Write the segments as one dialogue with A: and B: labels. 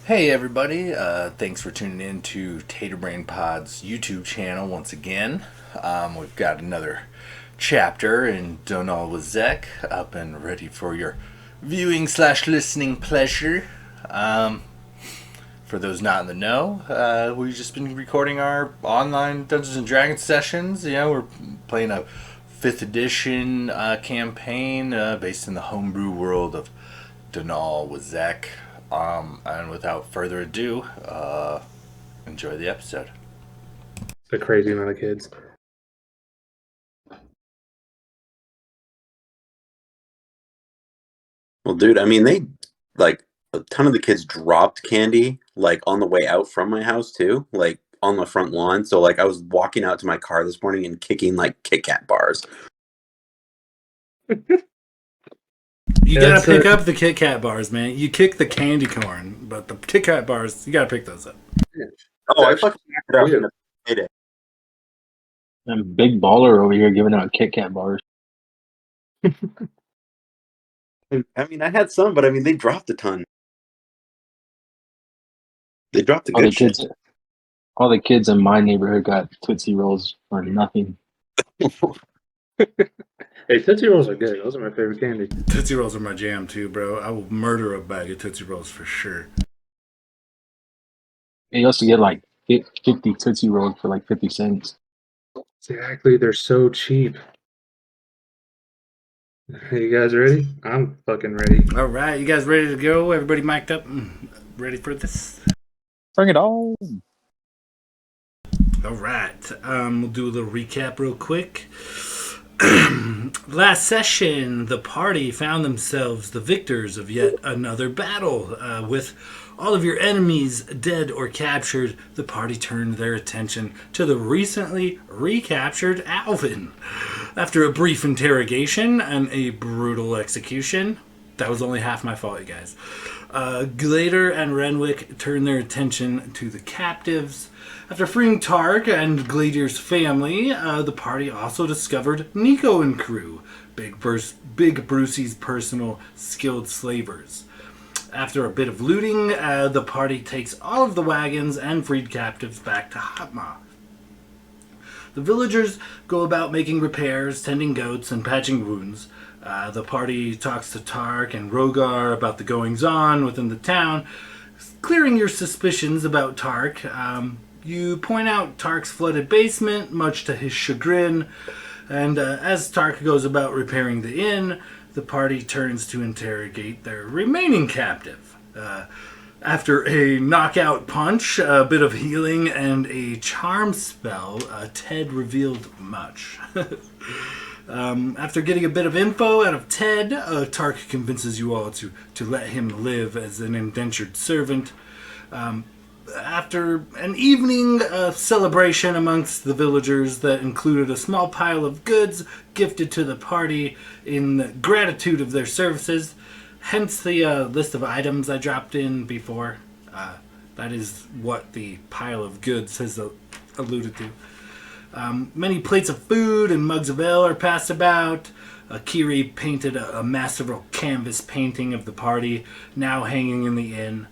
A: Hey everybody, thanks for tuning in to Tater Brain Pod's YouTube channel once again. We've got another chapter in Daanal Wisech up and ready for your viewing / listening pleasure. For those not in the know, we've just been recording our online Dungeons and Dragons sessions. You know, we're playing a 5th edition campaign based in the homebrew world of Daanal Wisech. And without further ado, enjoy the episode.
B: The crazy amount of kids.
C: Well, dude, I mean, they, like, a ton of the kids dropped candy, like, on the way out from my house, too, like, on the front lawn. So, like, I was walking out to my car this morning and kicking, like, Kit Kat bars.
D: You gotta pick up the Kit Kat bars, man. You kick the candy corn, but the Kit Kat bars, you gotta pick those up.
C: Oh, I fucking picked it up in a payday.
E: I'm big baller over here giving out Kit Kat bars.
C: I mean, I had some, but I mean, they dropped a ton. They dropped the good shit.
E: All the kids in my neighborhood got Tootsie Rolls for nothing.
B: Hey, Tootsie Rolls are good. Those are my favorite candy.
D: Tootsie Rolls are my jam too, bro. I will murder a bag of Tootsie Rolls for sure.
E: You also get like 50 Tootsie Rolls for like 50 cents.
B: Exactly. They're so cheap. Hey, you guys ready? I'm fucking ready.
D: All right, you guys ready to go? Everybody mic'd up and ready for this?
E: Bring it on.
D: All right, we'll do a little recap real quick. Last session, the party found themselves the victors of yet another battle. With all of your enemies dead or captured, the party turned their attention to the recently recaptured Alvin. After a brief interrogation and a brutal execution, that was only half my fault, you guys. Glader and Renwick turned their attention to the captives. After freeing Tark and Glader's family, the party also discovered Nico and crew, Big Brucey's personal skilled slavers. After a bit of looting, the party takes all of the wagons and freed captives back to Hatma. The villagers go about making repairs, tending goats, and patching wounds. The party talks to Tark and Rogar about the goings-on within the town, clearing your suspicions about Tark. You point out Tark's flooded basement, much to his chagrin, and as Tark goes about repairing the inn, the party turns to interrogate their remaining captive. After a knockout punch, a bit of healing, and a charm spell, Ted revealed much. After getting a bit of info out of Ted, Tark convinces you all to let him live as an indentured servant. After an evening celebration amongst the villagers that included a small pile of goods gifted to the party in gratitude of their services, hence the list of items I dropped in before. That is what the pile of goods has alluded to. Many plates of food and mugs of ale are passed about. Kiri painted a masterful canvas painting of the party, now hanging in the inn.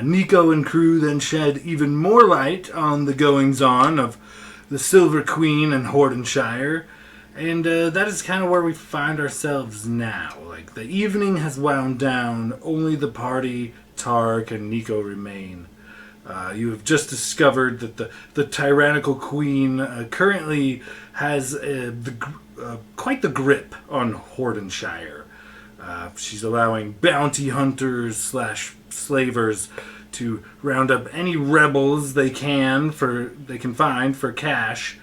D: Nico and crew then shed even more light on the goings-on of the Silver Queen and Hordenshire, and that is kind of where we find ourselves now. Like, the evening has wound down, only the party, Tark, and Nico remain. You have just discovered that the tyrannical queen currently has quite the grip on Hordenshire. She's allowing bounty hunters / slavers to round up any rebels they can find for cash.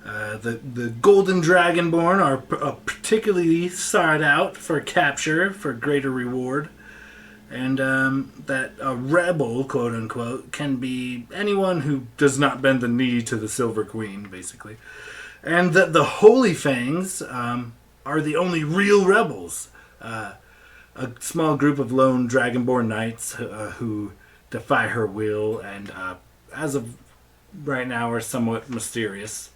D: The Golden Dragonborn are particularly sought out for capture for greater reward, and that a rebel, quote unquote, can be anyone who does not bend the knee to the Silver Queen, basically, and that the Holy Fangs are the only real rebels. A small group of lone Dragonborn knights who defy her will, and as of right now are somewhat mysterious.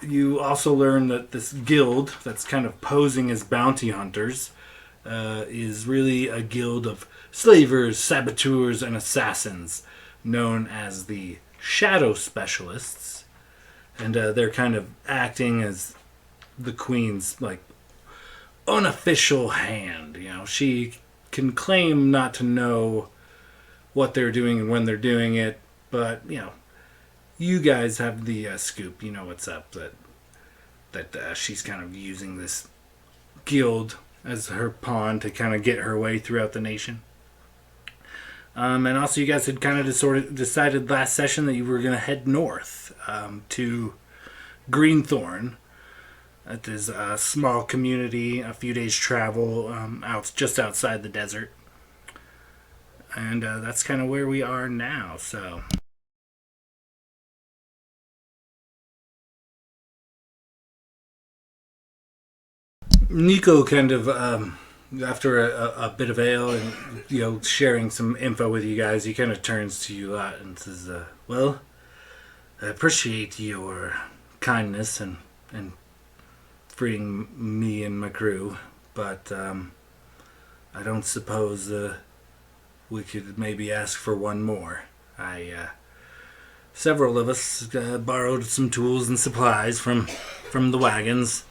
D: You also learn that this guild that's kind of posing as bounty hunters is really a guild of slavers, saboteurs, and assassins known as the Shadow Specialists. And they're kind of acting as the Queen's, like, unofficial hand. You know, she can claim not to know what they're doing and when they're doing it, but, you know, you guys have the scoop. You know what's up. That she's kind of using this guild as her pawn to kind of get her way throughout the nation. And also, you guys had kind of sort of decided last session that you were going to head north to Greenthorn. It is a small community, a few days travel out just outside the desert. And that's kind of where we are now, so... Nico kind of, after a bit of ale and, you know, sharing some info with you guys, he kind of turns to you lot and says, well, I appreciate your kindness and freeing me and my crew, but I don't suppose we could maybe ask for one more. Several of us borrowed some tools and supplies from the wagons.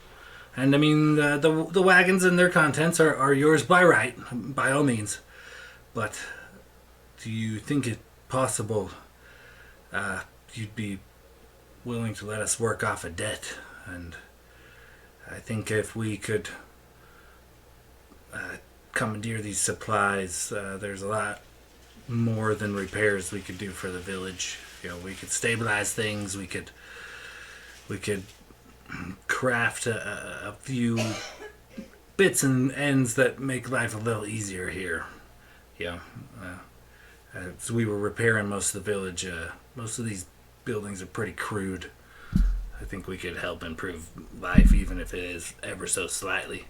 D: And I mean, the wagons and their contents are yours by right, by all means. But do you think it possible you'd be willing to let us work off a debt? And I think if we could commandeer these supplies, there's a lot more than repairs we could do for the village. You know, we could stabilize things. We could craft a few bits and ends that make life a little easier here. Yeah. As we were repairing most of the village, most of these buildings are pretty crude. I think we could help improve life, even if it is ever so slightly.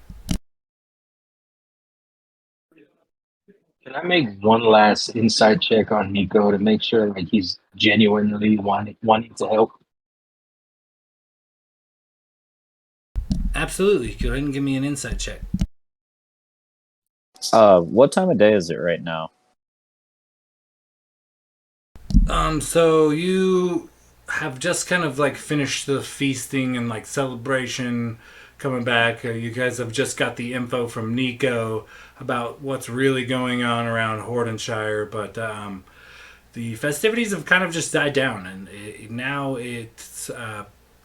E: Can I make one last insight check on Nico to make sure like he's genuinely wanting to help?
D: Absolutely. Go ahead and give me an insight check.
F: What time of day is it right now?
D: So you have just kind of like finished the feasting and like celebration coming back. You guys have just got the info from Nico about what's really going on around Hordenshire, but the festivities have kind of just died down, and now it's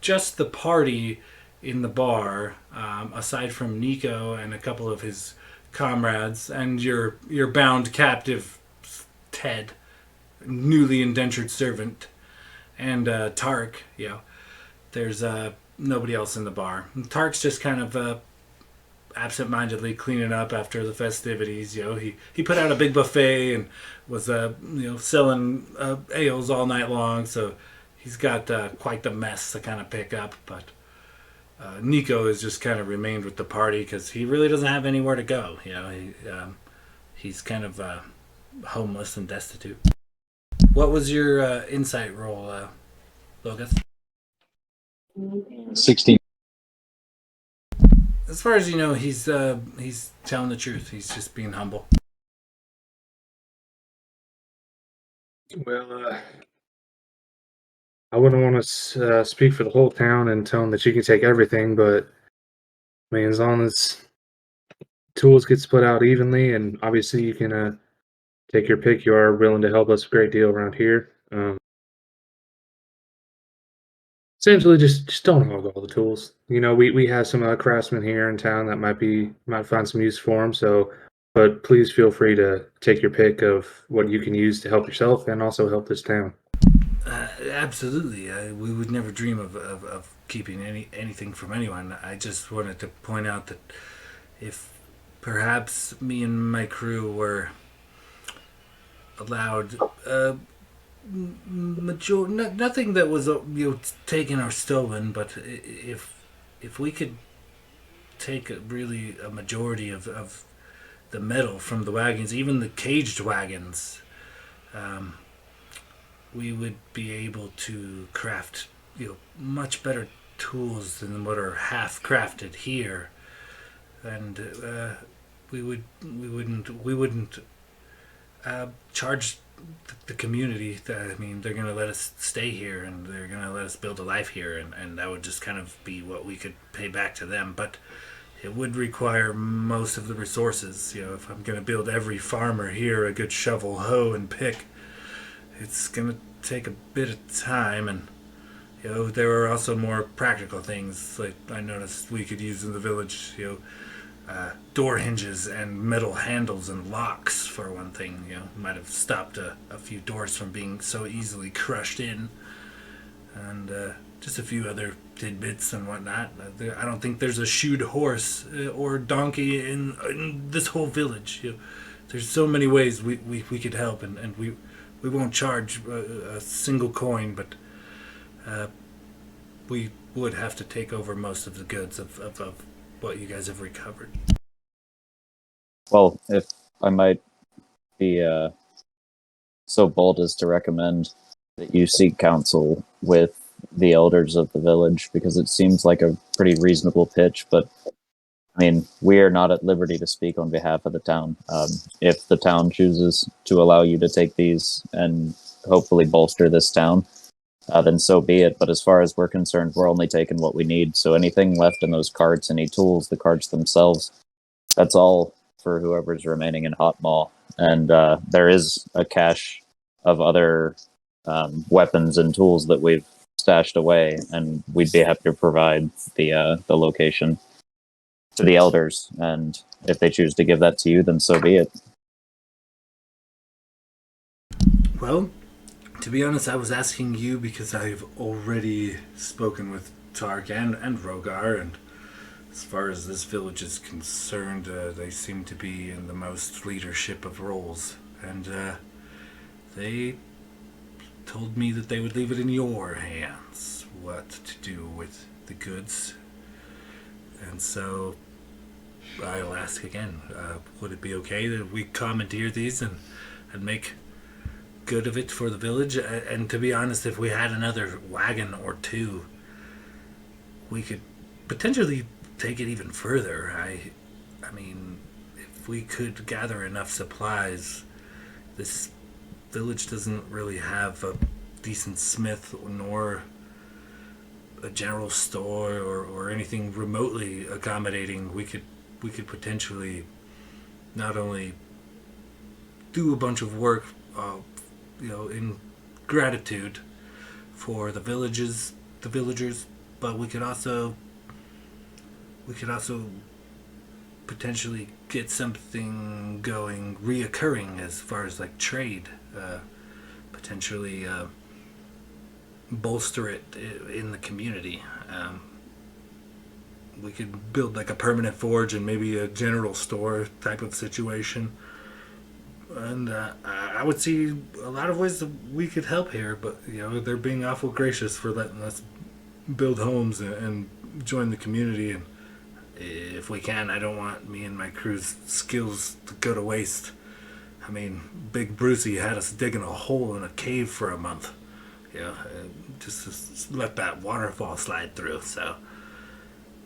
D: just the party in the bar, aside from Nico and a couple of his comrades, and your bound captive Ted, newly indentured servant, and Tark. You know, there's nobody else in the bar. And Tark's just kind of absent-mindedly cleaning up after the festivities. You know, he put out a big buffet and was selling ales all night long. So he's got quite the mess to kind of pick up, but. Nico has just kind of remained with the party because he really doesn't have anywhere to go. You know, he's kind of homeless and destitute. What was your insight roll, Logus?
E: 16.
D: As far as you know, he's telling the truth. He's just being humble.
B: Well, I wouldn't want to speak for the whole town and tell them that you can take everything, but I mean, as long as tools get split out evenly, and obviously you can take your pick, you are willing to help us a great deal around here. Essentially, just don't hog all the tools. You know, we have some craftsmen here in town that might find some use for them. So, but please feel free to take your pick of what you can use to help yourself and also help this town.
D: Absolutely. We would never dream of keeping anything from anyone. I just wanted to point out that if perhaps me and my crew were allowed nothing that was taken or stolen, but if we could take really a majority of the metal from the wagons, even the caged wagons, um, we would be able to craft much better tools than what are half crafted here, and we wouldn't charge the community. I mean, they're gonna let us stay here and they're gonna let us build a life here, and that would just kind of be what we could pay back to them. But it would require most of the resources. If I'm gonna build every farmer here a good shovel, hoe, and pick, it's gonna take a bit of time. And there are also more practical things like I noticed we could use in the village. Door hinges and metal handles and locks, for one thing. Might have stopped a few doors from being so easily crushed in, and just a few other tidbits and whatnot. I don't think there's a shoed horse or donkey in this whole village. There's so many ways we could help, and we won't charge a single coin, but we would have to take over most of the goods of what you guys have recovered.
F: Well, if I might be so bold as to recommend that you seek counsel with the elders of the village, because it seems like a pretty reasonable pitch, but I mean, we are not at liberty to speak on behalf of the town. If the town chooses to allow you to take these and hopefully bolster this town, then so be it. But as far as we're concerned, we're only taking what we need. So anything left in those carts, any tools, the carts themselves, that's all for whoever's remaining in Hot Mall. And there is a cache of other weapons and tools that we've stashed away, and we'd be happy to provide the location to the elders. And if they choose to give that to you, then so be it.
D: Well, to be honest, I was asking you because I've already spoken with Tark and Rogar, and as far as this village is concerned, they seem to be in the most leadership of roles, and they told me that they would leave it in your hands what to do with the goods. And so I'll ask again, would it be okay that we commandeer these and make good of it for the village? And to be honest, if we had another wagon or two, we could potentially take it even further. I mean, if we could gather enough supplies, this village doesn't really have a decent smith nor a general store or anything remotely accommodating. We could potentially not only do a bunch of work, in gratitude for the villagers, but we could also potentially get something going, reoccurring as far as like trade, potentially bolster it in the community. We could build like a permanent forge and maybe a general store type of situation. And I would see a lot of ways that we could help here, but they're being awful gracious for letting us build homes and join the community. And if we can, I don't want me and my crew's skills to go to waste. I mean, Big Brucey had us digging a hole in a cave for a month, just to let that waterfall slide through. So,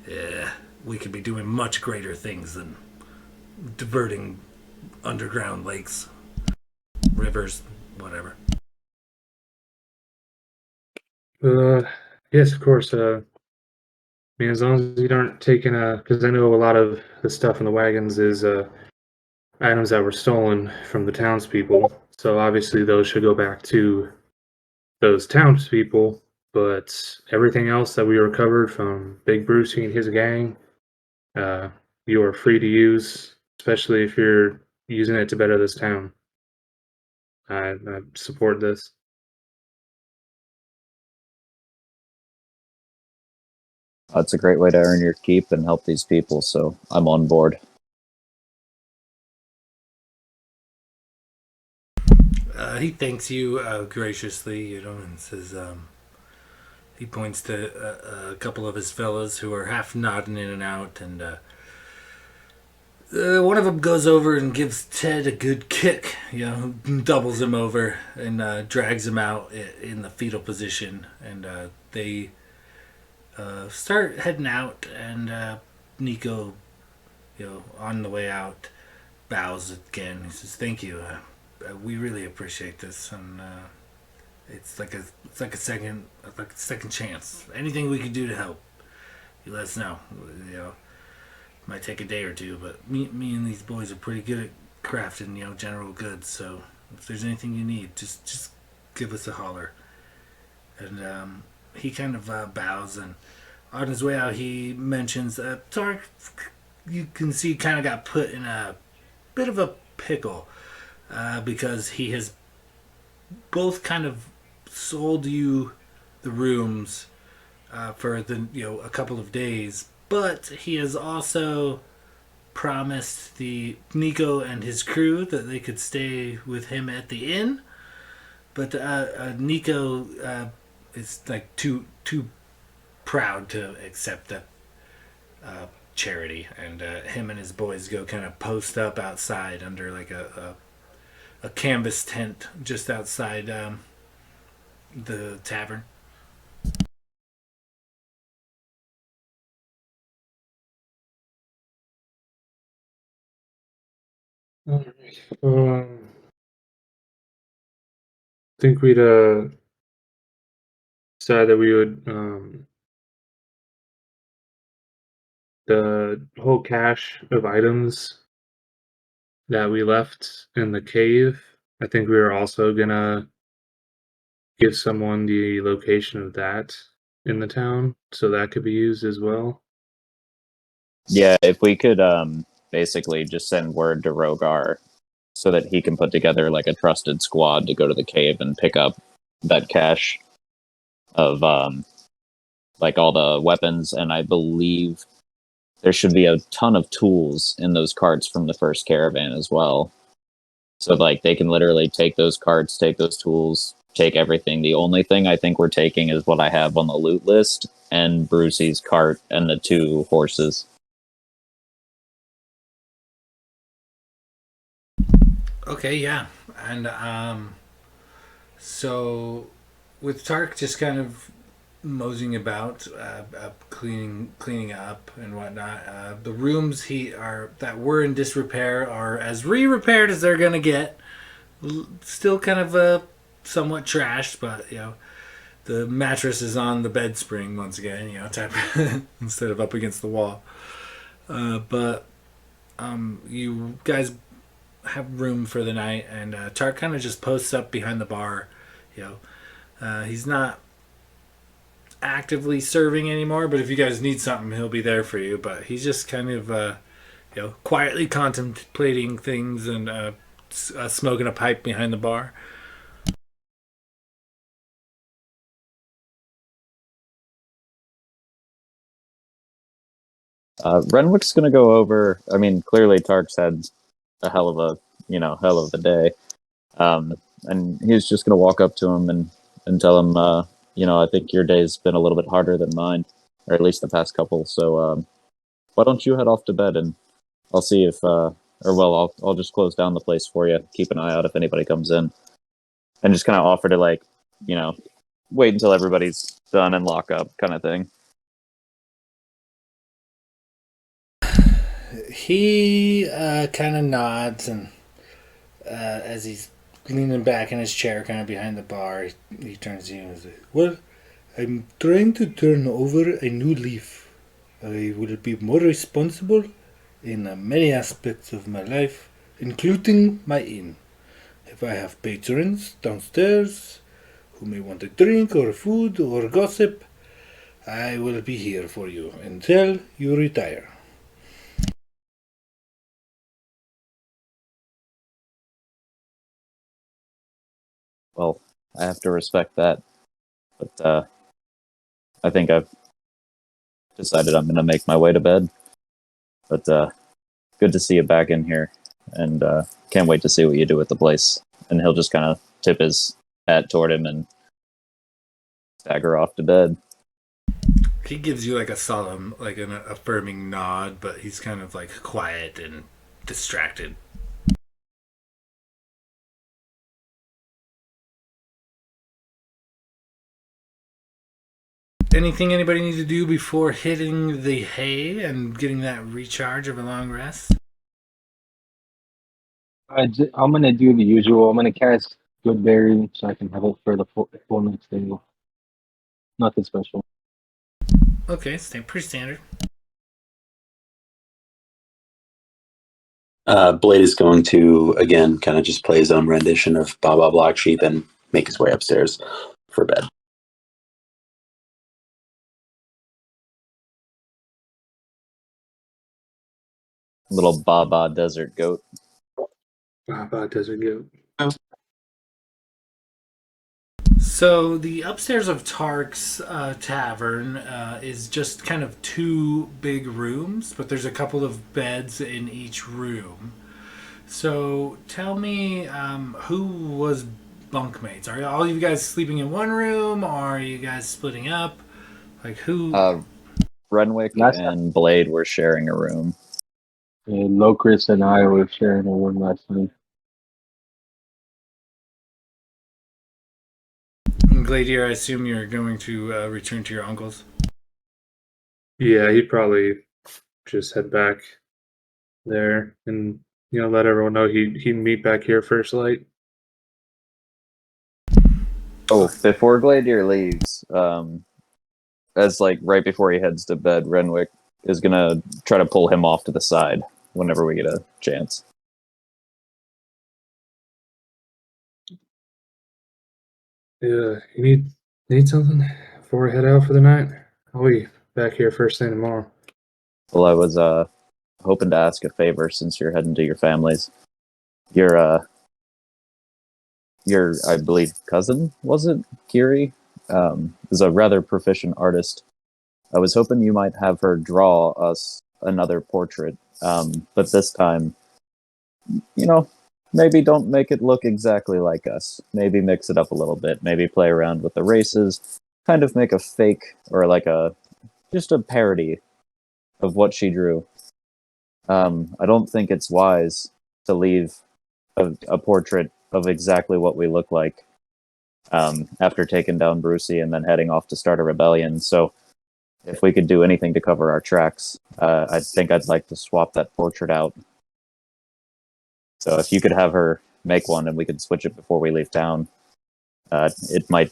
D: yeah, we could be doing much greater things than diverting underground lakes, rivers, whatever.
B: Yes, of course. I mean, as long as you aren't taking because I know a lot of the stuff in the wagons is items that were stolen from the townspeople. So obviously those should go back to those townspeople. But everything else that we recovered from Big Brucey and his gang, uh, you are free to use, especially if you're using it to better this town. I support this.
F: It's a great way to earn your keep and help these people, so I'm on board.
D: He thanks you graciously, and says, he points to a couple of his fellows who are half nodding in and out, and one of them goes over and gives Ted a good kick, doubles him over and drags him out in the fetal position, and they start heading out, and Nico, on the way out, bows again. He says, "Thank you. We really appreciate this, and it's like a second chance. Anything we can do to help, you let us know. Might take a day or two, but me and these boys are pretty good at crafting, general goods. So if there's anything you need, just give us a holler." And he kind of bows, and on his way out, he mentions Tark. You can see kind of got put in a bit of a pickle because he has both kind of sold you the rooms for a couple of days, but he has also promised the Nico and his crew that they could stay with him at the inn. But Nico is like too proud to accept that charity, and him and his boys go kind of post up outside under like a canvas tent just outside the tavern.
B: I think we'd decided that we would the whole cache of items that we left in the cave. I think we were also gonna give someone the location of that in the town so that could be used as well.
F: Yeah, if we could basically just send word to Rogar so that he can put together like a trusted squad to go to the cave and pick up that cache of like all the weapons, and I believe there should be a ton of tools in those carts from the first caravan as well. So like they can literally take those carts, take those tools, take everything. The only thing I think we're taking is what I have on the loot list and Brucey's cart and the 2 horses.
D: Okay, yeah, and so with Tark just kind of moseying about, cleaning up and whatnot. The rooms that were in disrepair are as re-repaired as they're gonna get. Still kind of somewhat trashed, but the mattress is on the bed spring once again. Type instead of up against the wall. But you guys have room for the night, and Tark kind of just posts up behind the bar. He's not actively serving anymore, but if you guys need something, he'll be there for you. But he's just kind of quietly contemplating things and smoking a pipe behind the bar.
F: Renwick's gonna go over. I mean, clearly Tark's had a hell of a day, and he's just gonna walk up to him and tell him, I think your day's been a little bit harder than mine, or at least the past couple. So why don't you head off to bed, and I'll see if, I'll just close down the place for you. Keep an eye out if anybody comes in, and just kind of offer to wait until everybody's done and lock up, kind of thing.
D: He kind of nods, and as he's leaning back in his chair, kind of behind the bar, he turns to you and says, "Well, I'm trying to turn over a new leaf. I will be more responsible in many aspects of my life, including my inn. If I have patrons downstairs who may want a drink or food or gossip, I will be here for you until you retire."
F: Well, I have to respect that, but I think I've decided I'm going to make my way to bed. But good to see you back in here, and can't wait to see what you do with the place. And he'll just kind of tip his hat toward him and stagger off to bed.
D: He gives you like a solemn, like an affirming nod, but he's kind of like quiet and distracted. Anything anybody needs to do before hitting the hay and getting that recharge of a long rest?
E: I'm gonna do the usual. I'm gonna cast Good Berry so I can have it for the full next day. Nothing special.
D: Okay, pretty standard.
C: Blade is going to, again, kind of just play his own rendition of Baba Black Sheep and make his way upstairs for bed.
F: Little Baba desert goat.
B: Baba Desert Goat.
D: So the upstairs of Tark's tavern is just kind of two big rooms, but there's a couple of beds in each room. So tell me, who was bunkmates? Are all you guys sleeping in one room, or are you guys splitting up? Like who?
F: Renwick
E: Last
F: and Blade were sharing a room.
E: Locris and I were sharing a room last night.
D: Gladier, I assume you're going to return to your uncle's.
B: Yeah, he'd probably just head back there and let everyone know he'd meet back here first light.
F: Oh, before Gladier leaves, as like right before he heads to bed, Renwick is gonna try to pull him off to the side whenever we get a chance.
B: Yeah, you need something before we head out for the night? I'll be back here first thing tomorrow.
F: Well, I was hoping to ask a favor since you're heading to your families. Your I believe cousin, was it, Kiri, is a rather proficient artist. I was hoping you might have her draw us another portrait, but this time, maybe don't make it look exactly like us. Maybe mix it up a little bit. Maybe play around with the races. Kind of make a fake or like just a parody of what she drew. I don't think it's wise to leave a portrait of exactly what we look like after taking down Brucey and then heading off to start a rebellion. So if we could do anything to cover our tracks, I think I'd like to swap that portrait out. So if you could have her make one and we could switch it before we leave town, it might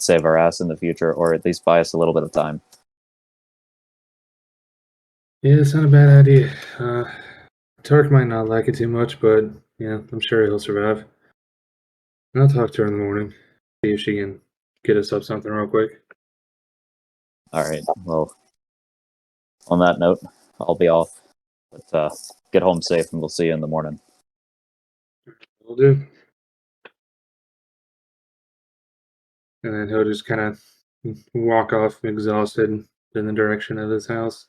F: save our ass in the future, or at least buy us a little bit of time.
B: Yeah, it's not a bad idea. Tark might not like it too much, but I'm sure he'll survive. And I'll talk to her in the morning, see if she can get us up something real quick.
F: All right. Well, on that note, I'll be off. But get home safe, and we'll see you in the morning.
B: Will do. And then he'll just kind of walk off exhausted in the direction of his house.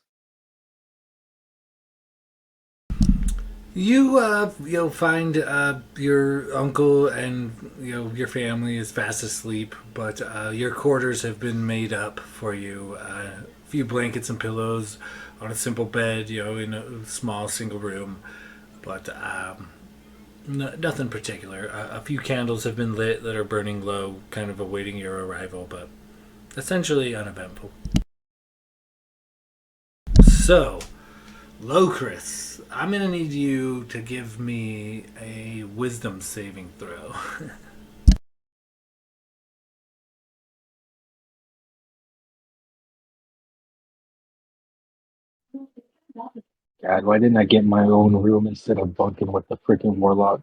D: You'll find your uncle and your family is fast asleep, but your quarters have been made up for you. A few blankets and pillows on a simple bed, in a small single room, but nothing particular. A few candles have been lit that are burning low, kind of awaiting your arrival, but essentially uneventful. So, Locris, I'm going to need you to give me a wisdom saving throw.
E: God, why didn't I get my own room instead of bunking with the freaking warlock?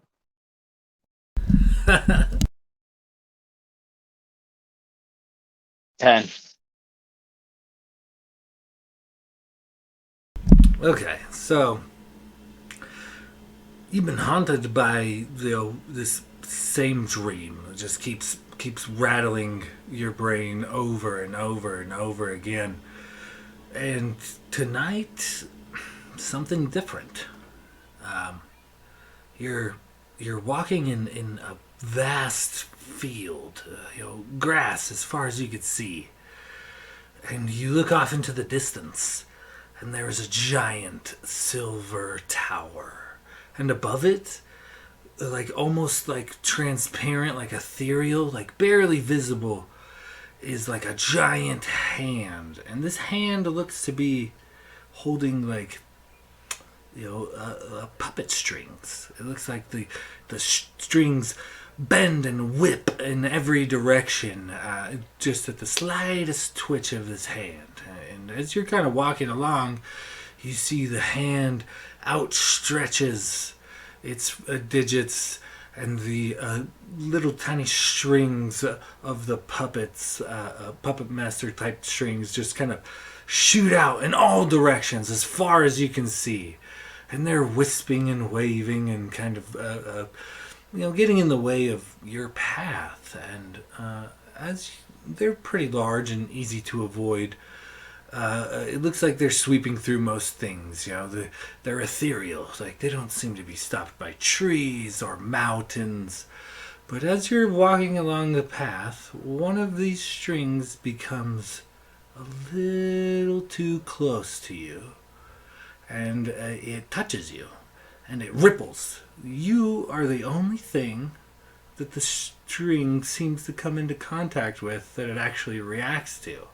E: 10.
D: Okay, so you've been haunted by this same dream. It just keeps rattling your brain over and over and over again. And tonight, something different. You're you're walking in a vast field, grass as far as you could see, and you look off into the distance, and there is a giant silver tower, and above it, like almost like transparent, like ethereal, like barely visible, is like a giant hand, and this hand looks to be holding like puppet strings. It looks like the strings bend and whip in every direction, just at the slightest twitch of his hand. And as you're kind of walking along, you see the hand outstretches its digits, and the little tiny strings of the puppets, puppet master type strings, just kind of shoot out in all directions as far as you can see. And they're wisping and waving and kind of, getting in the way of your path. And as they're pretty large and easy to avoid, it looks like they're sweeping through most things. They're ethereal. Like they don't seem to be stopped by trees or mountains. But as you're walking along the path, one of these strings becomes a little too close to you, and it touches you, and it ripples. You are the only thing that the string seems to come into contact with that it actually reacts to.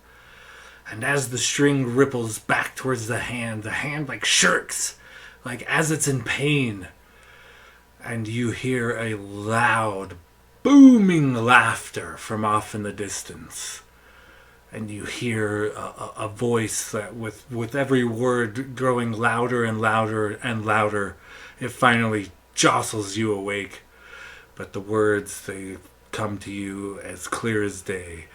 D: And as the string ripples back towards the hand like shirks, like as it's in pain. And you hear a loud, booming laughter from off in the distance. And you hear a voice that with every word growing louder and louder and louder, it finally jostles you awake. But the words, they come to you as clear as day,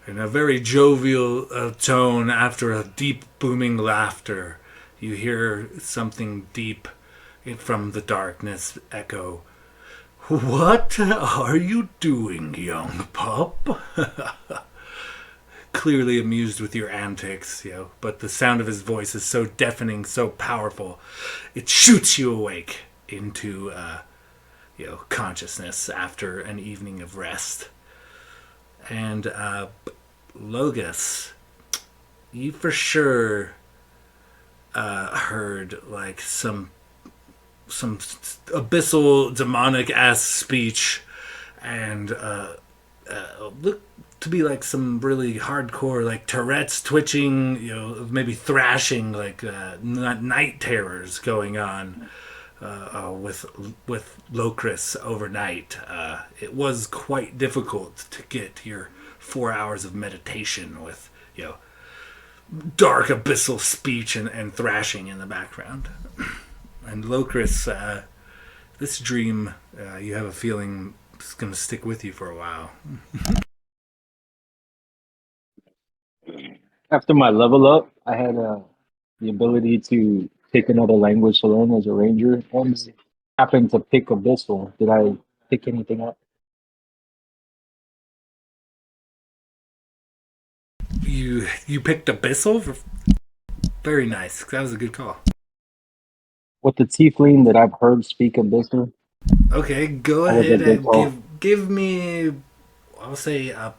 D: in a very jovial tone. After a deep booming laughter, you hear something deep from the darkness echo, "What are you doing, young pup?" Clearly amused with your antics, but the sound of his voice is so deafening, so powerful, it shoots you awake into consciousness after an evening of rest. And Logus, you for sure heard like some abyssal demonic ass speech, and look to be like some really hardcore like Tourette's twitching, maybe thrashing, like night terrors going on with Locris overnight. It was quite difficult to get your 4 hours of meditation with dark abyssal speech and thrashing in the background. And Locris, this dream, you have a feeling it's going to stick with you for a while.
E: After my level up, I had the ability to pick another language to learn as a ranger. And happened to pick Abyssal. Did I pick anything up?
D: You picked Abyssal? Very nice. That was a good call.
E: With the tiefling that I've heard speak Abyssal?
D: Okay, go
E: That was a
D: ahead
E: good
D: and
E: call.
D: give me, I'll say, a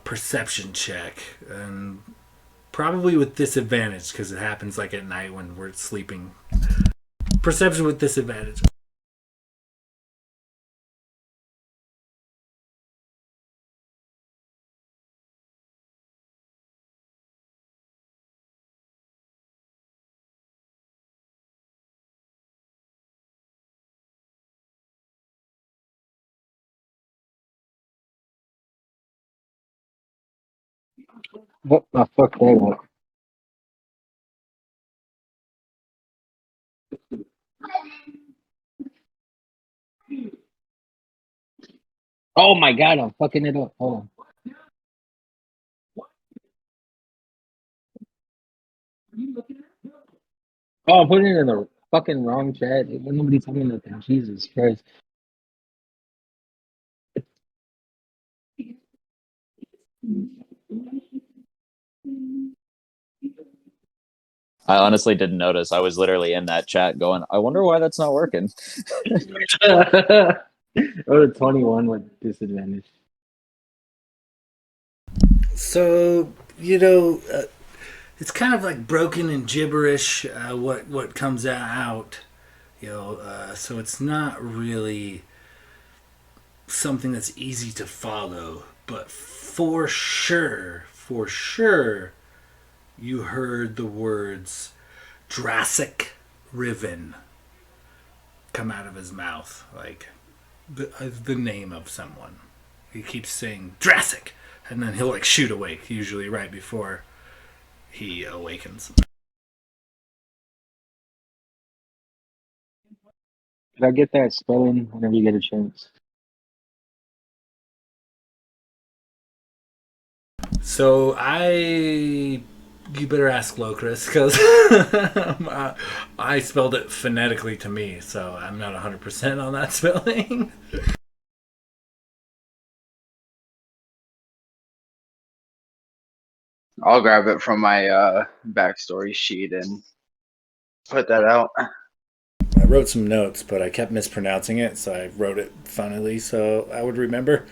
D: perception check, and probably with disadvantage because it happens like at night when we're sleeping. Perception with disadvantage.
E: What the fuck that was? Oh my god, I'm fucking it up. Hold on. Oh, I'm putting it in the fucking wrong chat. Nobody told me nothing. Jesus Christ.
F: I honestly didn't notice. I was literally in that chat going, I wonder why that's not working.
E: Or a 21 with disadvantage.
D: So, it's kind of like broken and gibberish, what comes out, so it's not really something that's easy to follow, but for sure, you heard the words Jurassic Riven come out of his mouth, like the name of someone. He keeps saying Jurassic, and then he'll like shoot awake, usually right before he awakens.
E: Could I get that spelling whenever you get a chance?
D: So you better ask Locris, because I spelled it phonetically to me, so I'm not 100% on that spelling.
G: I'll grab it from my backstory sheet and put that out.
D: I wrote some notes, but I kept mispronouncing it, so I wrote it funnily so I would remember.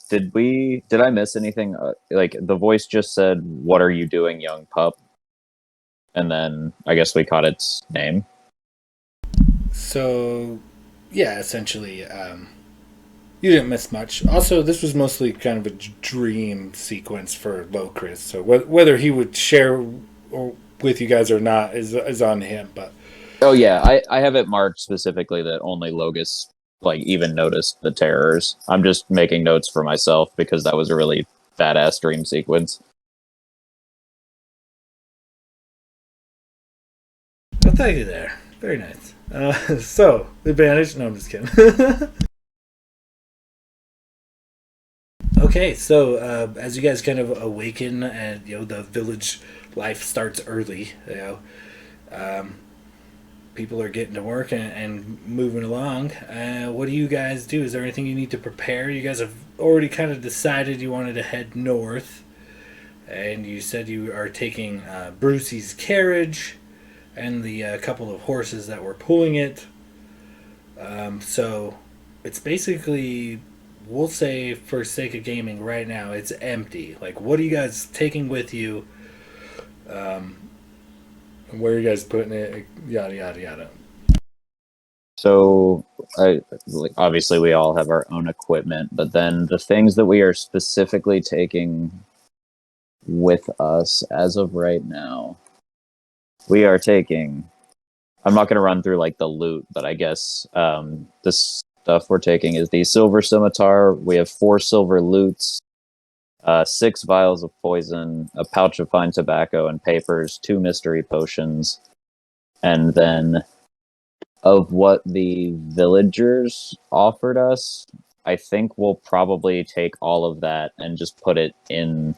F: Did I miss anything? Like the voice just said, "What are you doing, young pup?" And then I guess we caught its name.
D: So, yeah, essentially, you didn't miss much. Also, this was mostly kind of a dream sequence for Locris, so whether he would share with you guys or not is on him. But
F: oh yeah, I have it marked specifically that only Logus like even noticed the terrors. I'm just making notes for myself because that was a really badass dream sequence.
D: well, thank you there. Very nice. So, advantage? No, I'm just kidding. Okay, so as you guys kind of awaken and the village life starts early, people are getting to work and moving along. What do you guys do? Is there anything you need to prepare? You guys have already kind of decided you wanted to head north, and you said you are taking Brucey's carriage and the couple of horses that were pulling it. So it's basically, we'll say for sake of gaming right now, it's empty. Like, what are you guys taking with you? And where are you guys putting it? Yada, yada, yada.
F: So, obviously we all have our own equipment, but then the things that we are specifically taking with us as of right now, we are taking. I'm not going to run through like the loot, but I guess the stuff we're taking is the silver scimitar. We have 4 silver loots, 6 vials of poison, a pouch of fine tobacco and papers, 2 mystery potions, and then of what the villagers offered us, I think we'll probably take all of that and just put it in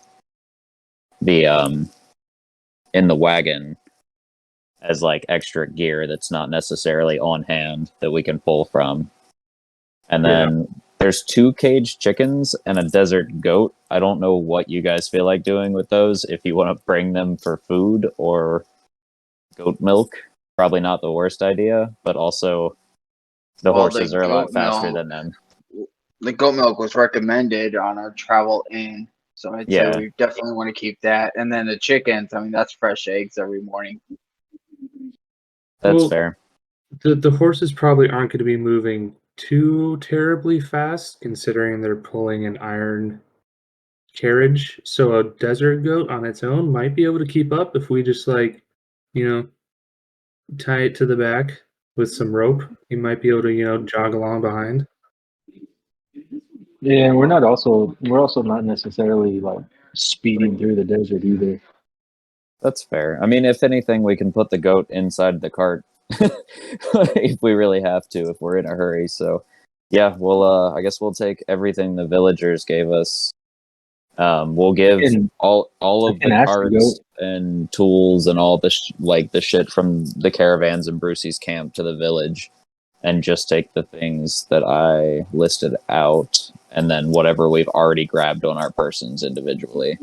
F: the wagon as like extra gear that's not necessarily on hand that we can pull from. And then there's 2 caged chickens and a desert goat. I don't know what you guys feel like doing with those. If you want to bring them for food or goat milk, probably not the worst idea, but also the horses are a lot faster than them.
G: The goat milk was recommended on our travel in, so I'd say we definitely want to keep that. And then the chickens, I mean, that's fresh eggs every morning.
F: That's fair.
B: The horses probably aren't going to be moving too terribly fast, considering they're pulling an iron carriage. So a desert goat on its own might be able to keep up if we just tie it to the back with some rope. He might be able to jog along behind.
E: Yeah, we're also not necessarily like speeding through the desert either.
F: That's fair. I mean, if anything, we can put the goat inside the cart if we really have to, if we're in a hurry. So, yeah, I guess we'll take everything the villagers gave us. We'll give all of the carts and tools and all the the shit from the caravans and Brucey's camp to the village, and just take the things that I listed out, and then whatever we've already grabbed on our persons individually.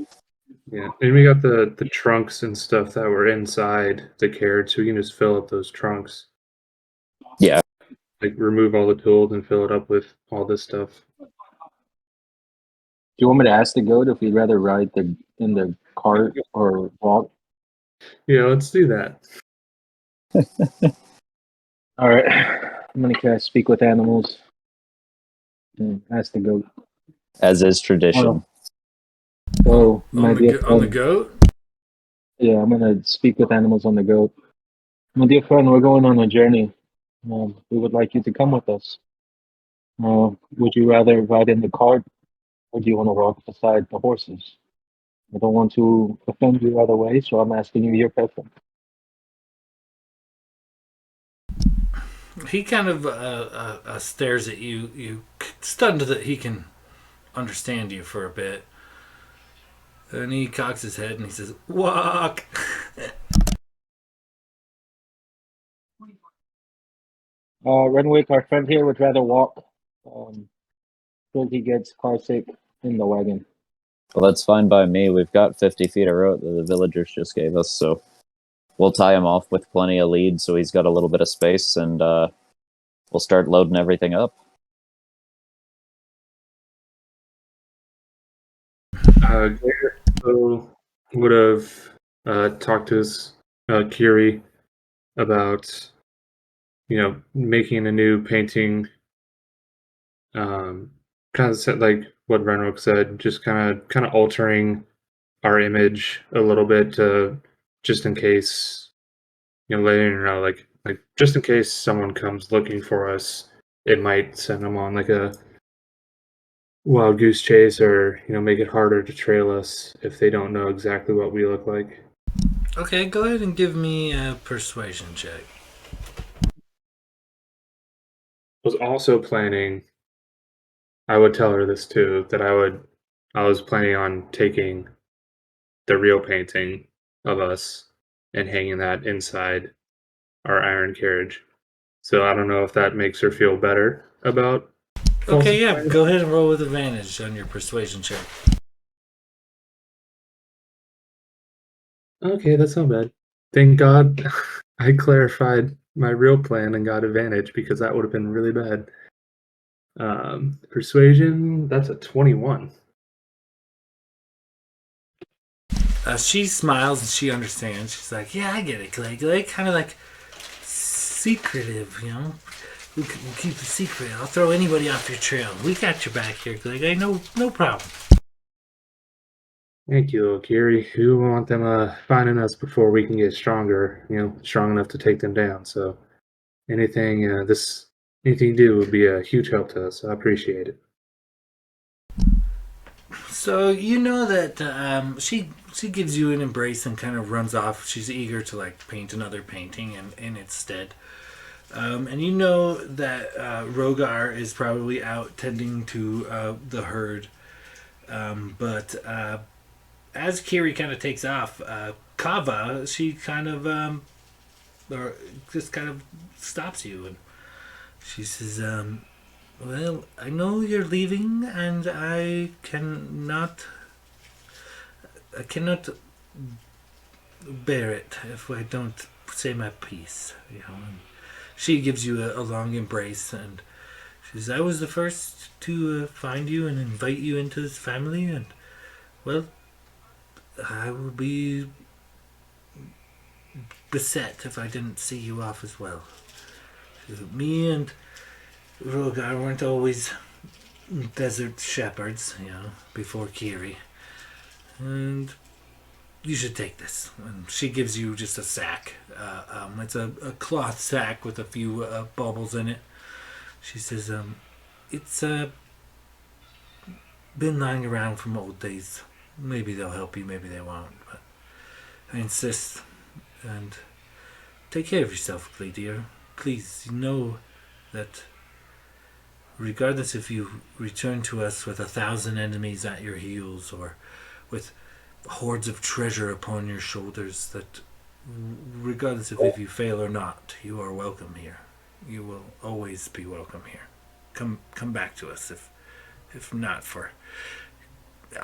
B: Yeah, and we got the trunks and stuff that were inside the carriage, so we can just fill up those trunks.
F: Yeah.
B: Like remove all the tools and fill it up with all this stuff.
E: Do you want me to ask the goat if he'd rather ride in the cart or walk?
B: Yeah, let's do that.
E: All right, I'm gonna cast Speak with Animals and ask the goat.
F: As is tradition.
E: So, my
D: On
E: dear
D: the
E: friend,
D: goat?
E: yeah, I'm gonna speak with animals on the goat. My dear friend, we're going on a journey. We would like you to come with us. Would you rather ride in the cart, or do you want to walk beside the horses? I don't want to offend you either way, so I'm asking you your preference.
D: He kind of stares at you, stunned that he can understand you for a bit. And he cocks his head and he says, "Walk."
E: Renwick, our friend here, would rather walk. Till he gets car sick in the wagon.
F: Well, that's fine by me. We've got 50 feet of rope that the villagers just gave us, so we'll tie him off with plenty of lead so he's got a little bit of space, and we'll start loading everything up.
B: Gato would have talked to his Kiri about, making a new painting. Kind of said like what Renwick said, just kind of altering our image a little bit, just in case, letting her know, like just in case someone comes looking for us, it might send them on like a wild goose chase, or make it harder to trail us if they don't know exactly what we look like.
D: Okay, go ahead and give me a persuasion check.
B: Was also planning, I would tell her this too, that I was planning on taking the real painting of us and hanging that inside our iron carriage. So I don't know if that makes her feel better about
D: Okay, yeah,
B: falsifying.
D: go ahead and roll with advantage on your persuasion check.
B: Okay, that's not bad. Thank God I clarified my real plan and got advantage, because that would have been really bad. Persuasion, that's a 21.
D: She smiles and she understands. She's like, "Yeah, I get it, Clay. Clay, kind of like secretive, you know. We'll keep it secret. I'll throw anybody off your trail. We got your back here, Clay. No problem."
B: Thank you, little Kiri. We want them finding us before we can get stronger, strong enough to take them down. So anything anything you do would be a huge help to us. I appreciate it.
D: So you know that she gives you an embrace and kind of runs off. She's eager to like paint another painting in its stead. And you know that Rogar is probably out tending to the herd. But as Kiri kind of takes off, Kava, she kind of or just kind of stops you, and she says, "Well, I know you're leaving, and I cannot bear it if I don't say my piece." You know. And she gives you a long embrace, and she says, "I was the first to find you and invite you into this family, and well, I would be beset if I didn't see you off as well. Me and Rogar weren't always desert shepherds, you know, before Kiri. And you should take this." And she gives you just a sack. It's a cloth sack with a few baubles in it. She says, "It's been lying around from old days. Maybe they'll help you, maybe they won't. But I insist. And take care of yourself, Clay dear. Please, know that regardless if you return to us with 1,000 enemies at your heels or with hordes of treasure upon your shoulders, that regardless of if you fail or not, you are welcome here. You will always be welcome here. Come back to us if not for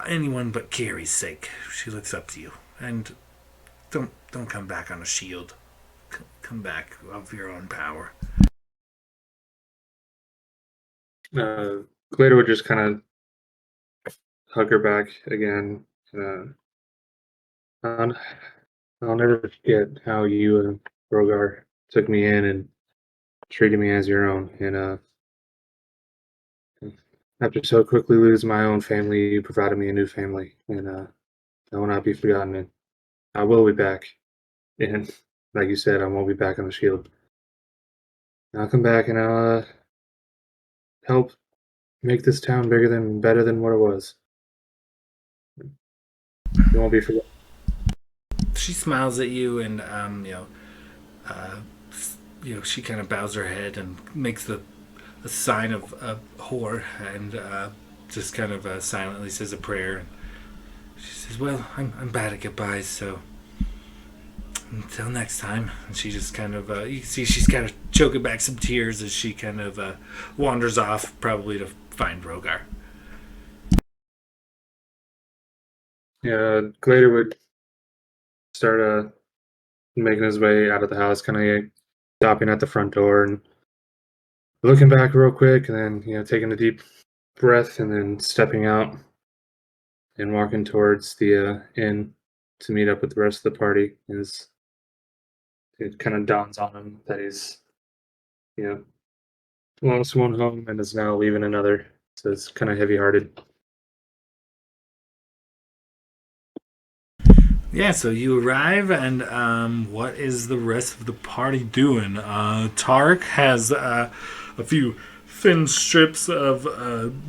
D: anyone but Kiri's sake. She looks up to you. And don't come back on a shield. Come back of your own power.
B: Glader would just kind of hug her back again. I'll, I'll never forget how you and Rogar took me in and treated me as your own. And after so quickly losing my own family, you provided me a new family. And I will not be forgotten. And I will be back. And like you said, I won't be back on the shield. I'll come back and I'll help make this town better than what it was. You won't be forgotten.
D: She smiles at you, and she kind of bows her head and makes a sign of a whore, and just kind of silently says a prayer. And she says, "Well, I'm bad at goodbyes, so until next time." And she just kind of you see she's kind of choking back some tears as she kind of wanders off, probably to find Rogar.
B: Yeah, Glader would start making his way out of the house, kind of stopping at the front door and looking back real quick, and then taking a deep breath, and then stepping out and walking towards the inn to meet up with the rest of the party. As it kind of dawns on him that he's lost one home and is now leaving another, so it's kind of heavy-hearted.
D: Yeah, so you arrive, and what is the rest of the party doing? Tark has a few thin strips of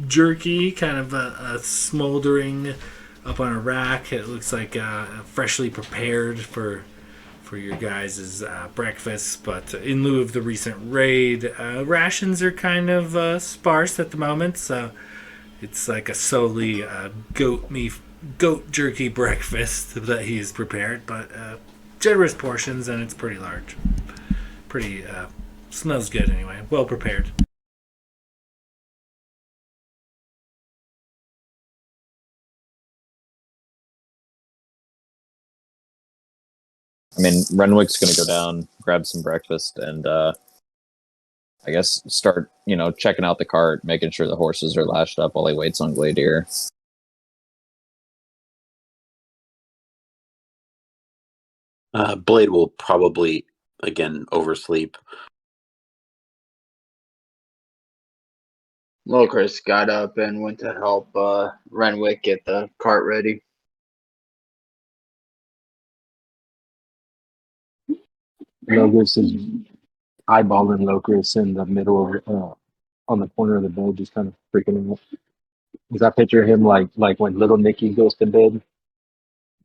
D: jerky, kind of smoldering up on a rack. It looks like freshly prepared for your guys' breakfast, but in lieu of the recent raid, rations are kind of sparse at the moment, so it's like a solely goat jerky breakfast that he's prepared, but generous portions, and it's pretty large. Pretty smells good anyway. Well prepared.
F: I mean, Renwick's gonna go down, grab some breakfast, and I guess start, checking out the cart, making sure the horses are lashed up while he waits on Gladier.
C: Blade will probably again oversleep.
G: Chris got up and went to help Renwick get the cart ready.
E: Logos is eyeballing Locris in the middle of on the corner of the bed, just kind of freaking out. Because I picture him like when little Nicky goes to bed,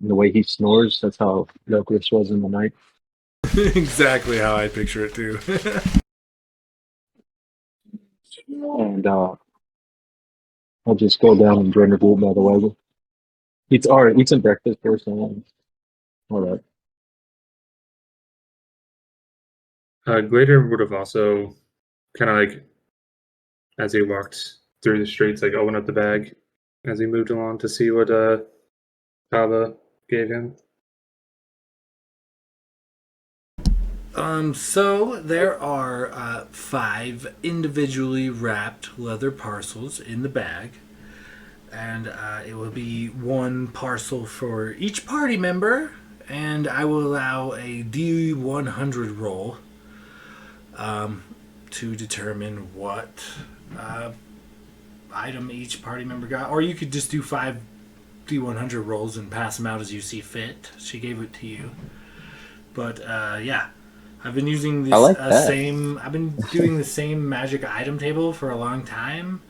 E: and the way he snores, that's how Locris was in the night.
D: Exactly how I picture it too.
E: And I'll just go down and join the group by the way. Eat some breakfast first. All right.
B: Glader would have also kind of as he walked through the streets, opened up the bag as he moved along to see what Kava gave him.
D: So there are 5 individually wrapped leather parcels in the bag, and it will be 1 parcel for each party member, and I will allow a D100 roll to determine what item each party member got, or you could just do 5 D100 rolls and pass them out as you see fit. She gave it to you, but yeah. I've been using this I've been doing the same magic item table for a long time,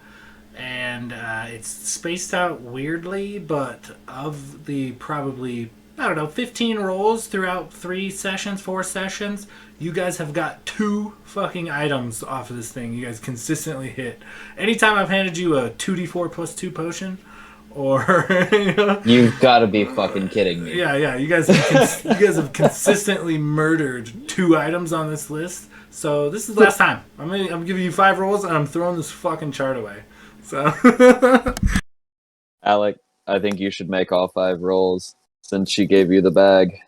D: and it's spaced out weirdly, but of the probably 15 rolls throughout 4 sessions, you guys have got 2 fucking items off of this thing. You guys consistently hit. Anytime I've handed you a 2d4 plus 2 potion, or
F: You've got to be fucking kidding me.
D: Yeah. You guys have consistently murdered 2 items on this list. So this is the last time. I'm giving you 5 rolls, and I'm throwing this fucking chart away. So
F: Alec, I think you should make all 5 rolls since she gave you the bag.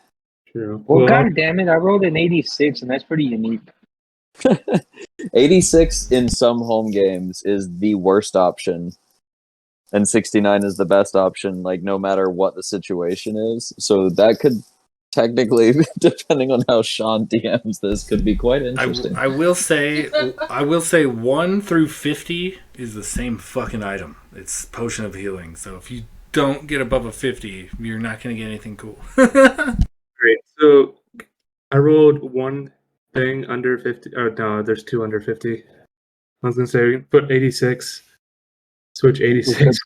B: True.
E: Well,
B: Well,
E: god damn it, I rolled an 86, and that's pretty unique.
F: 86 in some home games is the worst option, and 69 is the best option, like no matter what the situation is. So that could technically, depending on how Sean DMs this, could be quite interesting.
D: I will say 1 through 50 is the same fucking item. It's Potion of Healing. So if you don't get above a 50, you're not going to get anything cool.
B: great. So I rolled one thing under 50. Oh, no, there's 2 under 50. I was going to say, we can put 86. Switch 86.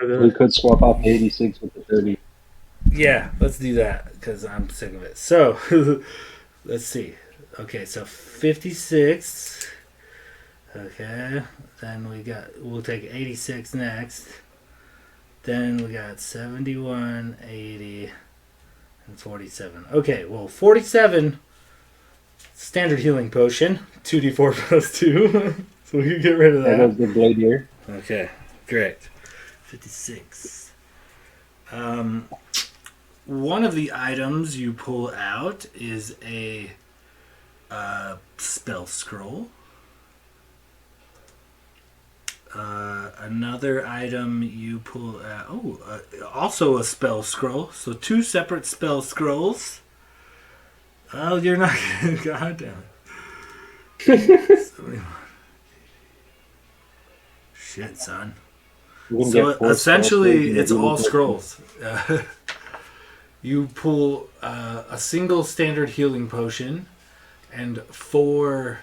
E: We could swap out the 86 with the 30.
D: Yeah, let's do that because I'm sick of it. So, let's see. Okay, so 56. Okay, then we'll take 86 next. Then we got 71, 80, and 47. Okay, well, 47, standard healing potion, 2d4 plus 2. So we can get rid of that.
E: That was the blade here.
D: Okay, great. 56. One of the items you pull out is a spell scroll. Another item you pull out. Also a spell scroll. So 2 separate spell scrolls. Oh, you're not. God damn it. Shit, son. So essentially, it's all scrolls. You pull a single standard healing potion and 4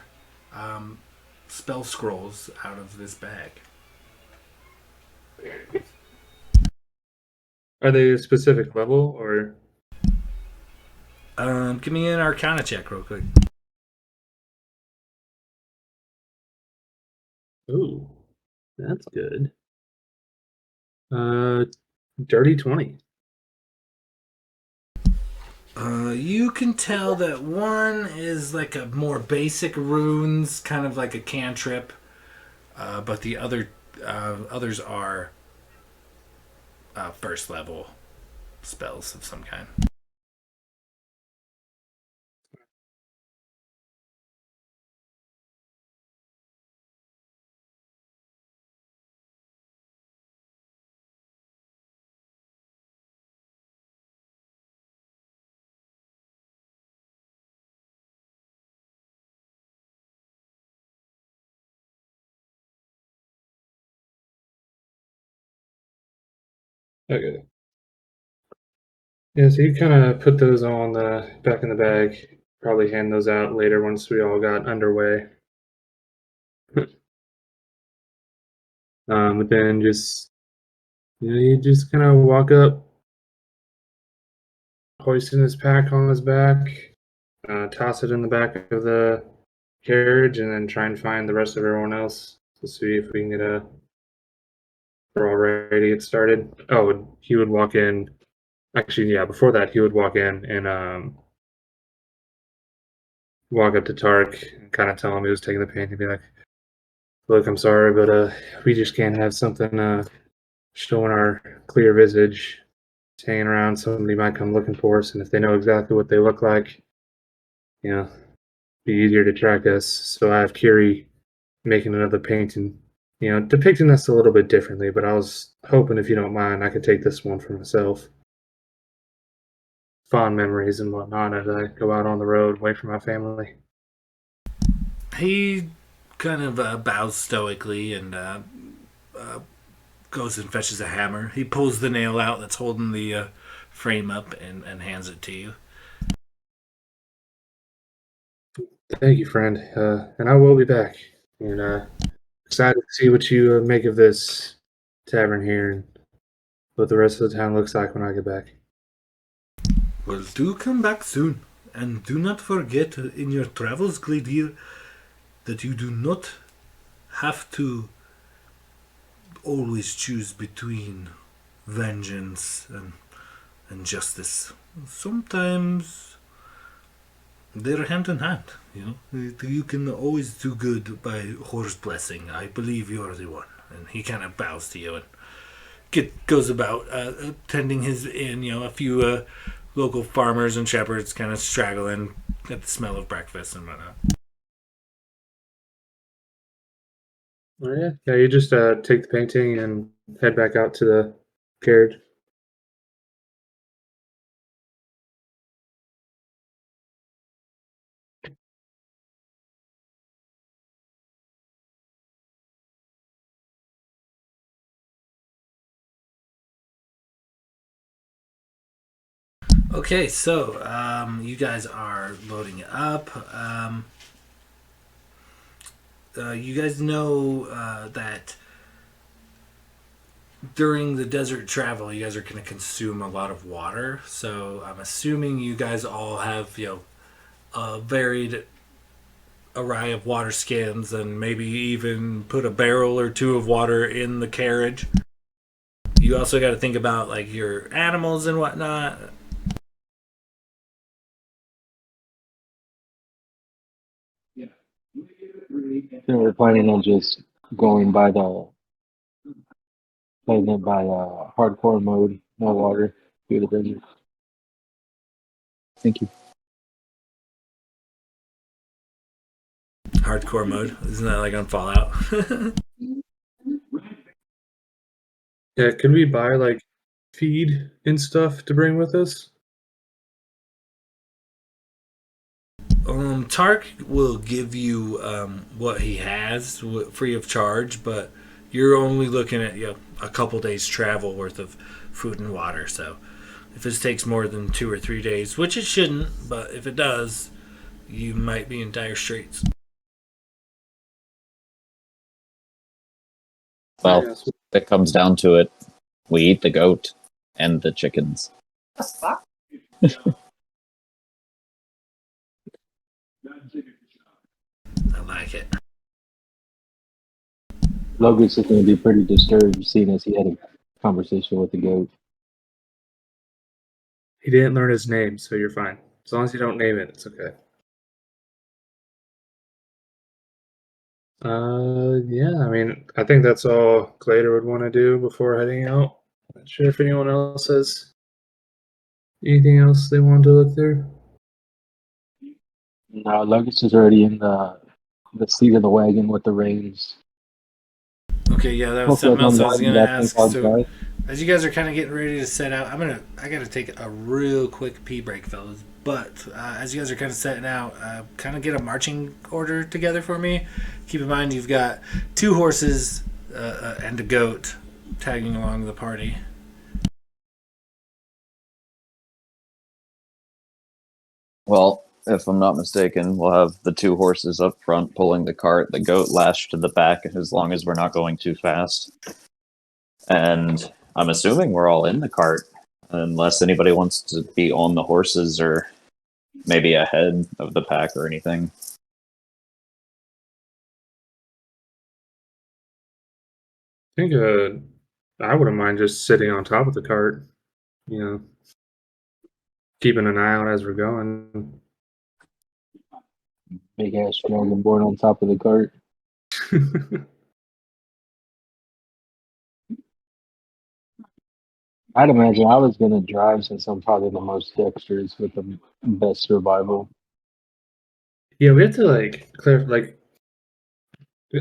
D: spell scrolls out of this bag.
B: Are they a specific level or?
D: Give me an Arcana check real quick.
B: Ooh, that's good. Dirty 20.
D: You can tell that one is like a more basic runes, kind of like a cantrip, but the others are first level spells of some kind.
B: Okay. Yeah, so you kind of put those on the back in the bag. Probably hand those out later once we all got underway. But then just you just kind of walk up, hoisting his pack on his back, toss it in the back of the carriage, and then try and find the rest of everyone else to see if we can get we're all ready to get started. Oh, he would walk in. Actually, yeah, before that, he would walk in and walk up to Tark and kind of tell him he was taking the pain. He'd be like, "Look, I'm sorry, but we just can't have something showing our clear visage hanging around. Somebody might come looking for us, and if they know exactly what they look like, be easier to track us." So I have Kiri making another painting, depicting us a little bit differently. But I was hoping, if you don't mind, I could take this one for myself. Fond memories and whatnot as I go out on the road away from my family.
D: He kind of bows stoically and goes and fetches a hammer. He pulls the nail out that's holding the frame up and hands it to you.
B: Thank you, friend. And I will be back. And excited to see what you make of this tavern here and what the rest of the town looks like when I get back.
D: Well, do come back soon. And do not forget in your travels, Gledir, that you do not have to always choose between vengeance and justice. Sometimes they're hand in hand, You can always do good by horse blessing. I believe you're the one. And he kind of bows to you and goes about tending his inn. A few local farmers and shepherds kind of straggling at the smell of breakfast and whatnot.
B: Oh, yeah. Yeah, you just take the painting and head back out to the carriage.
D: Okay, so you guys are loading it up. You guys know that during the desert travel, you guys are going to consume a lot of water. So I'm assuming you guys all have, a varied array of water skins and maybe even put a barrel or two of water in the carriage. You also got to think about like your animals and whatnot.
E: So we're planning on just going by playing it by hardcore mode, no water through the desert. Thank you.
D: Hardcore mode. Isn't that like on Fallout?
B: Yeah, can we buy like feed and stuff to bring with us?
D: Tark will give you what he has free of charge, but you're only looking at a couple days travel worth of food and water. So if this takes more than 2 or 3 days, which it shouldn't, but if it does, you might be in dire straits.
F: Well,
B: Yes.
F: if it comes down to it, we eat the goat and the chickens.
D: I like it.
E: Logan's is going to be pretty disturbed seeing as he had a conversation with the goat.
B: He didn't learn his name, so you're fine. As long as you don't name it, it's okay. Yeah, I mean, I think that's all Glader would want to do before heading out. Not sure if anyone else has anything else they want to look through.
E: Now, Luggage is already in the seat of the wagon with the reins.
D: Okay, yeah, that was
E: Hopefully,
D: something else I was
E: I'm
D: gonna
E: not
D: ask.
E: that
D: So
E: guy.
D: as you guys are kind of getting ready to set out, I gotta take a real quick pee break, fellas. But as you guys are kind of setting out, kind of get a marching order together for me. Keep in mind you've got 2 horses and a goat tagging along the party.
F: Well, if I'm not mistaken, we'll have the 2 horses up front pulling the cart, the goat lashed to the back as long as we're not going too fast. And I'm assuming we're all in the cart, unless anybody wants to be on the horses or maybe ahead of the pack or anything.
B: I think I wouldn't mind just sitting on top of the cart, you know, keeping an eye out as we're going.
E: Big ass dragon born on top of the cart. I'd imagine I was going to drive since I'm probably the most dexterous with the best survival.
B: Yeah, we have to like clarify. Like,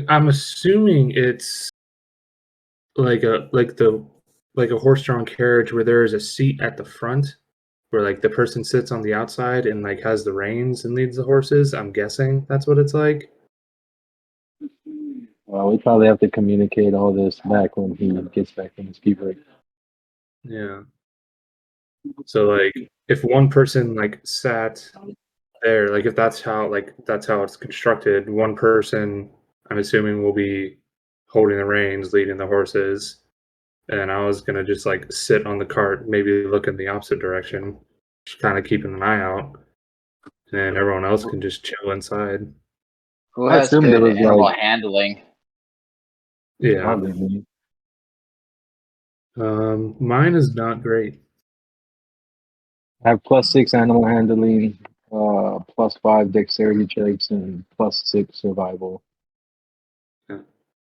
B: I'm assuming it's like a horse-drawn carriage where there is a seat at the front, where like the person sits on the outside and like has the reins and leads the horses. I'm guessing that's what it's like.
E: Well, we probably have to communicate all this back when he gets back from his pee break.
B: Yeah. So like if one person like sat there, like if that's how it's constructed, one person I'm assuming will be holding the reins, leading the horses, and I was gonna just like sit on the cart, maybe look in the opposite direction, just kind of keeping an eye out, and everyone else can just chill inside.
G: Who
E: I
G: has
E: assumed it
G: good
E: was
G: animal
E: like
G: handling?
B: Yeah.
E: probably me.
B: Mine is not great.
E: I have +6 animal handling, +5 dexterity checks, and +6 survival.
B: Yeah.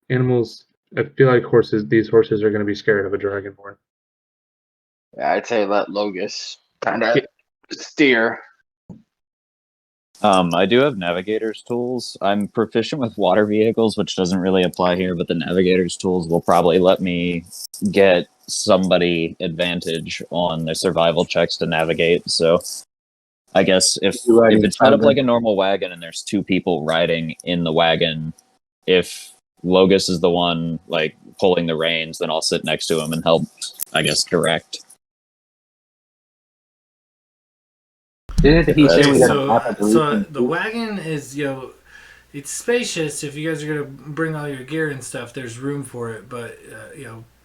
B: Animals I feel like these horses are going to be scared of a dragonborn.
G: Yeah, I'd say let Logus kind of
B: Yeah.
G: steer.
F: I do have navigator's tools. I'm proficient with water vehicles, which doesn't really apply here, but the navigator's tools will probably let me get somebody advantage on their survival checks to navigate. So I guess if
E: You're riding
F: it's set up
E: inside
F: like a normal wagon and there's two people riding in the wagon, if Logus is the one like pulling the reins, then I'll sit next to him and help, I guess, direct.
E: Didn't he say
F: Okay,
E: we had a
D: So,
E: map? I believe,
D: so
E: in
D: the
E: too?
D: wagon is, it's spacious. If you guys are gonna bring all your gear and stuff, there's room for it. But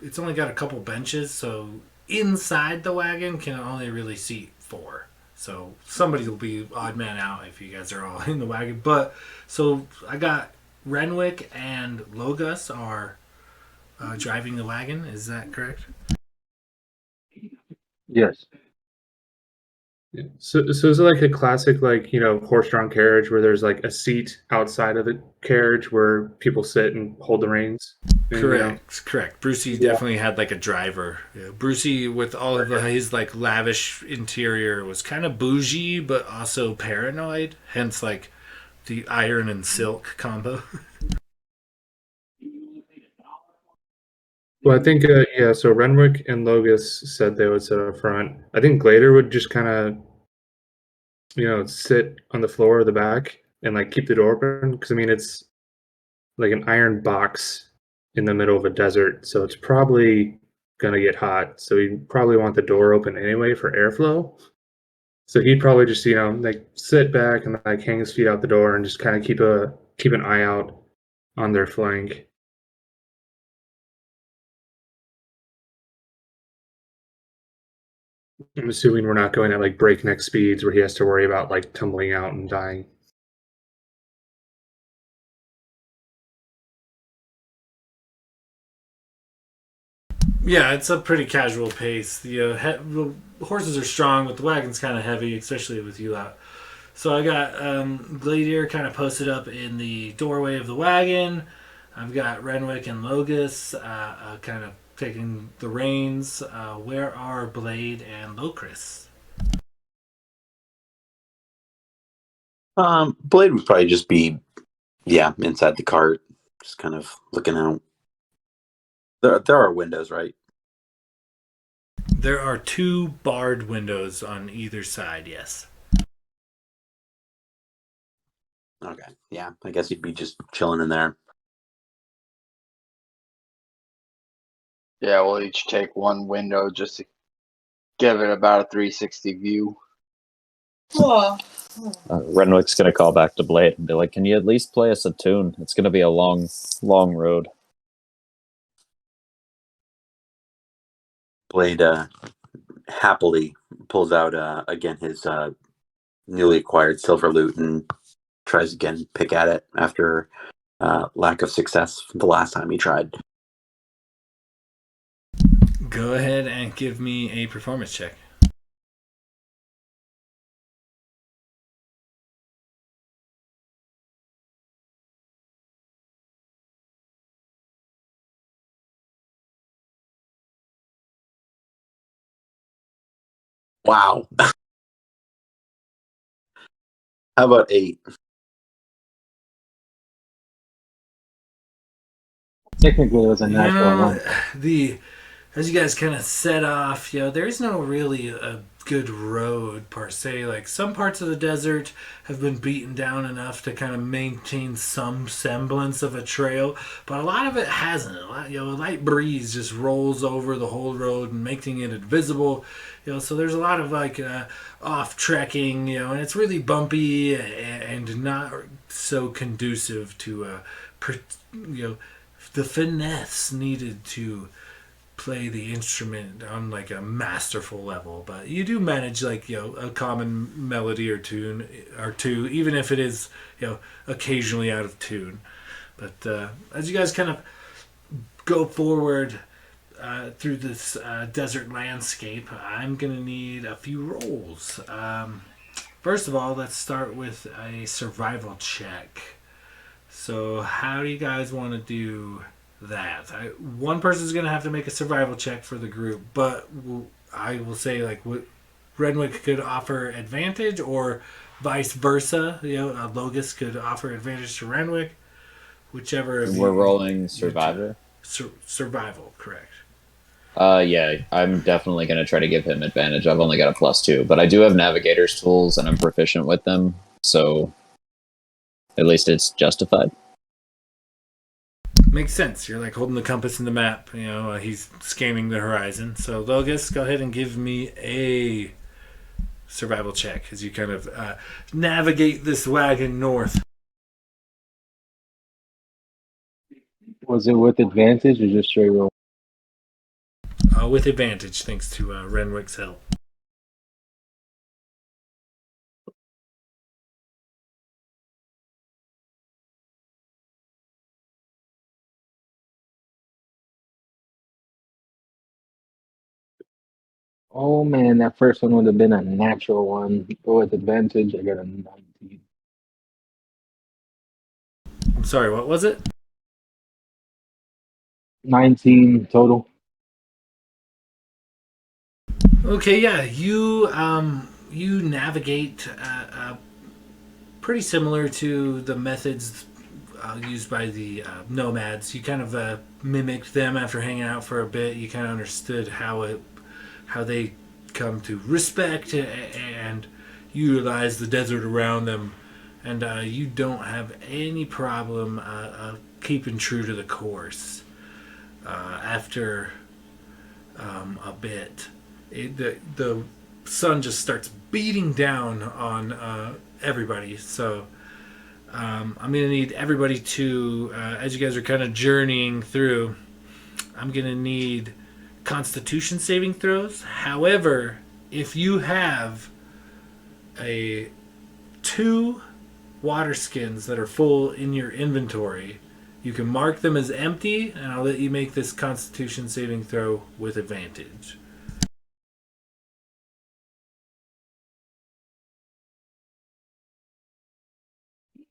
D: it's only got a couple benches, so inside the wagon can only really seat 4. So somebody will be odd man out if you guys are all in the wagon. But so I got Renwick and Logus are driving the wagon. Is that correct?
E: Yes.
B: Yeah. So is it like a classic, like, horse-drawn carriage where there's like a seat outside of the carriage where people sit and hold the reins?
D: Correct. Brucey
E: Yeah.
D: definitely had like a driver. Yeah, Brucey, with all of his like lavish interior, was kind of bougie but also paranoid. Hence, like the iron and silk combo.
B: Well, I think, yeah, so Renwick and Logus said they would sit up front. I think Glader would just kind of, sit on the floor of the back and like keep the door open. Because I mean, it's like an iron box in the middle of a desert, so it's probably gonna get hot. So he'd probably want the door open anyway for airflow. So he'd probably just, like sit back and like hang his feet out the door and just kind of keep an eye out on their flank. I'm assuming we're not going at like breakneck speeds where he has to worry about like tumbling out and dying.
D: Yeah, it's a pretty casual pace. The horses are strong, but the wagon's kind of heavy, especially with you out. So I got Gladiator kind of posted up in the doorway of the wagon. I've got Renwick and Logus kind of taking the reins. Where are Blade and Locris?
C: Blade would probably just be, inside the cart, just kind of looking out. There are windows, right?
D: There are 2 barred windows on either side, yes.
C: Okay, yeah, I guess you'd be just chilling in there.
G: Yeah, we'll each take one window just to give it about a 360 view.
F: Renwick's gonna call back to Blade and be like, "Can you at least play us a tune? It's gonna be a long, long road."
C: Blade happily pulls out again his newly acquired silver lute and tries again to pick at it after lack of success the last time he tried.
D: Go ahead and give me a performance check.
C: Wow. How about 8?
E: Technically, it was a natural one.
D: As you guys kind of set off, there's no really a good road per se. Like some parts of the desert have been beaten down enough to kind of maintain some semblance of a trail, but a lot of it hasn't. A light breeze just rolls over the whole road and making it invisible. So there's a lot of like off trekking, and it's really bumpy and not so conducive to, the finesse needed to play the instrument on like a masterful level. But you do manage like a common melody or tune or two, even if it is occasionally out of tune. But as you guys kind of go forward through this desert landscape, I'm gonna need a few rolls. First of all, let's start with a survival check. So how do you guys want to do One person's going to have to make a survival check for the group, but I will say, like, Renwick could offer advantage, or vice versa. Logus could offer advantage to Renwick, whichever of
F: We're
D: you.
F: rolling Survivor.
D: Survival, correct.
F: Yeah, I'm definitely going to try to give him advantage. I've only got a +2, but I do have navigator's tools and I'm proficient with them, so at least it's justified.
D: Makes sense. You're like holding the compass in the map. He's scanning the horizon. So, Logus, go ahead and give me a survival check as you kind of navigate this wagon north.
E: Was it with advantage or just straight roll?
D: With advantage, thanks to Renwick's help.
E: Oh man, that first one would have been a natural one. But with advantage, I got a 19.
D: I'm sorry, what was it?
E: 19 total.
D: Okay, yeah, you navigate pretty similar to the methods used by the nomads. You kind of mimicked them after hanging out for a bit. You kind of understood how they come to respect and utilize the desert around them, and you don't have any problem keeping true to the course. After a bit, the sun just starts beating down on everybody. So I'm going to need everybody to, as you guys are kind of journeying through, I'm going to need Constitution saving throws. However, if you have two water skins that are full in your inventory, you can mark them as empty, and I'll let you make this Constitution saving throw with advantage.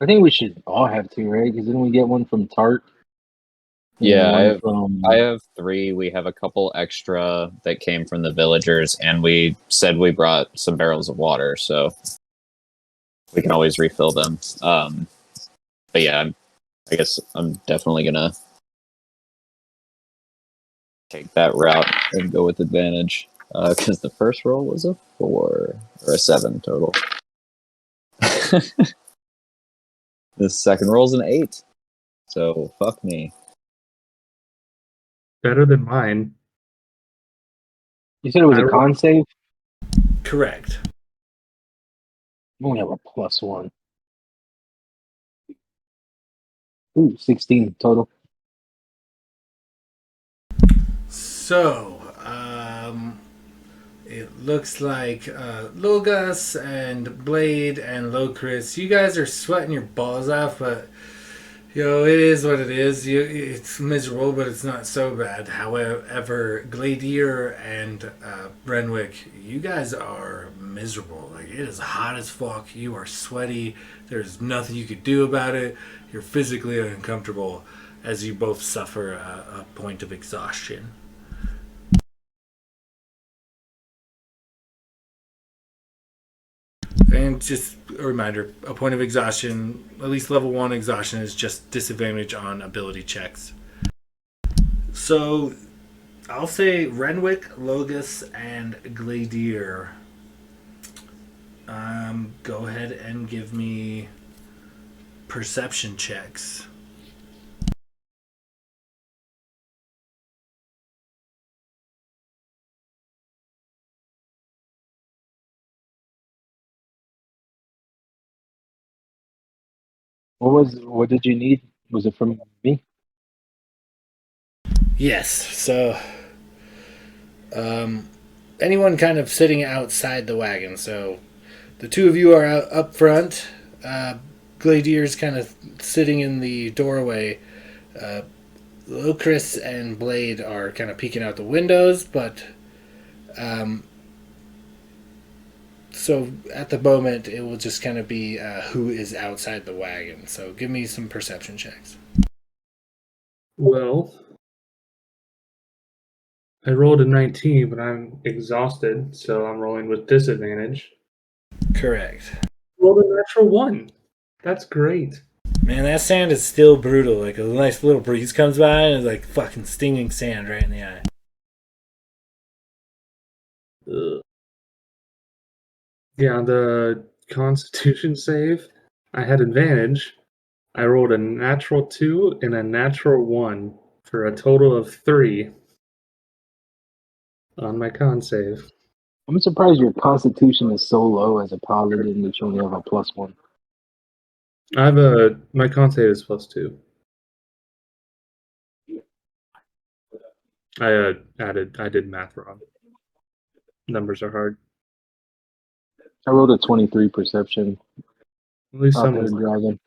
E: I think we should all have two, right? Because then we get one from Tart. and
F: Yeah,
E: one from.
F: I have 3. We have a couple extra that came from the villagers, and we said we brought some barrels of water, so we can always refill them. But yeah, I guess I'm definitely gonna take that route and go with advantage, because the first roll was a 4 or a 7 total. The second roll's an 8, so fuck me.
B: Better than mine.
E: You said it was a
B: I-
E: con save?
D: Correct.
E: I only have a +1. Ooh, 16 total.
D: So, it looks like Logus and Blade and Locris, you guys are sweating your balls off, but it is what it is. It's miserable, but it's not so bad. However, Gladier and Renwick, you guys are miserable. Like, it is hot as fuck. You are sweaty. There's nothing you could do about it. You're physically uncomfortable as you both suffer a point of exhaustion. And just a reminder, a point of exhaustion, at least level 1 exhaustion, is just disadvantage on ability checks. So I'll say Renwick, Logus, and Gladier. Go ahead and give me perception checks.
E: What did you need? Was it from me?
D: Yes, so anyone kind of sitting outside the wagon. So the two of you are out up front. Gladier's kind of sitting in the doorway. Locris and Blade are kind of peeking out the windows, but so at the moment it will just kind of be who is outside the wagon. So give me some perception checks.
B: Well, I rolled a 19, but I'm exhausted, so I'm rolling with disadvantage.
D: Correct.
B: Rolled a natural 1. That's great.
D: Man, that sand is still brutal. Like a nice little breeze comes by and it's like fucking stinging sand right in the eye.
B: Ugh. Yeah, the Constitution save, I had advantage. I rolled a natural 2 and a natural 1 for a total of 3 on my con save.
E: I'm surprised your constitution is so low as a paladin that you only have a +1.
B: My con save is +2. I did math wrong. Numbers are hard.
E: I rolled a 23 perception
B: At least
E: out there
B: someone's
E: driving.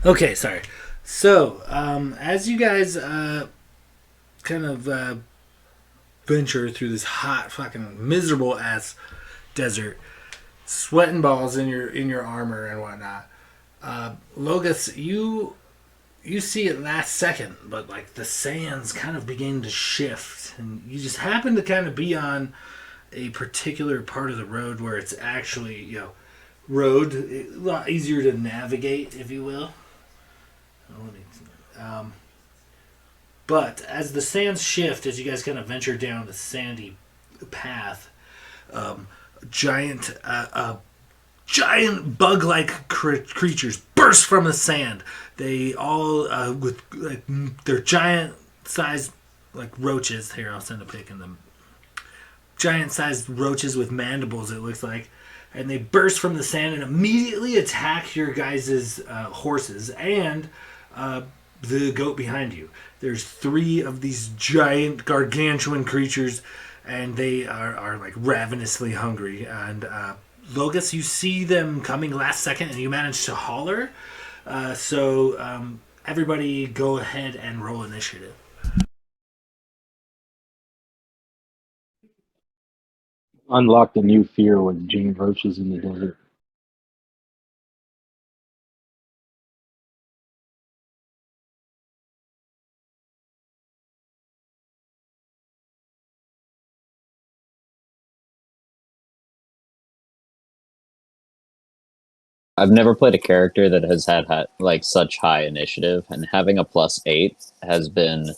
D: Okay, sorry. So, as you guys kind of venture through this hot, fucking miserable ass desert, sweating balls in your armor and whatnot, Logus, you see it last second, but like the sands kind of begin to shift, and you just happen to kind of be on a particular part of the road where it's actually road, a lot easier to navigate, if you will. But as the sands shift, as you guys kind of venture down the sandy path, giant giant bug-like creatures burst from the sand. They all with like they're giant-sized like roaches. Here, I'll send a pic in them. Giant-sized roaches with mandibles. It looks like, and they burst from the sand and immediately attack your guys' horses and the goat behind you. There's 3 of these giant gargantuan creatures, and they are like ravenously hungry. And Logus, you see them coming last second, and you manage to holler. So everybody go ahead and roll initiative.
E: Unlocked a new fear with giant roaches in the desert.
F: I've never played a character that has had like such high initiative, and having a +8 has been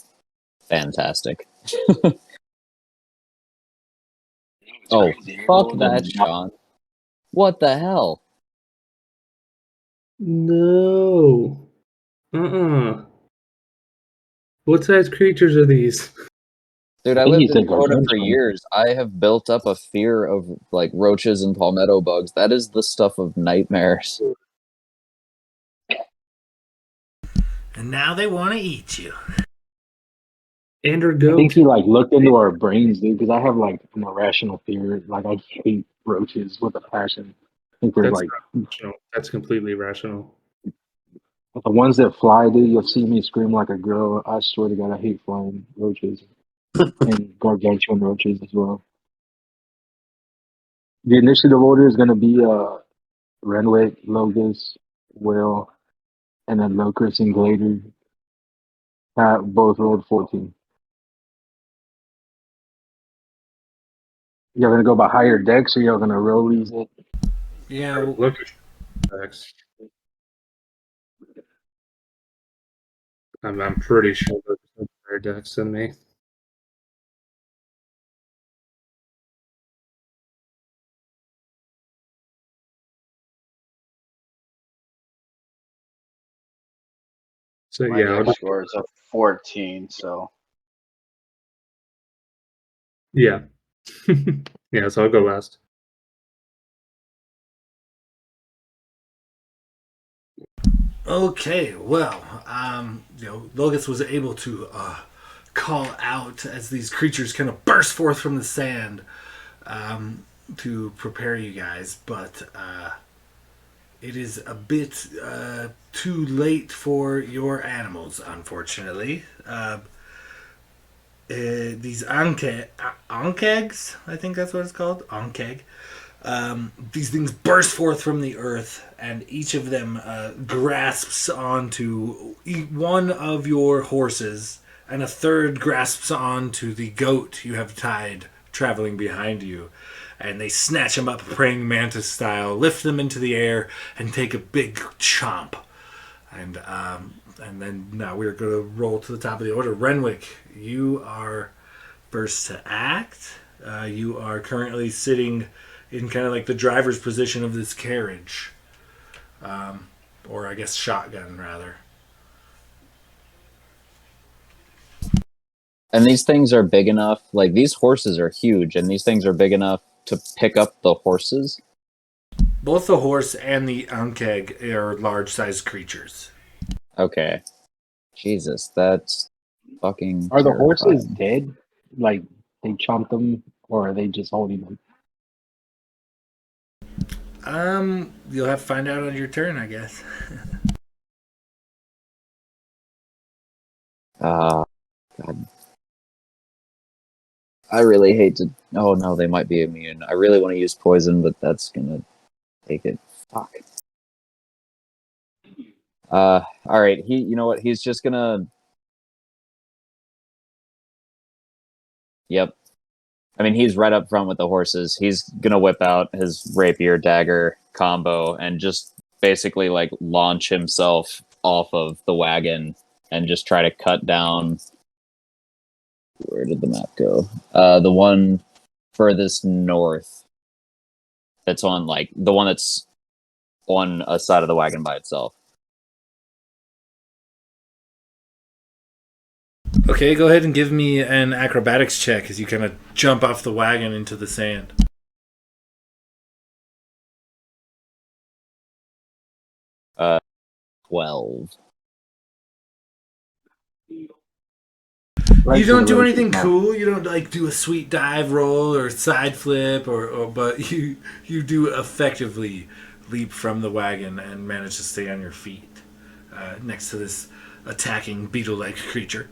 F: fantastic. Oh, fuck that, Sean. What the hell?
B: No. What size creatures are these?
F: Dude,
E: I
F: I
E: think
F: lived
E: he's
F: in
E: a
F: Florida for
E: gargantuan.
F: years. I have built up a fear of like roaches and palmetto bugs. That is the stuff of nightmares.
D: And now they want to eat you.
B: And/or
E: I
B: goat.
E: think he like looked into our brains, dude, because I have like an irrational fear. Like I hate roaches with a passion. I think they're
B: That's
E: like
B: not rational. That's completely rational.
E: the ones that fly, dude. You'll see me scream like a girl. I swear to God, I hate flying roaches and gargantuan roaches as well. The initiative order is going to be Renwick, Logus, Will, and then Locust and Glader. Both rolled 14. You're going to go by higher decks, or you're going to roll these it?
D: Yeah.
B: Look at X. I'm pretty sure there's better decks than me. So
G: My
B: yeah, I'll
G: deck
B: just,
G: score is a 14, so
B: yeah. Yeah, so I'll go last.
D: Okay, well, Logus was able to call out as these creatures kind of burst forth from the sand to prepare you guys, but it is a bit too late for your animals, unfortunately. these ankegs, I think that's what it's called, ankeg. These things burst forth from the earth, and each of them grasps onto one of your horses, and a third grasps onto the goat you have tied traveling behind you. And they snatch them up, praying mantis style, lift them into the air, and take a big chomp. And then now we're going to roll to the top of the order. Renwick, you are first to act. You are currently sitting in kind of like the driver's position of this carriage. Or I guess shotgun, rather.
F: And these things are big enough, like these horses are huge, and these things are big enough to pick up the horses.
D: Both the horse and the ankeg are large-sized creatures.
F: Okay. Jesus, that's fucking
E: Are the
F: terrifying.
E: horses dead? Like they chomped them, or are they just holding them?
D: You'll have to find out on your turn, I guess.
F: God. I really hate to. Oh no, they might be immune. I really want to use poison, but that's gonna take it. Fuck. All right. You know what? He's just gonna. Yep. I mean, he's right up front with the horses. He's gonna whip out his rapier dagger combo and just basically like launch himself off of the wagon and just try to cut down. Where did the map go? The one furthest north. That's on like the one that's on a side of the wagon by itself.
D: Okay, go ahead and give me an acrobatics check as you kind of jump off the wagon into the sand.
F: 12.
E: Right,
D: You
E: so
D: don't
E: the
D: do
E: road
D: anything
E: is
D: cool. You don't like do a sweet dive roll or side flip, but you do effectively leap from the wagon and manage to stay on your feet next to this attacking beetle-like creature.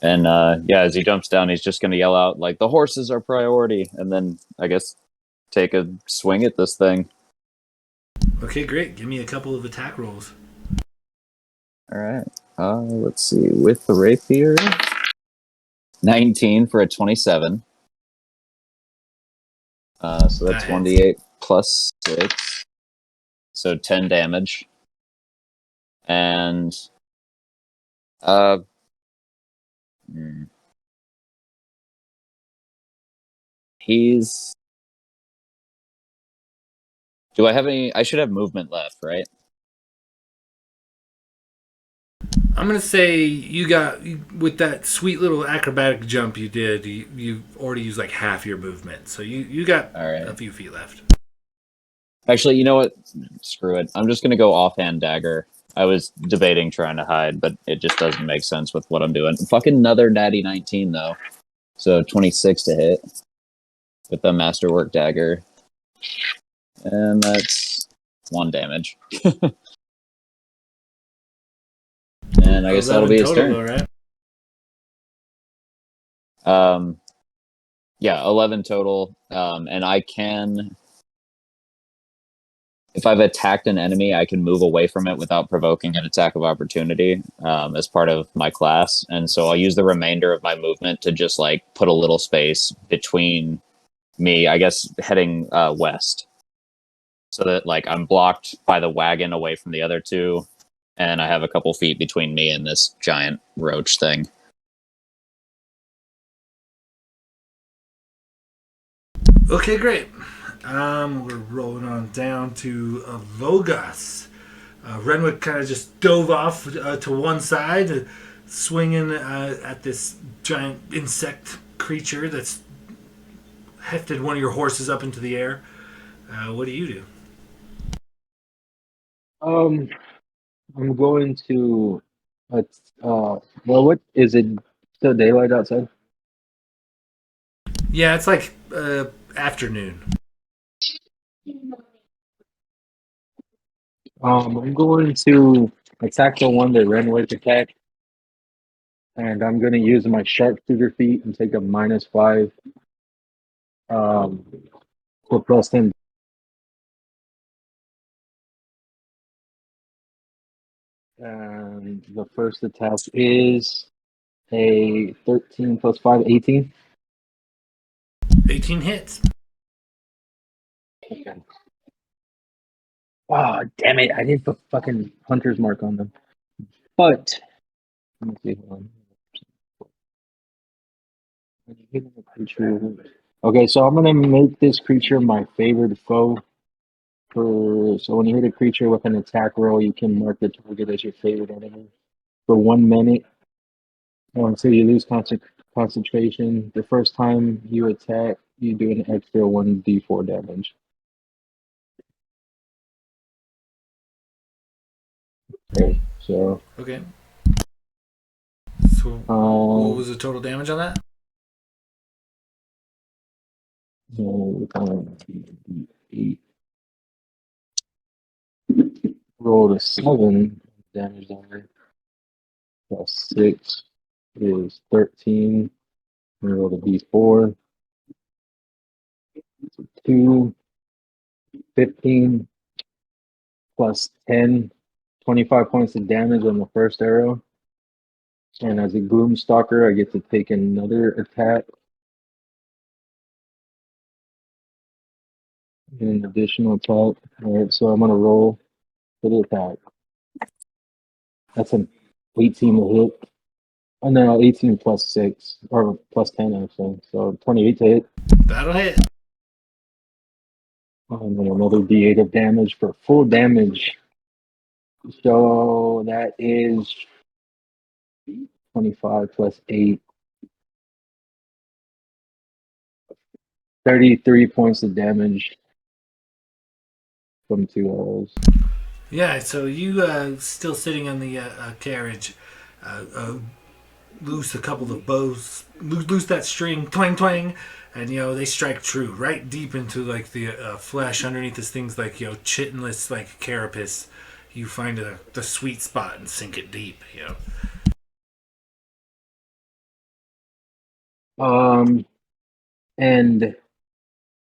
F: And yeah, as he jumps down, he's just going to yell out, like, the horses are priority. And then, I guess, take a swing at this thing.
D: Okay, great. Give me a couple of attack rolls.
F: All right. Let's see. With the rapier, 19 for a 27. So that's 1d8 plus 6. So 10 damage. And he's... Do I have any... I should have movement left, right?
D: I'm going to say you got, with that sweet little acrobatic jump you did, you already used like half your movement. So you got
F: All right.
D: a few feet left.
F: Actually, you know what? Screw it. I'm just going to go offhand dagger. I was debating trying to hide, but it just doesn't make sense with what I'm doing. Fucking another natty 19, though. So 26 to hit with the masterwork dagger. And that's 1 damage. And I guess that'll be his turn.
D: Though, right?
F: Yeah, 11 total. And I can... If I've attacked an enemy, I can move away from it without provoking an attack of opportunity as part of my class. And so I'll use the remainder of my movement to just like put a little space between me, I guess, heading west. So that like I'm blocked by the wagon away from the other two. And I have a couple feet between me and this giant roach thing.
D: Okay, great. We're rolling on down to Vogas. Renwick kind of just dove off to one side, swinging at this giant insect creature that's hefted one of your horses up into the air. What do you do?
E: I'm going to. Well, what is it? Still daylight outside?
D: Yeah, it's like afternoon.
E: I'm going to attack the one that ran away to attack. And I'm going to use my sharpshooter feat and take a -5 for +10. And the first attack is a 13 + 5, 18.
D: 18 hits.
E: Okay. Oh, damn it. I didn't put fucking hunter's mark on them. But, let me see. Hold on. Okay, so I'm going to make this creature my favorite foe. So when you hit a creature with an attack roll, you can mark the target as your favorite enemy for 1 minute. So you lose concentration. The first time you attack, you do an extra 1d4 damage. Okay, so
D: Okay. So what was the total damage on that?
E: Eight. Rolled a 7 damage on it. Plus 6 is 13. Rolled a d4. 2, 15 plus 10, 25 points of damage on the first arrow. And as a Gloom Stalker, I get to take another attack. An additional attack. Alright, so I'm going to roll for the attack. That's an 18 to hit. Oh no, 18 plus 6, or plus 10 actually. So 28 to hit.
D: That'll hit.
E: And then another d8 of damage for full damage. So that is 25 plus 8. 33 points of damage from 2 arrows.
D: Yeah, so you still sitting on the carriage, loose a couple of bows, loose that string, twang twang, and they strike true right deep into like the flesh underneath this thing's like chitinless like carapace. You find the sweet spot and sink it deep.
E: And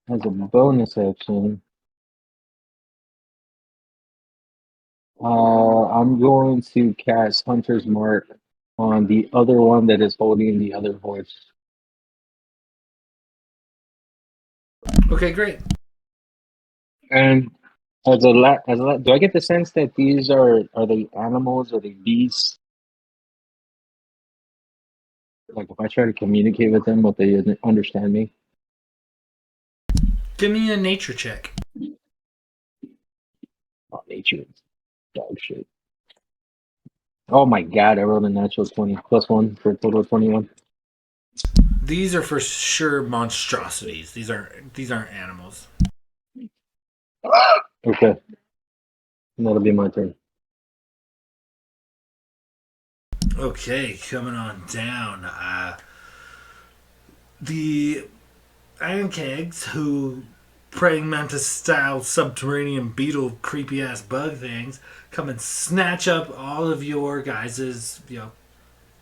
E: as a bonus action, I'm going to cast Hunter's Mark on the other one that is holding the other horse.
D: Okay, great.
E: And do I get the sense that these are they animals, are they beasts? Like if I try to communicate with them, will they understand me?
D: Give me a nature check.
E: Oh, nature is dog shit. Oh my god, I rolled a natural 20 plus 1 for a total of 21.
D: These are for sure monstrosities. These aren't animals.
E: Okay. And that'll be my turn.
D: Okay, coming on down. The iron kegs, who praying mantis style subterranean beetle creepy ass bug things, come and snatch up all of your guys's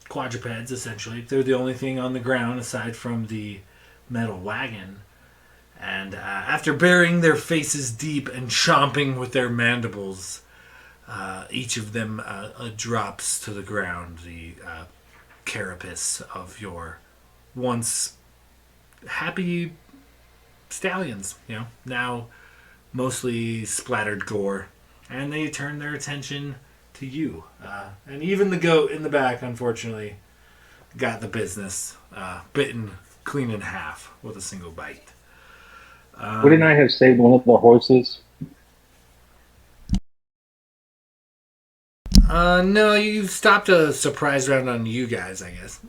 D: quadrupeds. Essentially, they're the only thing on the ground aside from the metal wagon. And after burying their faces deep and chomping with their mandibles, each of them drops to the ground the carapace of your once happy stallions, now mostly splattered gore. And they turn their attention to you. And even the goat in the back, unfortunately, got the business bitten clean in half with a single bite.
E: Wouldn't I have saved one of the horses?
D: No, you stopped a surprise round on you guys, I guess.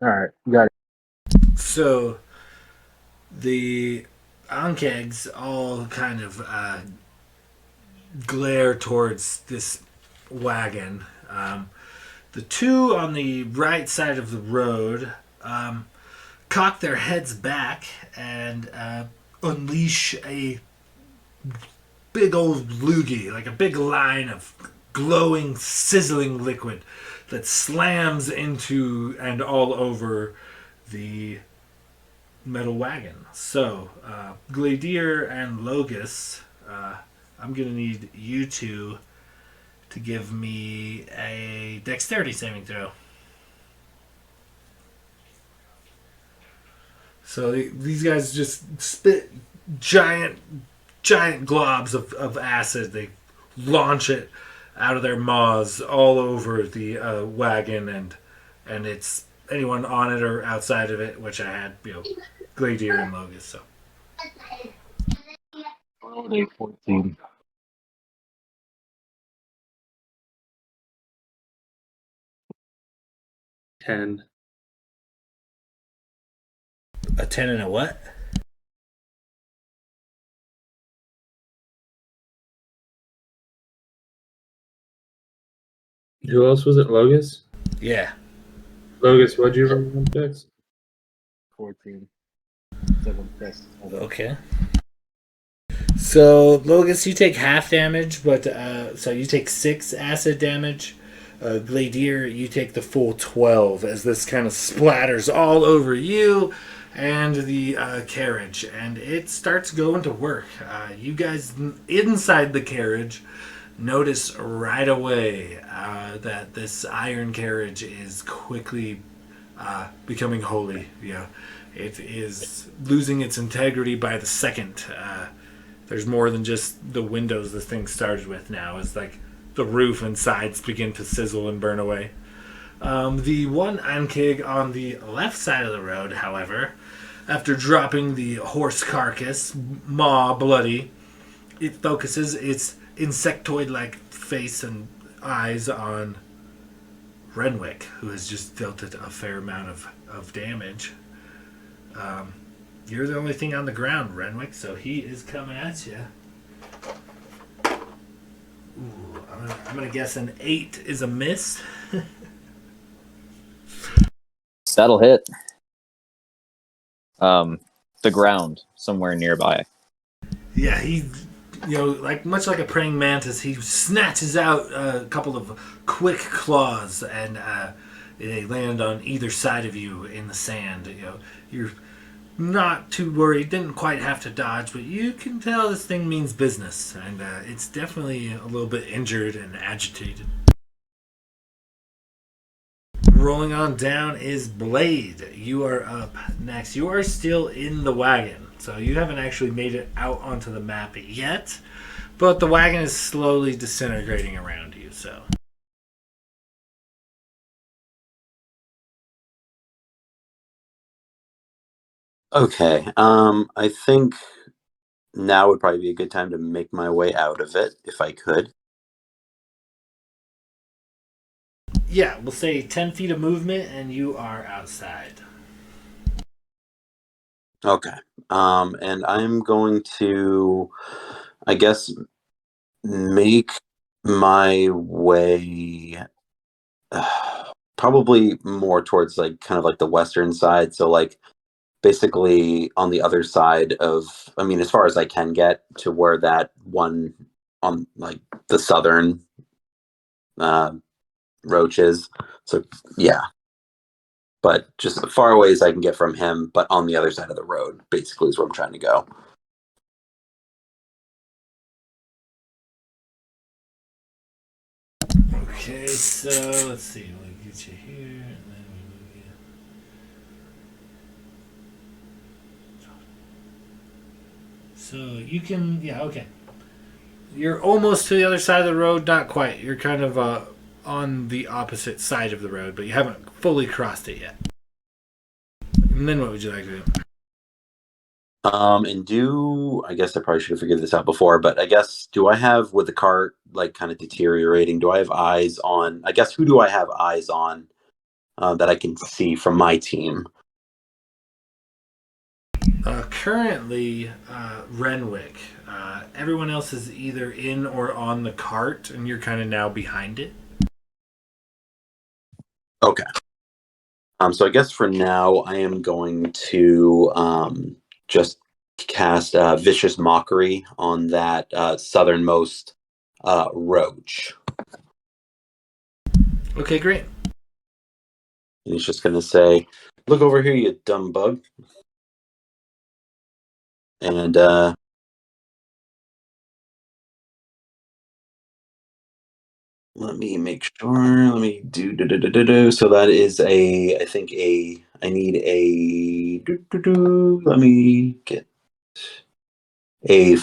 E: Alright, got it.
D: So, the Ankegs all kind of glare towards this wagon. The two on the right side of the road cock their heads back and unleash a big old loogie, like a big line of glowing, sizzling liquid that slams into and all over the metal wagon. So, Gladier and Logus, I'm going to need you two to give me a dexterity saving throw. So these guys just spit giant globs of acid. They launch it out of their maws all over the wagon, and it's anyone on it or outside of it, which I had, Gladier and Logus. So
E: Rolled a 14.
B: Ten.
D: a 10 and a what?
B: Who else was it? Logus?
D: Yeah.
B: Logus, what'd you roll on Dex?
E: 14. 7 plus 7.
D: Okay. So, Logus, you take half damage, but so you take 6 acid damage. Gladier, you take the full 12 as this kind of splatters all over you and the carriage, and it starts going to work. You guys inside the carriage notice right away that this iron carriage is quickly becoming holy. It is losing its integrity by the second. There's more than just the windows this thing started with now. It's like the roof and sides begin to sizzle and burn away. The one Ankig on the left side of the road, however, after dropping the horse carcass, maw bloody, it focuses its insectoid-like face and eyes on Renwick, who has just dealt it a fair amount of damage. You're the only thing on the ground, Renwick, so he is coming at you. Ooh, I'm gonna guess an 8 is a miss.
F: That'll hit. The ground somewhere nearby.
D: Yeah, he, much like a praying mantis, he snatches out a couple of quick claws, and they land on either side of you in the sand. You're not too worried. Didn't quite have to dodge, but you can tell this thing means business, and it's definitely a little bit injured and agitated. Rolling on down is Blade. You are up next. You are still in the wagon, so you haven't actually made it out onto the map yet, but the wagon is slowly disintegrating around you, so.
C: Okay. I think now would probably be a good time to make my way out of it if I could.
D: Yeah, we'll say 10 feet of movement and you are outside.
C: Okay. And I'm going to, I guess, make my way probably more towards kind of the western side. So basically on the other side of, as far as I can get to where that one on the southern roach is. So yeah, but just as far away as I can get from him, but on the other side of the road basically is where I'm trying to go.
D: Okay, so let's see. We'll get you here, and then we move you. So you can, yeah, okay. You're almost to the other side of the road, not quite. You're kind of on the opposite side of the road, but you haven't fully crossed it yet. And then what would you like to do?
C: I guess I probably should have figured this out before, but I guess, do I have, with the cart kind of deteriorating, do I have eyes on, I guess, who do I have eyes on that I can see from my team?
D: Currently, Renwick. Everyone else is either in or on the cart, and you're kind of now behind it.
C: Okay. So I guess for now, I am going to just cast Vicious Mockery on that southernmost roach.
D: Okay, great.
C: And he's just going to say, "Look over here, you dumb bug." And let me make sure. Let me do. So that is I think I need let me get a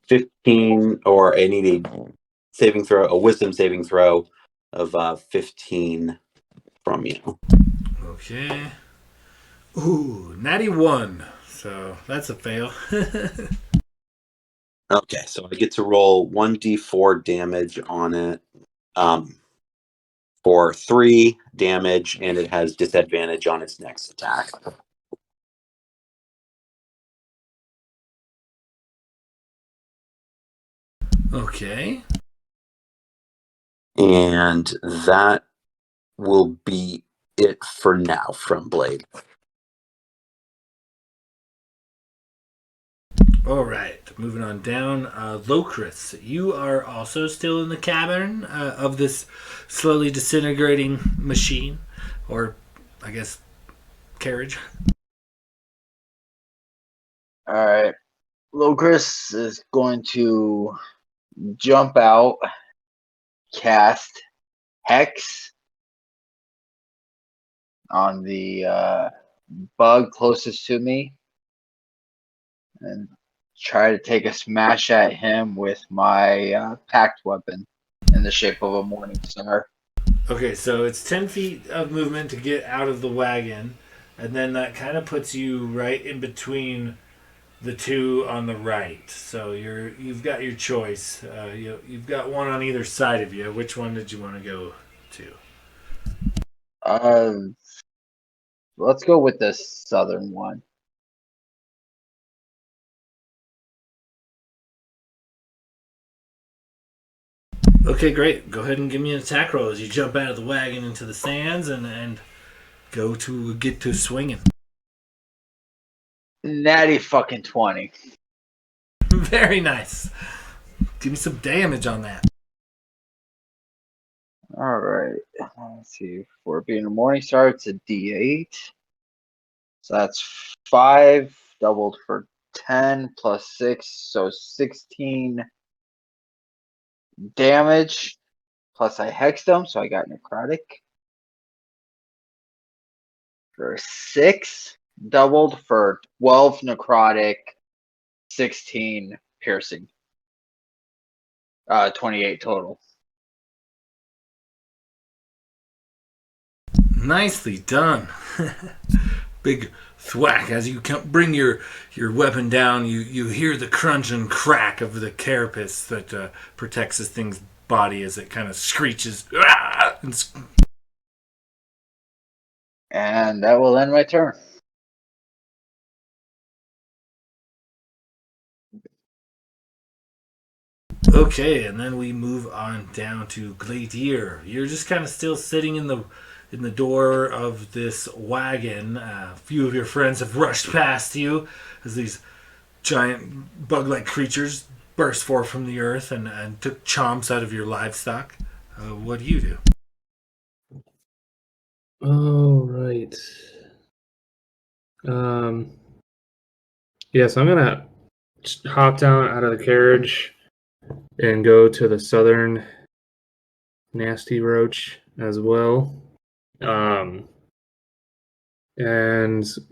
C: 15, or I need a wisdom saving throw of 15 from you.
D: Okay. Ooh, natty 1. So that's a fail.
C: Okay, so I get to roll 1d4 damage on it for 3 damage, and it has disadvantage on its next attack.
D: Okay.
C: And that will be it for now from Blade.
D: All right, moving on down. Locris, you are also still in the cavern of this slowly disintegrating machine, or I guess carriage.
G: All right. Locris is going to jump out, cast Hex on the bug closest to me, and try to take a smash at him with my packed weapon in the shape of a morning star.
D: Okay, so it's 10 feet of movement to get out of the wagon, and then that kind of puts you right in between the two on the right. So you've got your choice. You've got one on either side of you. Which one did you want to go to?
G: Let's go with the southern one.
D: Okay, great. Go ahead and give me an attack roll as you jump out of the wagon into the sands and go to get to swinging.
G: Natty fucking 20.
D: Very nice. Give me some damage on that.
G: All right. Let's see. For being a morning star, it's a D8. So that's 5 doubled for 10 plus 6, so 16 damage. Plus I hexed them, so I got necrotic. For 6 doubled for 12 necrotic, 16 piercing. 28 total.
D: Nicely done. Big thwack as you bring your weapon down. You hear the crunch and crack of the carapace that protects this thing's body as it kind of screeches.
G: And that will end my turn.
D: Okay, and then we move on down to Gladier. You're just kind of still sitting in the door of this wagon. A few of your friends have rushed past you as these giant bug-like creatures burst forth from the earth and took chomps out of your livestock. What do you do?
B: Oh, right. Yeah, so I'm gonna just hop down out of the carriage and go to the southern nasty roach as well. And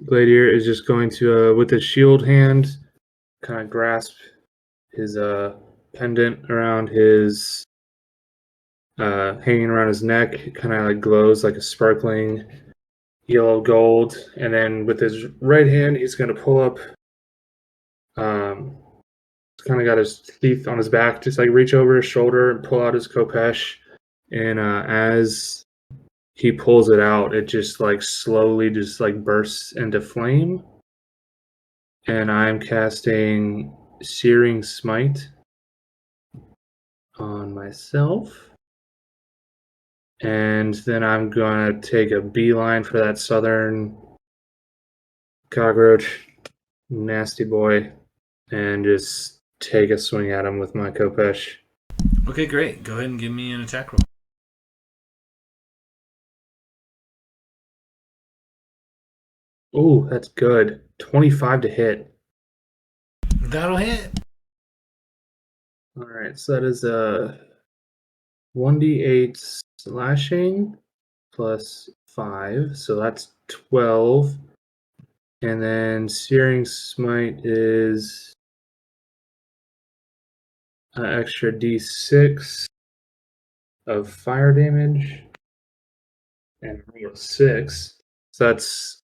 B: Gladiator is just going to, with his shield hand, kind of grasp his pendant around his, hanging around his neck. It kind of like glows like a sparkling yellow gold. And then with his right hand, he's going to pull up. He's kind of got his teeth on his back, just like reach over his shoulder and pull out his khopesh. And as he pulls it out, it just like slowly just like bursts into flame. And I'm casting Searing Smite on myself. And then I'm gonna take a beeline for that southern cockroach, nasty boy, and just take a swing at him with my Kopesh.
D: Okay, great. Go ahead and give me an attack roll.
B: Oh, that's good. 25 to hit.
D: That'll hit.
B: All right, so that is a 1d8 slashing plus 5, so that's 12. And then Searing Smite is an extra d6 of fire damage and roll a 6. So that's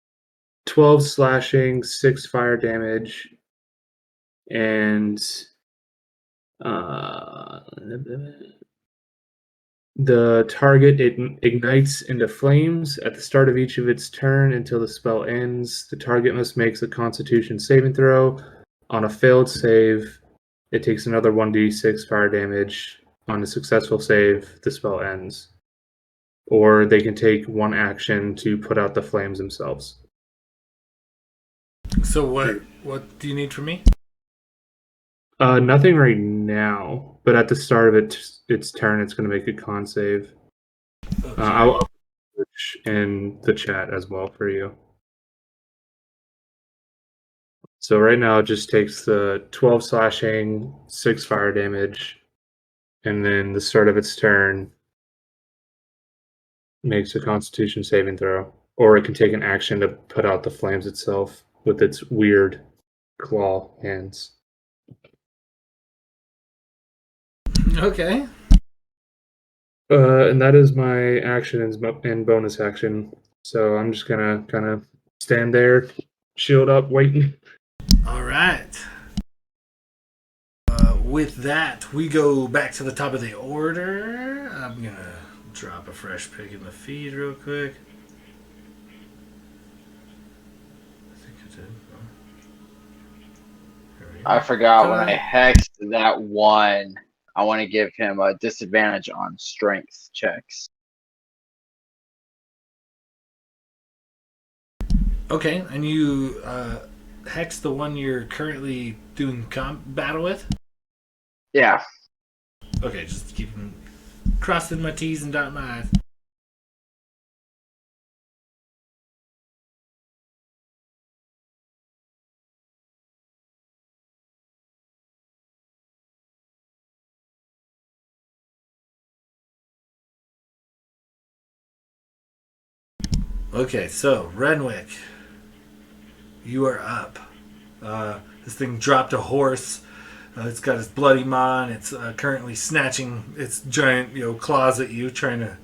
B: 12 slashing, 6 fire damage, and the target ignites into flames at the start of each of its turn until the spell ends. The target must make a Constitution saving throw. On a failed save, it takes another 1d6 fire damage. On a successful save, the spell ends. Or they can take one action to put out the flames themselves.
D: So what do you need from me?
B: Nothing right now, but at the start of its turn, it's going to make a con save.
D: Okay.
B: I'll put in the chat as well for you. So right now it just takes the 12 slashing, 6 fire damage, and then the start of its turn makes a Constitution saving throw. Or it can take an action to put out the flames itself with its weird claw hands.
D: Okay.
B: And that is my action and bonus action. So I'm just gonna kind of stand there, shield up, waiting.
D: All right. With that, we go back to the top of the order. I'm going to drop a fresh pick in the feed real quick. I think I did. There we go.
G: I forgot when I hexed that one. I want to give him a disadvantage on strength checks.
D: Okay, and you hex the one you're currently doing battle with?
G: Yeah.
D: Okay, just keeping crossing my T's and dotting my I's. Okay, so Renwick, you are up. This thing dropped a horse. It's got its bloody maw, and it's currently snatching its giant, claws at you, trying to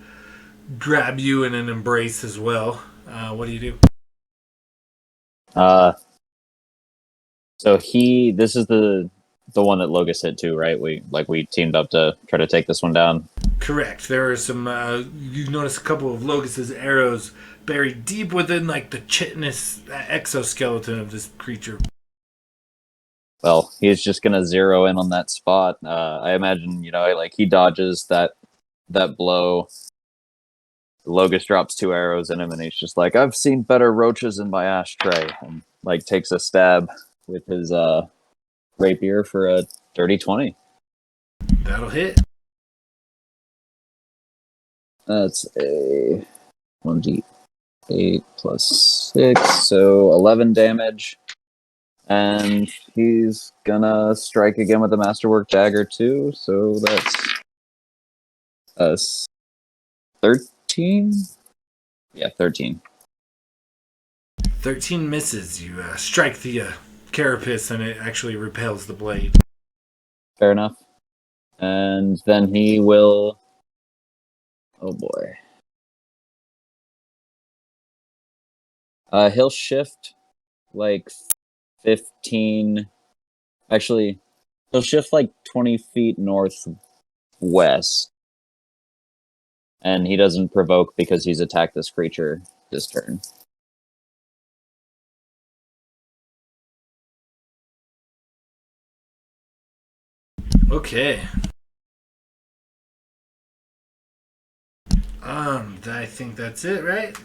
D: grab you in an embrace as well. What do you do?
F: So this is the one that Logus hit too, right? We teamed up to try to take this one down.
D: Correct. There are some. You notice a couple of Logus's arrows buried deep within the chitinous exoskeleton of this creature.
F: Well, he's just gonna zero in on that spot. I imagine, he dodges that blow. Logus drops 2 arrows in him, and he's just like, "I've seen better roaches in my ashtray," and takes a stab with his rapier for a dirty 20.
D: That'll hit.
F: That's a 1d8 plus 6, so 11 damage. And he's gonna strike again with the Masterwork Dagger too, so that's 13? Yeah, 13.
D: 13 misses. You strike the carapace, and it actually repels the blade.
F: Fair enough. And then he will... Oh boy. He'll shift 15... Actually, he'll shift 20 feet northwest. And he doesn't provoke because he's attacked this creature this turn.
D: Okay. I think that's it, right?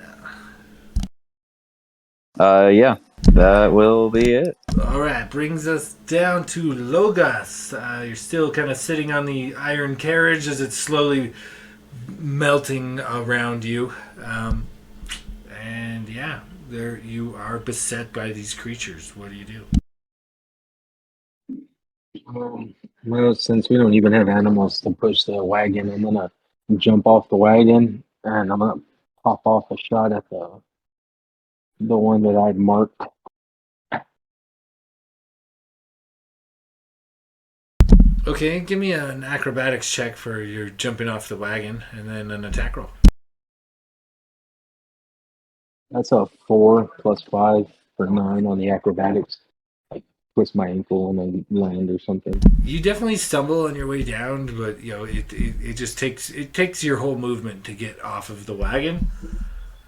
F: Yeah, that will be it.
D: All right, brings us down to Logos. You're still kind of sitting on the iron carriage as it's slowly melting around you. And yeah, there you are beset by these creatures. What do you do?
E: Well, since we don't even have animals to push the wagon, I'm gonna jump off the wagon and I'm gonna pop off a shot at the one that I'd marked.
D: Okay, give me an acrobatics check for your jumping off the wagon, and then an attack roll.
E: That's a 4 + 5 for 9 on the acrobatics. Like twist my ankle and I land or something.
D: You definitely stumble on your way down, but it just takes your whole movement to get off of the wagon.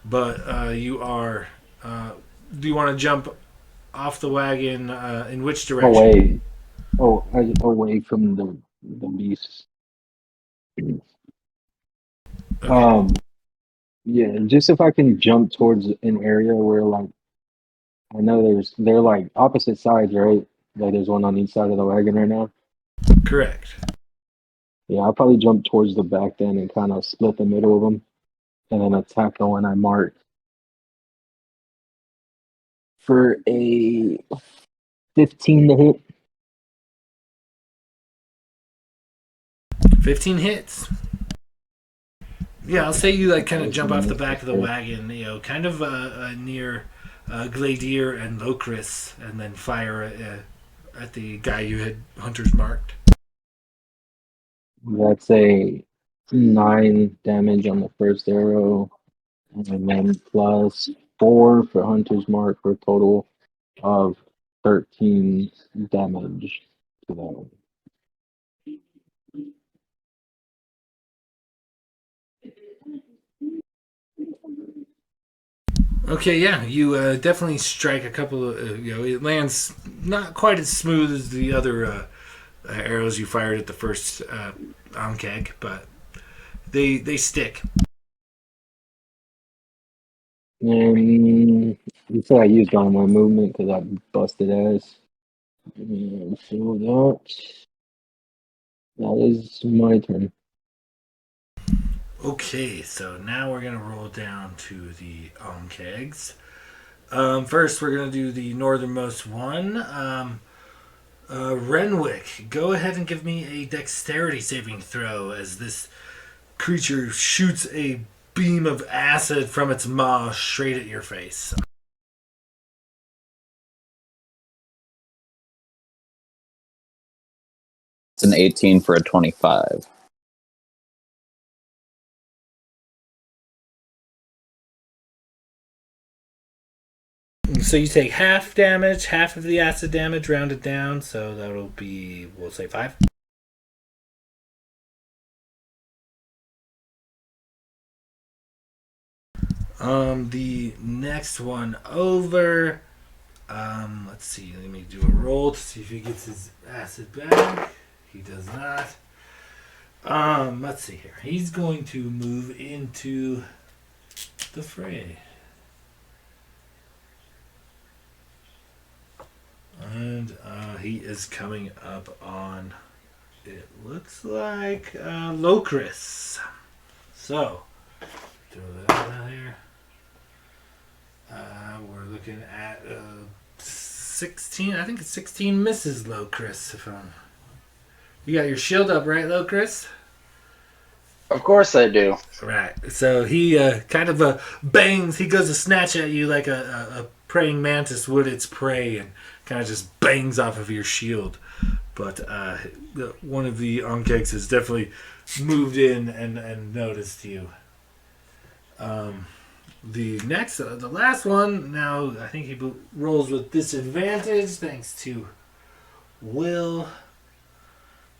D: But you are. Do you want to jump off the wagon? In which direction?
E: Away. Away from the beasts.
D: Okay.
E: Yeah, just if I can jump towards an area where like I know they're like opposite sides, right? Like there's one on each side of the wagon right now.
D: Correct.
E: Yeah, I'll probably jump towards the back then and kind of split the middle of them, and then attack the one I marked for a 15 to hit.
D: 15 hits. Yeah, I'll say you like kind of jump off the back of the wagon, kind of near Gladier and Locris, and then fire at the guy you had hunters marked.
E: That's a 9 damage on the first arrow, and then +4 for Hunter's Mark for a total of 13 damage to that one.
D: Okay, yeah, you definitely strike a couple of, it lands not quite as smooth as the other arrows you fired at the first Ankeg, but they stick.
E: And you said I used all my movement because I busted ass. And so that is my turn.
D: Okay, so now we're gonna roll down to the Ankegs. First, we're gonna do the northernmost one. Renwick, go ahead and give me a dexterity saving throw as this creature shoots a beam of acid from its maw straight at your face.
F: It's an 18 for a 25.
D: So you take half damage, half of the acid damage, rounded down, so that'll be, we'll say 5. The next one over. Let's see. Let me do a roll to see if he gets his acid back. He does not. Let's see here. He's going to move into the fray. And he is coming up on, it looks like, Locris. So, throw that out here. We're looking at 16. I think it's 16 misses Locris. You got your shield up, right, Locris?
G: Of course I do.
D: Right. So he kind of bangs. He goes to snatch at you like a praying mantis would its prey, and kind of just bangs off of your shield. But one of the Ankegs has definitely moved in and noticed you. The last one, now I think he rolls with disadvantage thanks to Will.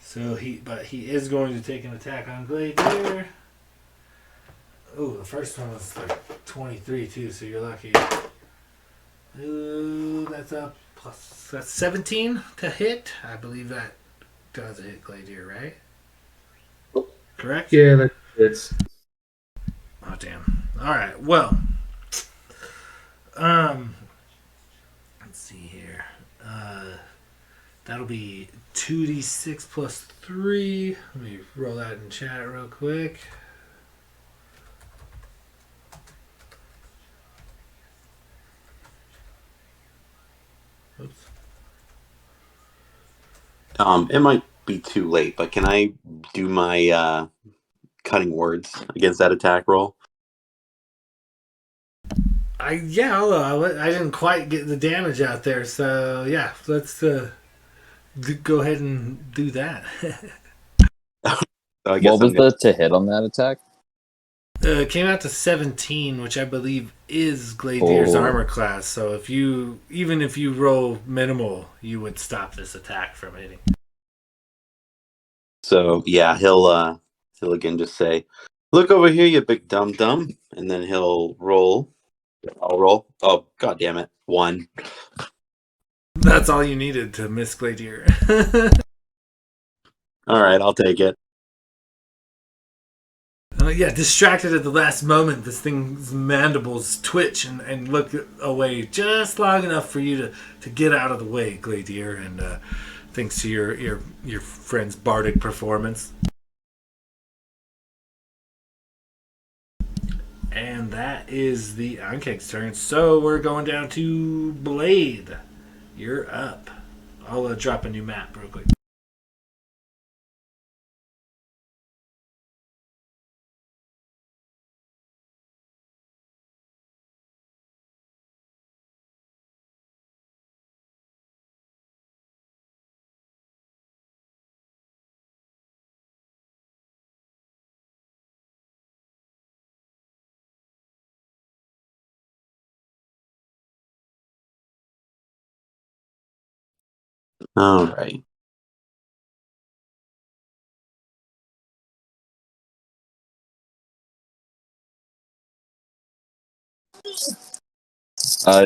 D: So he is going to take an attack on Gladier. Oh, the first one was like 23 too, so you're lucky. Ooh, that's 17 to hit. I believe that does hit Gladier, right? Correct?
B: Yeah, that's
D: Oh damn. Alright, well. That'll be 2d6 plus 3. Let me roll that in chat real quick. Oops.
C: It might be too late, but can I do my cutting words against that attack roll?
D: I didn't quite get the damage out there, so yeah, let's go ahead and do that.
C: So I guess
F: What was the to hit on that attack?
D: It came out to 17, which I believe is Gladier's
F: Oh.
D: armor class. So even if you roll minimal, you would stop this attack from hitting.
C: So yeah, he'll again just say, "Look over here, you big dum dum," and then he'll roll. I'll roll. Oh, god damn it! 1.
D: That's all you needed to miss Gladier.
C: All right, I'll take it.
D: Yeah, distracted at the last moment, this thing's mandibles twitch and look away just long enough for you to get out of the way, Gladier, and thanks to your friend's bardic performance. And that is the Ankeg's turn. So we're going down to Blade. You're up. I'll drop a new map real quick.
C: All right.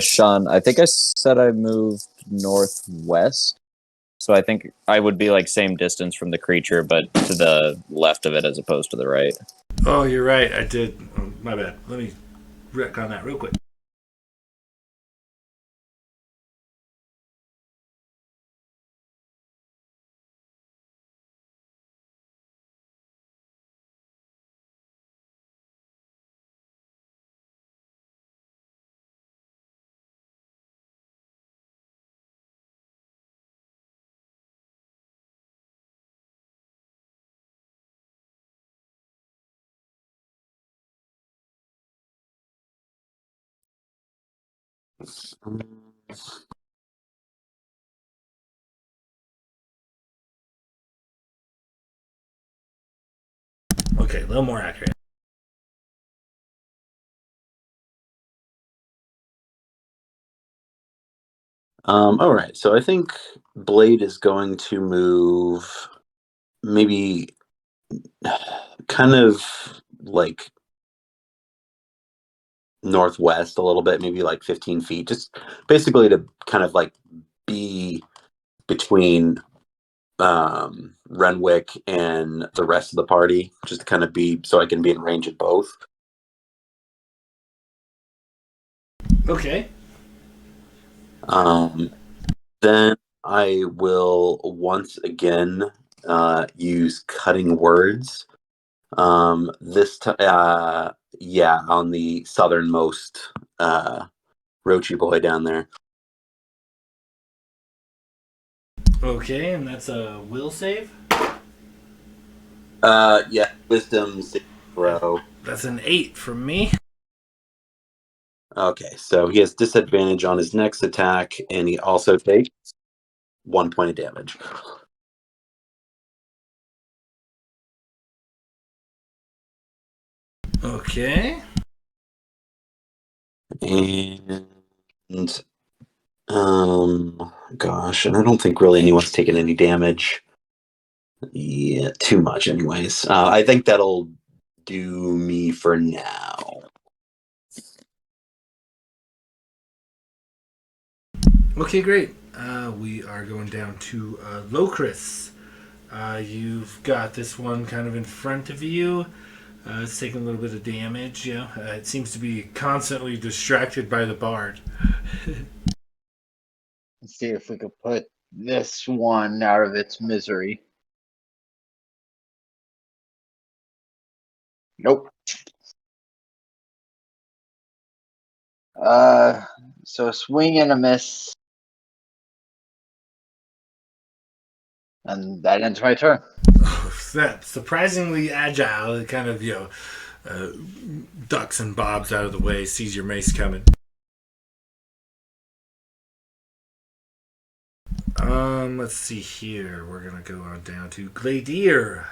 F: Sean, I think I said I moved northwest. So I think I would be like same distance from the creature, but to the left of it as opposed to the right.
D: Oh, you're right. I did. Oh, my bad. Let me retcon that real quick. Okay, a little more accurate.
C: All right. So I think Blade is going to move maybe kind of like northwest a little bit, maybe like 15 feet, just basically to kind of like be between Renwick and the rest of the party, just to kind of be so I can be in range of both.
D: Okay.
C: Then I will once again use cutting words. This time, yeah, on the southernmost Roachy boy down there.
D: Okay, and that's a will save?
C: Yeah, wisdom saving throw.
D: That's an 8 from me.
C: Okay, so he has disadvantage on his next attack, and he also takes 1 point of damage.
D: Okay.
C: And gosh, and I don't think really anyone's taken any damage. Yeah, too much, anyways. I think that'll do me for now.
D: Okay, great. We are going down to Locris. You've got this one kind of in front of you. It's taking a little bit of damage. You know, it seems to be constantly distracted by the bard.
G: Let's see if we could put this one out of its misery. Nope. So a swing and a miss, and that ends my turn.
D: Oh, snap. Surprisingly agile. It kind of, ducks and bobs out of the way, sees your mace coming. Let's see here. We're gonna go on down to Gladier.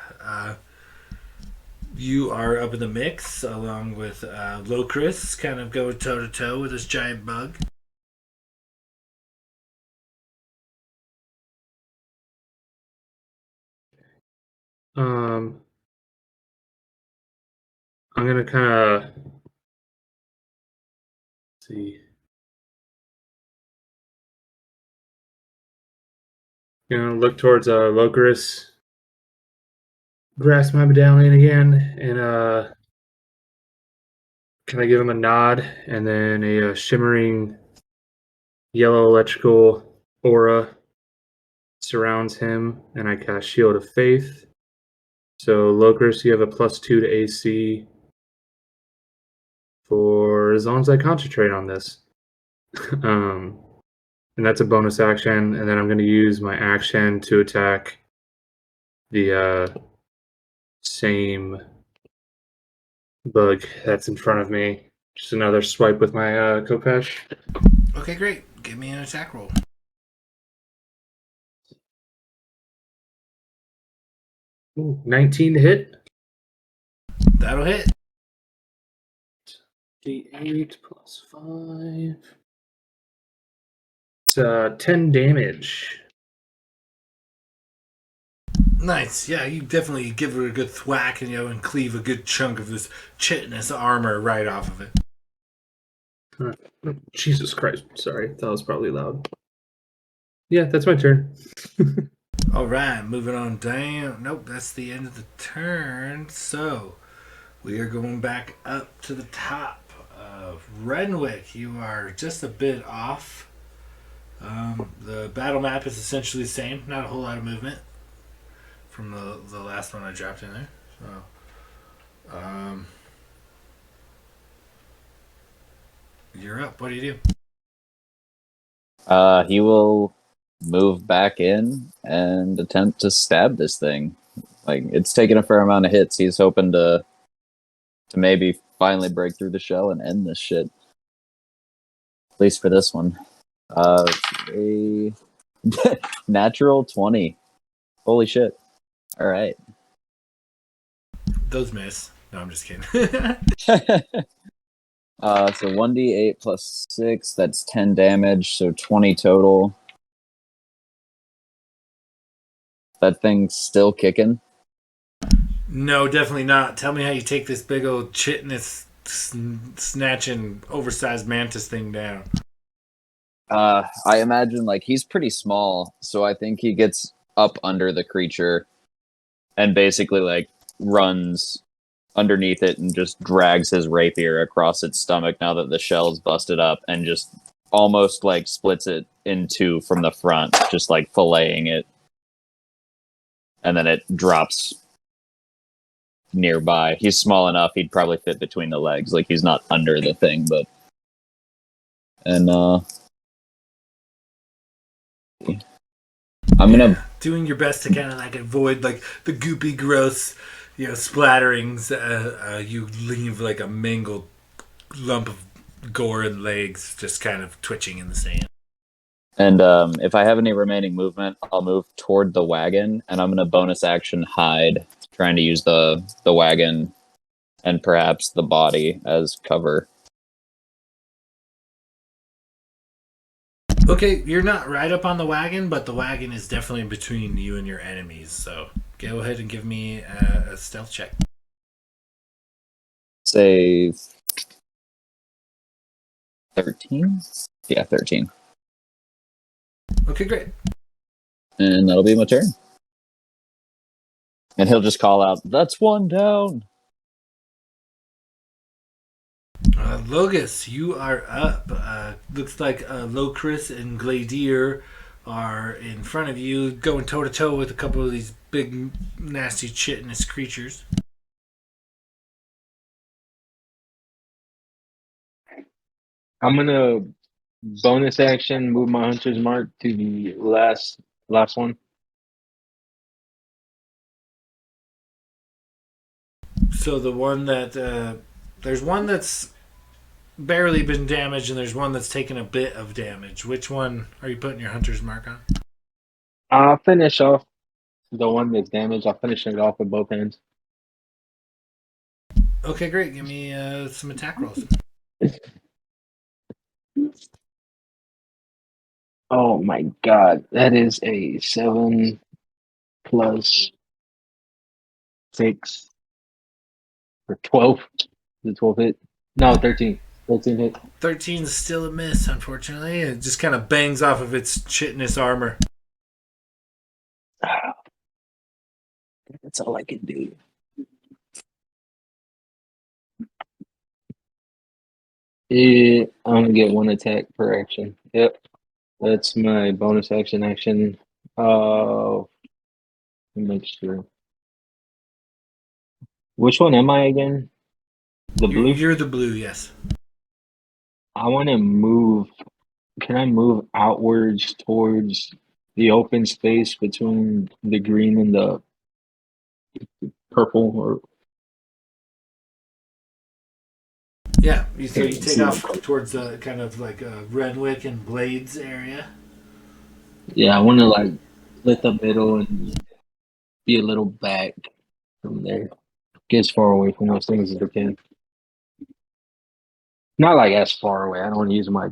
D: You are up in the mix along with Locris, kind of going toe to toe with this giant bug.
B: I'm gonna kind of see. Look towards Locaris, grasp my medallion again, and can I give him a nod and then a shimmering yellow electrical aura surrounds him, and I cast Shield of Faith. So Locaris, you have a +2 to AC for as long as I concentrate on this. And that's a bonus action, and then I'm going to use my action to attack the same bug that's in front of me. Just another swipe with my Kopesh.
D: Okay, great. Give me an attack roll.
B: Ooh, 19 to hit.
D: That'll hit.
B: D8 plus 5. It's 10 damage.
D: Nice. Yeah, you definitely give her a good thwack and cleave a good chunk of this chitinous armor right off of it.
B: Oh, Jesus Christ. Sorry, that was probably loud. Yeah, that's my turn.
D: All right, moving on down. Nope, that's the end of the turn. So we are going back up to the top of Renwick. You are just a bit off. The battle map is essentially the same. Not a whole lot of movement from the last one I dropped in there. So, you're up. What do you do?
F: He will move back in and attempt to stab this thing. Like, it's taken a fair amount of hits. He's hoping to maybe finally break through the shell and end this shit. At least for this one. A natural 20. Holy shit. All right.
D: Those miss. No, I'm just kidding.
F: So 1d8 plus 6, that's 10 damage, so 20 total. That thing's still kicking.
D: No, definitely not. Tell me how you take this big old chitinous snatching oversized mantis thing down.
F: I imagine like he's pretty small, so I think he gets up under the creature and basically like runs underneath it and just drags his rapier across its stomach now that the shell's busted up and just almost like splits it in two from the front, just like filleting it. And then it drops nearby. He's small enough, he'd probably fit between the legs. Like he's not under the thing, but and I'm gonna
D: doing your best to kind of like avoid like the goopy, gross, splatterings. You leave like a mangled lump of gore and legs just kind of twitching in the sand.
F: And if I have any remaining movement, I'll move toward the wagon, and I'm gonna bonus action hide, trying to use the wagon and perhaps the body as cover.
D: Okay, you're not right up on the wagon, but the wagon is definitely between you and your enemies. So go ahead and give me a stealth check.
F: Say 13? Yeah, 13.
D: Okay, great.
F: And that'll be my turn. And he'll just call out, "That's one down."
D: Logus, you are up. Looks like Locris and Gladier are in front of you, going toe to toe with a couple of these big, nasty, chitinous creatures.
E: I'm gonna bonus action move my hunter's mark to the last one.
D: So the one that there's one that's barely been damaged, and there's one that's taken a bit of damage. Which one are you putting your hunter's mark on?
E: I'll finish off the one that's damaged. I'll finish it off with both hands.
D: Okay, great. Give me some attack rolls.
E: Oh my god, that is a 7 plus 6 or 12. The 12 hit? No, 13. 13 hit.
D: 13 is still a miss, unfortunately. It just kind of bangs off of its chitinous armor.
E: That's all I can do. Yeah, I'm gonna get 1 attack per action. Yep. That's my bonus action. Let me make sure. Which one am I again? The blue?
D: You're the blue, yes.
E: I want to move. Can I move outwards towards the open space between the green and the purple? Or
D: Yeah, so you take off towards the kind of like Renwick and Blades area.
E: yeah, I want to like split the middle and be a little back from there. Get as far away from those things as I can. Not like as far away. I don't want to use my,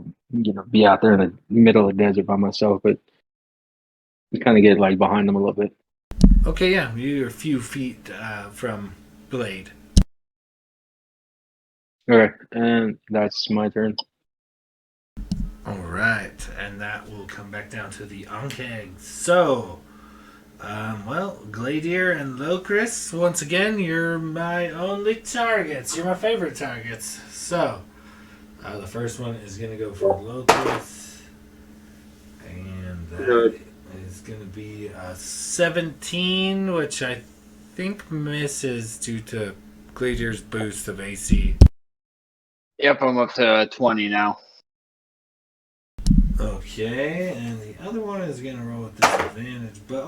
E: be out there in the middle of the desert by myself, but kind of get like behind them a little bit.
D: Okay, yeah, you're a few feet from Blade.
E: Okay, and that's my turn.
D: All right, and that will come back down to the Ankeg. So, well, Gladier and Locris, once again, you're my only targets. You're my favorite targets. So, the first one is going to go for Locris, and that is going to be a 17, which I think misses due to Gladier's boost of AC.
G: Yep, I'm up to 20 now.
D: Okay, and the other one is going to roll with disadvantage, but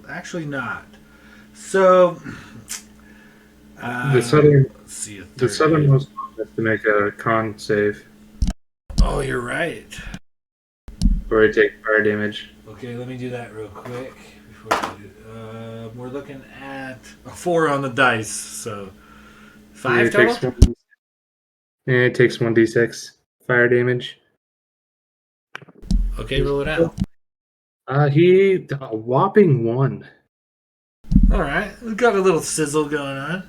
D: actually not. So,
B: The southern,
D: let's see,
B: the southernmost has to make a con save,
D: Oh, you're right.
B: or you take fire damage.
D: Okay, let me do that real quick. Before we do, we're looking at a 4 on the dice, so 5 total.
B: It takes 1d6 fire damage.
D: Okay, roll it out.
B: He a whopping 1.
D: All right, we've got a little sizzle going on.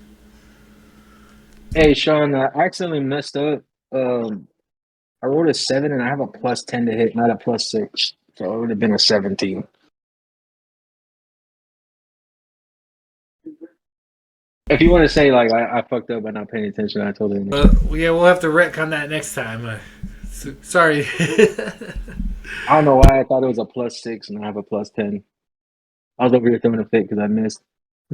E: Hey, Sean, I accidentally messed up. I rolled a 7 and I have a plus 10 to hit, not a plus 6. So it would have been a 17. If you want to say, like, I fucked up by not paying attention, I told him.
D: Yeah, we'll have to retcon that next time. Sorry.
E: I don't know why I thought it was a plus 6 and I have a plus 10. I was over here throwing a fit because I missed.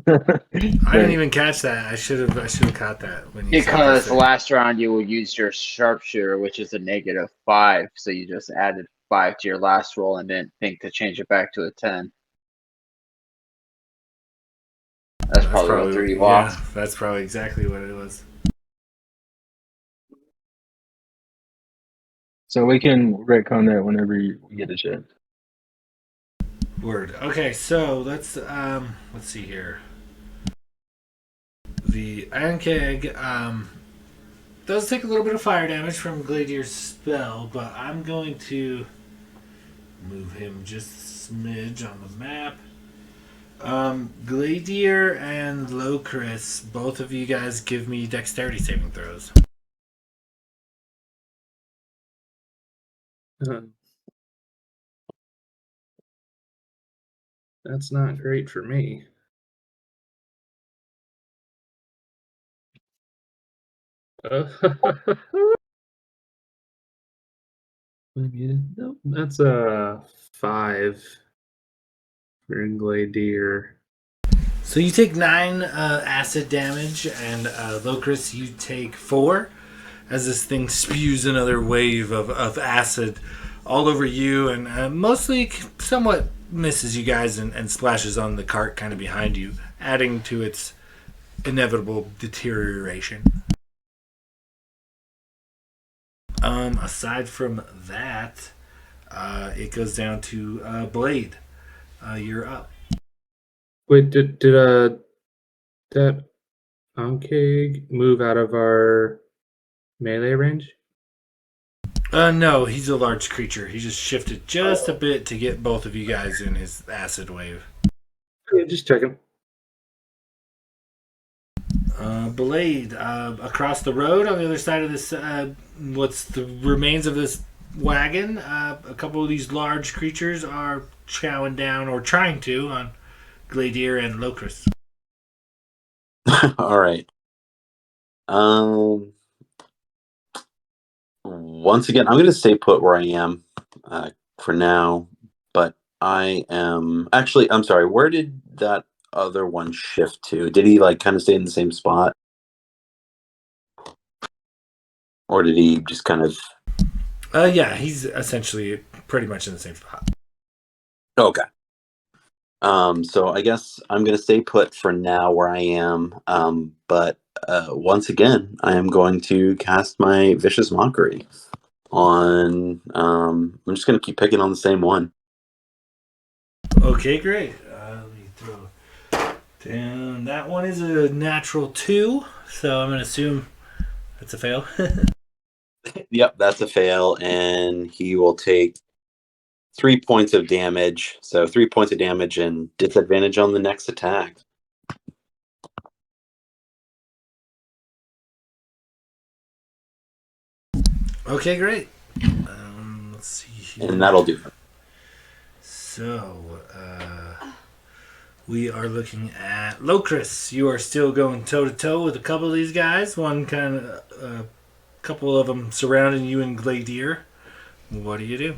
D: I didn't even catch that. I should have caught that when you
G: Because
D: said
G: last round you will use your sharpshooter, which is a -5, so you just added 5 to your last roll and didn't think to change it back to a 10. That's probably what threw you off.
D: Yeah, that's probably exactly what it was.
E: So we can retcon that whenever we get a chance.
D: Word. Okay, so let's see here. The Ankeg does take a little bit of fire damage from Gladier's spell, but I'm going to move him just a smidge on the map. Gladier and Locris, both of you guys give me dexterity saving throws.
B: That's not great for me. No, that's a 5 for Gladier.
D: So you take 9 acid damage, and Locris, you take 4 as this thing spews another wave of acid all over you, and mostly somewhat misses you guys and splashes on the cart kind of behind you, adding to its inevitable deterioration. Aside from that, it goes down to Blade. You're up.
B: Wait, did that Ankeg move out of our melee range?
D: No, he's a large creature. He just shifted just a bit to get both of you guys in his acid wave.
B: Yeah, just checking.
D: Blade, across the road on the other side of this, what's the remains of this wagon? A couple of these large creatures are chowing down, or trying to, on Gladier and Locris.
C: All right. Once again, I'm going to stay put where I am for now, but I am actually. I'm sorry. Where did that other one shift to? Did he like kind of stay in the same spot, or did he just kind of?
D: Yeah, he's essentially pretty much in the same spot.
C: Okay. So I guess I'm going to stay put for now where I am. But once again, I am going to cast my Vicious Mockery on. I'm just going to keep picking on the same one.
D: Okay, great. Let me throw down. That one is a natural 2, so I'm going to assume that's a fail.
C: Yep, that's a fail, and he will take 3 points of damage. So 3 points of damage and disadvantage on the next attack.
D: Okay, great. Let's see here.
C: And that'll do.
D: So, we are looking at Locris. You are still going toe to toe with a couple of these guys. One kind of, a couple of them surrounding you in Gladier. What do you do?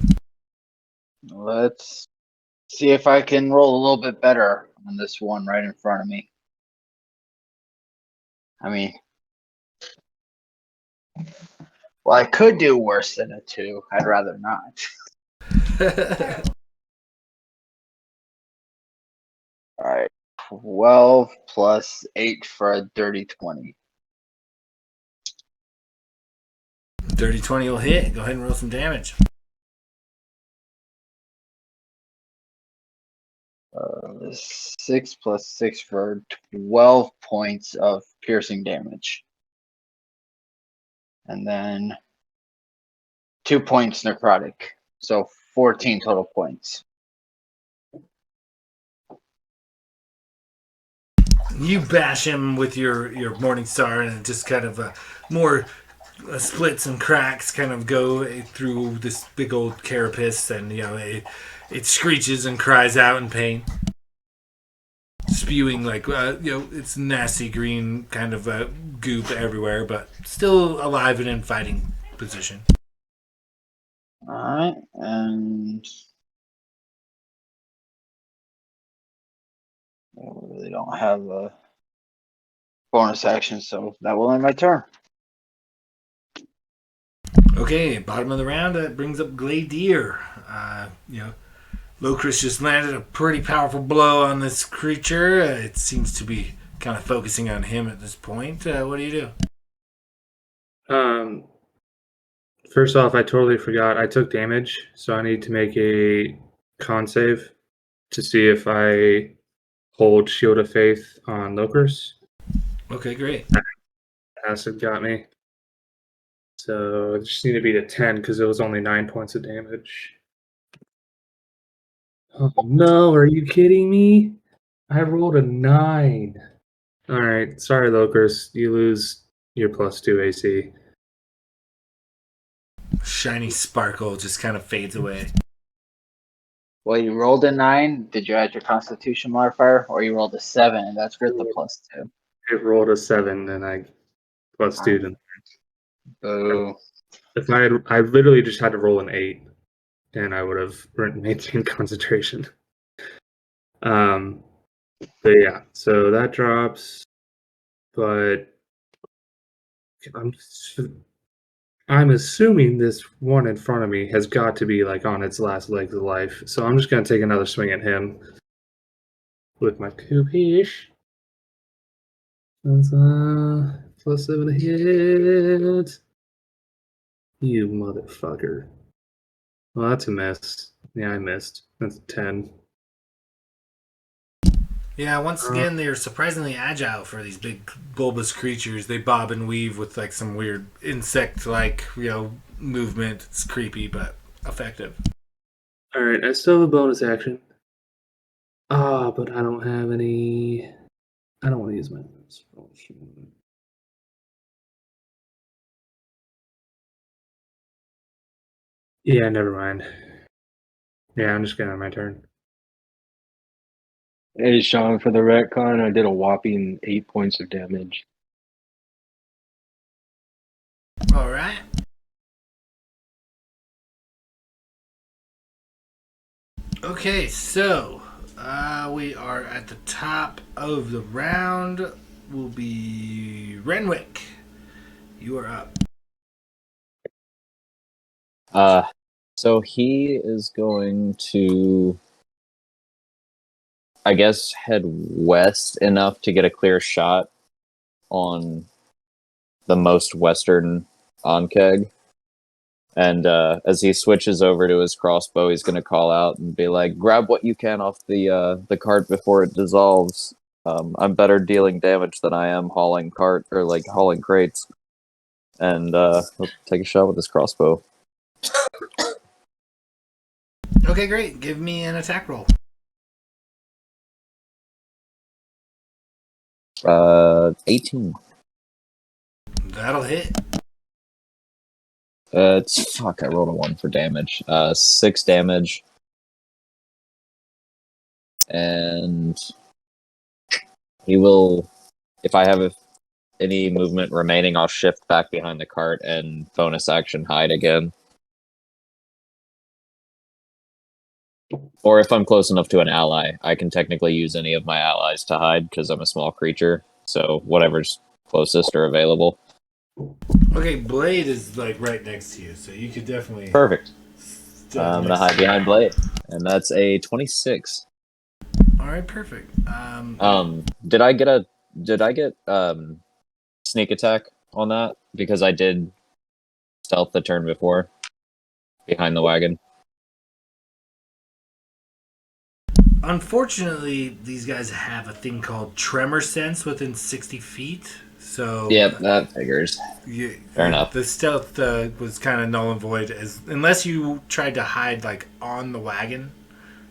G: Let's see if I can roll a little bit better on this one right in front of me. I mean, well, I could do worse than a 2. I'd rather not. All right, 12 plus 8 for a dirty 20.
D: Dirty 20 will hit. Go ahead and roll some damage.
G: 6 plus 6 for 12 points of piercing damage. And then 2 points necrotic. So 14 total points.
D: You bash him with your Morning Star, and it just kind of more splits and cracks kind of go through this big old carapace, and it screeches and cries out in pain, spewing like it's nasty green kind of goop everywhere, but still alive and in fighting position.
G: All right, and I really don't have a bonus action, so that will end my turn.
D: Okay, bottom of the round, that brings up Gladier. Locris just landed a pretty powerful blow on this creature. It seems to be kind of focusing on him at this point. What do you do?
B: First off, I totally forgot. I took damage, so I need to make a con save to see if I hold Shield of Faith on Locris.
D: Okay, great.
B: Acid got me. So it just need to beat a 10 because it was only 9 points of damage. Oh no, are you kidding me? I rolled a 9. Alright, sorry Locris, you lose your +2 AC.
D: Shiny sparkle just kind of fades away.
G: Well, you rolled a 9. Did you add your Constitution modifier, or you rolled a 7 and that's with the +2?
B: It rolled a 7 and I +2.
G: Boo.
B: If I literally just had to roll an 8 and I would have maintained concentration. But yeah, so that drops, but I'm assuming this one in front of me has got to be like on its last legs of life, so I'm just gonna take another swing at him with my Koopish. That's +7 to hit. You motherfucker. Well, that's a miss. Yeah, I missed. That's a 10.
D: Yeah, once again, they're surprisingly agile for these big bulbous creatures. They bob and weave with like some weird insect-like, movement. It's creepy but effective.
B: Alright, I still have a bonus action. But I don't have any. I don't want to use my bonus. Yeah, never mind. Yeah, I'm just gonna have my turn.
E: Hey, Sean, for the retcon, I did a whopping 8 points of damage.
D: All right. Okay, so we are at the top of the round. Will be Renwick. You are up.
F: So he is going to, I guess, head west enough to get a clear shot on the most western Ankeg. And as he switches over to his crossbow, he's going to call out and be like, "Grab what you can off the cart before it dissolves. I'm better dealing damage than I am hauling hauling crates." And he'll take a shot with his crossbow.
D: Okay, great. Give me an attack roll.
F: 18.
D: That'll hit.
F: I rolled a 1 for damage. 6 damage. And he will, if I have any movement remaining, I'll shift back behind the cart and bonus action hide again. Or if I'm close enough to an ally, I can technically use any of my allies to hide because I'm a small creature. So whatever's closest or available.
D: Okay, Blade is like right next to you, so you could definitely.
F: Perfect. I'm gonna hide behind Blade, and that's a 26.
D: All right, perfect.
F: Did I get sneak attack on that because I did stealth the turn before behind the wagon?
D: Unfortunately, these guys have a thing called tremor sense within 60 feet. So
F: Yep, that figures. Fair enough.
D: The stealth was kind of null and void, unless you tried to hide like on the wagon.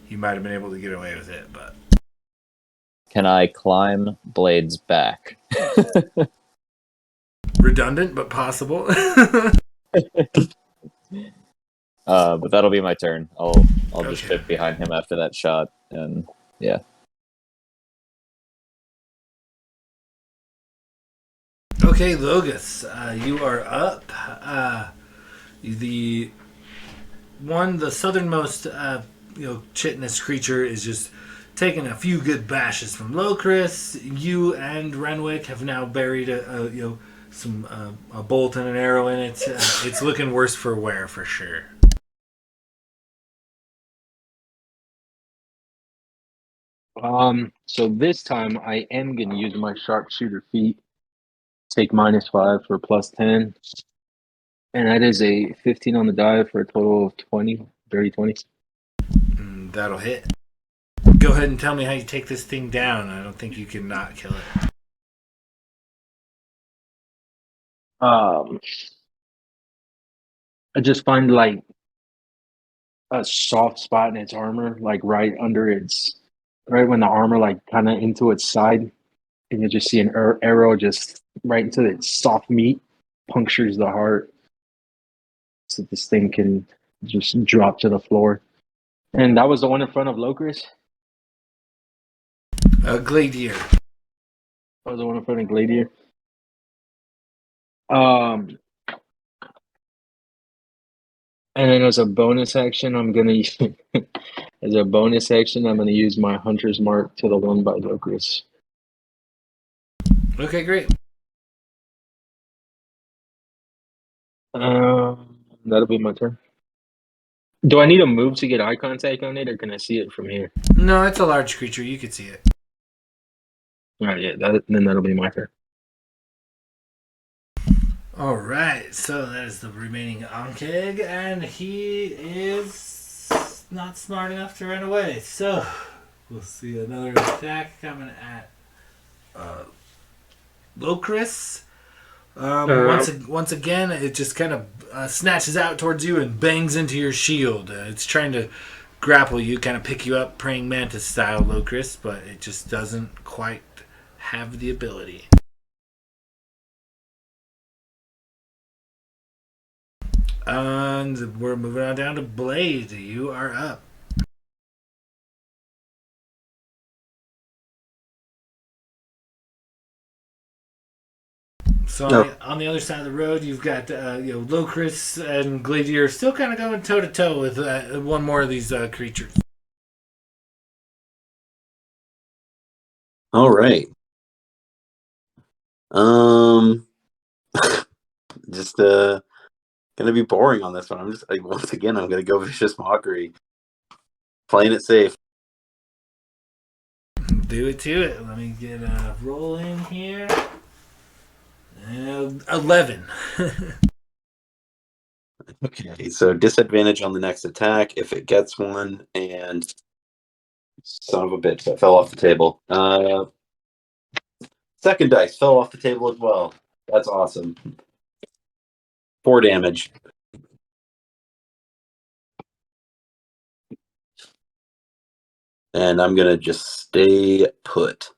D: You might have been able to get away with it, but
F: can I climb Blade's back?
D: Redundant, but possible.
F: But that'll be my turn. I'll just fit behind him after that shot, and yeah.
D: Okay, Logus, you are up. The southernmost, chitinous creature is just taking a few good bashes from Locris. You and Renwick have now buried a bolt and an arrow in it. It's looking worse for wear for sure.
E: So this time I am going to use my sharpshooter feat. Take -5 for +10. And that is a 15 on the die for a total of 20. Dirty 20.
D: That'll hit. Go ahead and tell me how you take this thing down. I don't think you can not kill it.
E: I just find like a soft spot in its armor, like right when the armor like kind of into its side, and you just see an arrow just right into its soft meat, punctures the heart, so this thing can just drop to the floor. And that was the one in front of Locris.
D: Gladier.
E: That was the one in front of Gladier. And then as a bonus action, I'm gonna use my Hunter's Mark to the one by Locris.
D: Okay, great.
E: That'll be my turn. Do I need to move to get eye contact on it, or can I see it from here?
D: No, it's a large creature. You could see it.
E: All right, yeah, then that'll be my turn.
D: All right, so that is the remaining Ankeg, and he is not smart enough to run away. So we'll see another attack coming at Locris. Once again, it just kind of snatches out towards you and bangs into your shield. It's trying to grapple you, kind of pick you up, praying mantis style, Locris, but it just doesn't quite have the ability. And we're moving on down to Blade. You are up. So on the other side of the road, you've got Locris and Gladier still kind of going toe to toe with one more of these creatures.
C: All right. Just gonna be boring on this one. I'm just like, once again, I'm gonna go Vicious Mockery. Playing it safe.
D: Do it to it. Let me get a roll in here. 11.
C: Okay, so disadvantage on the next attack if it gets one, and son of a bitch, that fell off the table. Second dice fell off the table as well. That's awesome. 4 damage. And I'm gonna just stay put.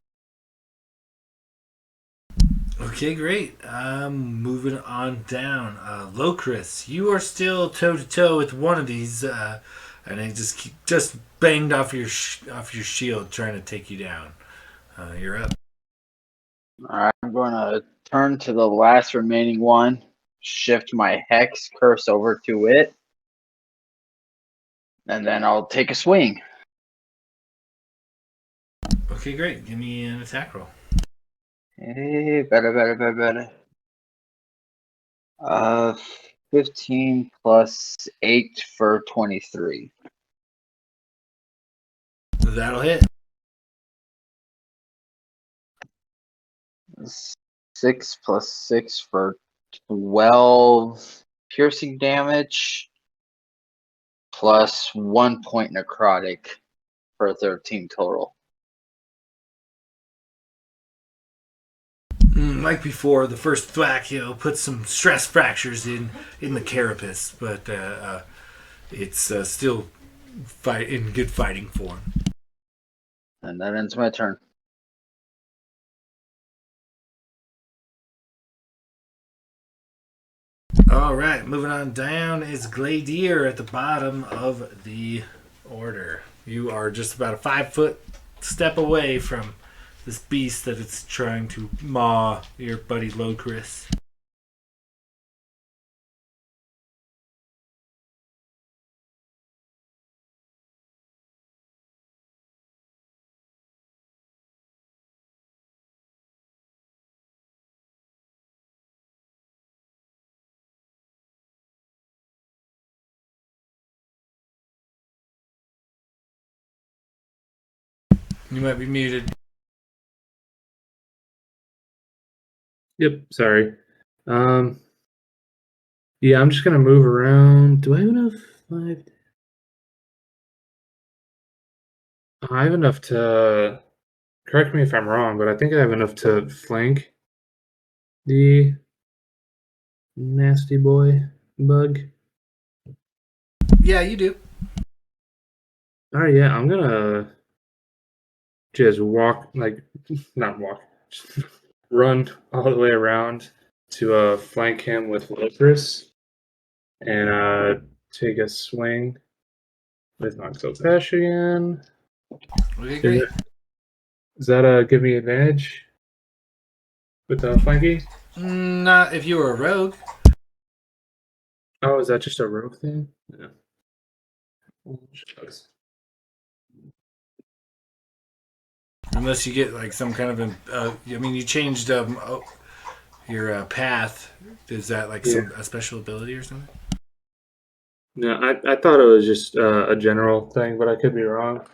D: Okay, great. Moving on down. Locris, you are still toe to toe with one of these, and they just banged off your shield, trying to take you down. You're up.
G: All right, I'm going to turn to the last remaining one, shift my Hex Curse over to it, and then I'll take a swing.
D: Okay, great. Give me an attack roll.
G: Hey, better. 15 plus 8 for 23.
D: That'll hit.
G: 6 plus 6 for 12 piercing damage, plus 1 point necrotic for 13 total.
D: Like before, the first thwack, puts some stress fractures in the carapace, but it's still in good fighting form.
G: And that ends my turn.
D: All right, moving on down is Gladier at the bottom of the order. You are just about a 5-foot step away from this beast that it's trying to maw your buddy Locris. You might be muted.
B: Yep, sorry. Yeah, I'm just gonna move around. Do I have enough? I have enough to. Correct me if I'm wrong, but I think I have enough to flank the nasty boy bug.
D: Yeah, you do.
B: All right, yeah, I'm gonna just walk, not walk, just run all the way around to flank him with Locris and take a swing with my Pesh again.
D: Okay, great.
B: Does that give me advantage with the flanking?
D: Not if you were a rogue.
B: Oh, is that just a rogue thing? Yeah. Oh, shucks.
D: Unless you get like some kind of I mean, you changed your path. Is that like
B: Yeah.
D: a special ability or something?
B: No, I thought it was just a general thing, but I could be wrong.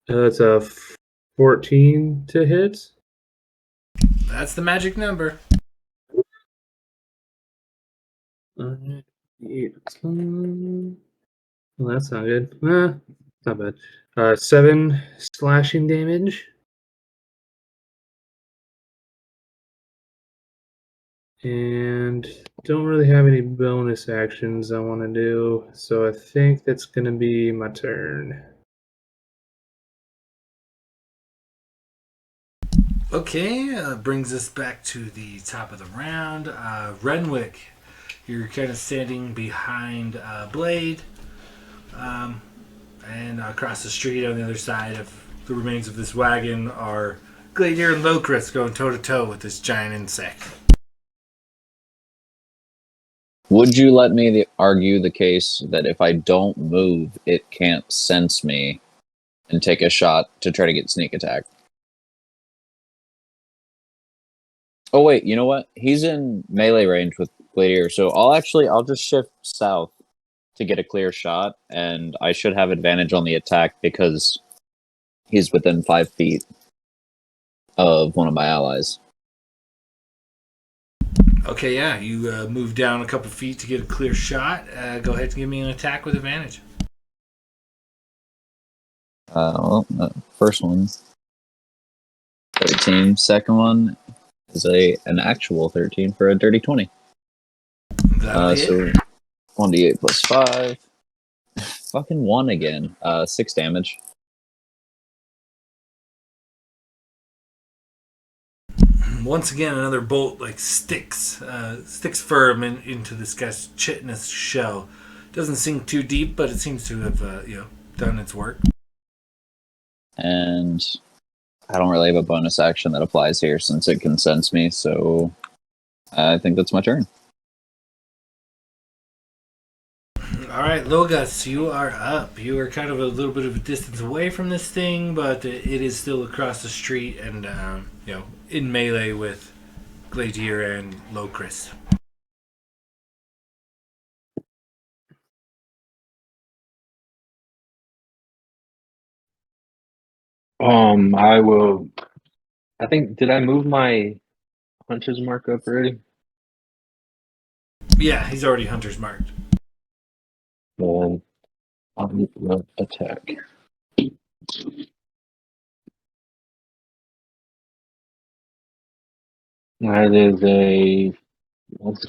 B: It's a 14 to hit.
D: That's the magic number.
B: Alright. Well, that's not good. Not bad. 7 slashing damage. And don't really have any bonus actions I want to do, so I think that's going to be my turn.
D: Okay, brings us back to the top of the round. Renwick, you're kind of standing behind Blade, and across the street on the other side of the remains of this wagon are Gladier and Locris going toe to toe with this giant insect.
F: Would you let me argue the case that if I don't move, it can't sense me and take a shot to try to get sneak attack? Oh wait, you know what? He's in melee range with Gladiator, so I'll just shift south to get a clear shot, and I should have advantage on the attack because he's within 5 feet of one of my allies.
D: Okay, yeah, you move down a couple feet to get a clear shot. Go ahead and give me an attack with advantage.
F: First one, 13. Second one is an actual 13 for a dirty 20. So 1d8 plus 5. Fucking 1 again. 6 damage.
D: Once again, another bolt sticks firm into this guy's chitinous shell. Doesn't sink too deep, but it seems to have done its work.
F: And I don't really have a bonus action that applies here since it can sense me, so I think that's my turn.
D: All right, Logas, you are up. You are kind of a little bit of a distance away from this thing, but it is still across the street and in melee with Gladier and Locris.
E: I will. I think, did I move my hunter's mark up already?
D: Yeah, he's already hunter's marked.
E: Then I'll attack. That is that's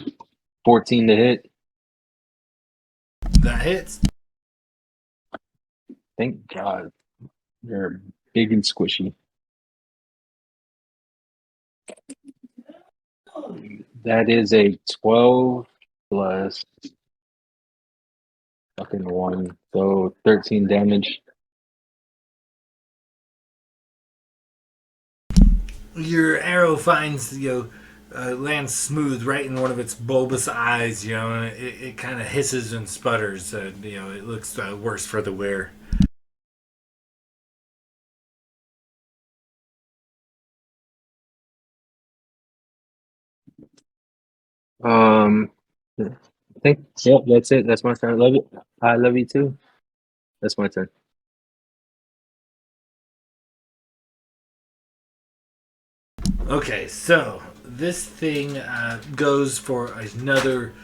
E: 14 to hit.
D: That hits.
E: Thank God. They're big and squishy. That is a 12 plus fucking 1. So 13 damage.
D: Your arrow finds lands smooth right in one of its bulbous eyes, and it kind of hisses and sputters. It looks worse for the wear.
E: I think, yep, that's it. That's my turn. I love it. I love you too. That's my turn.
D: Okay, so this thing goes for another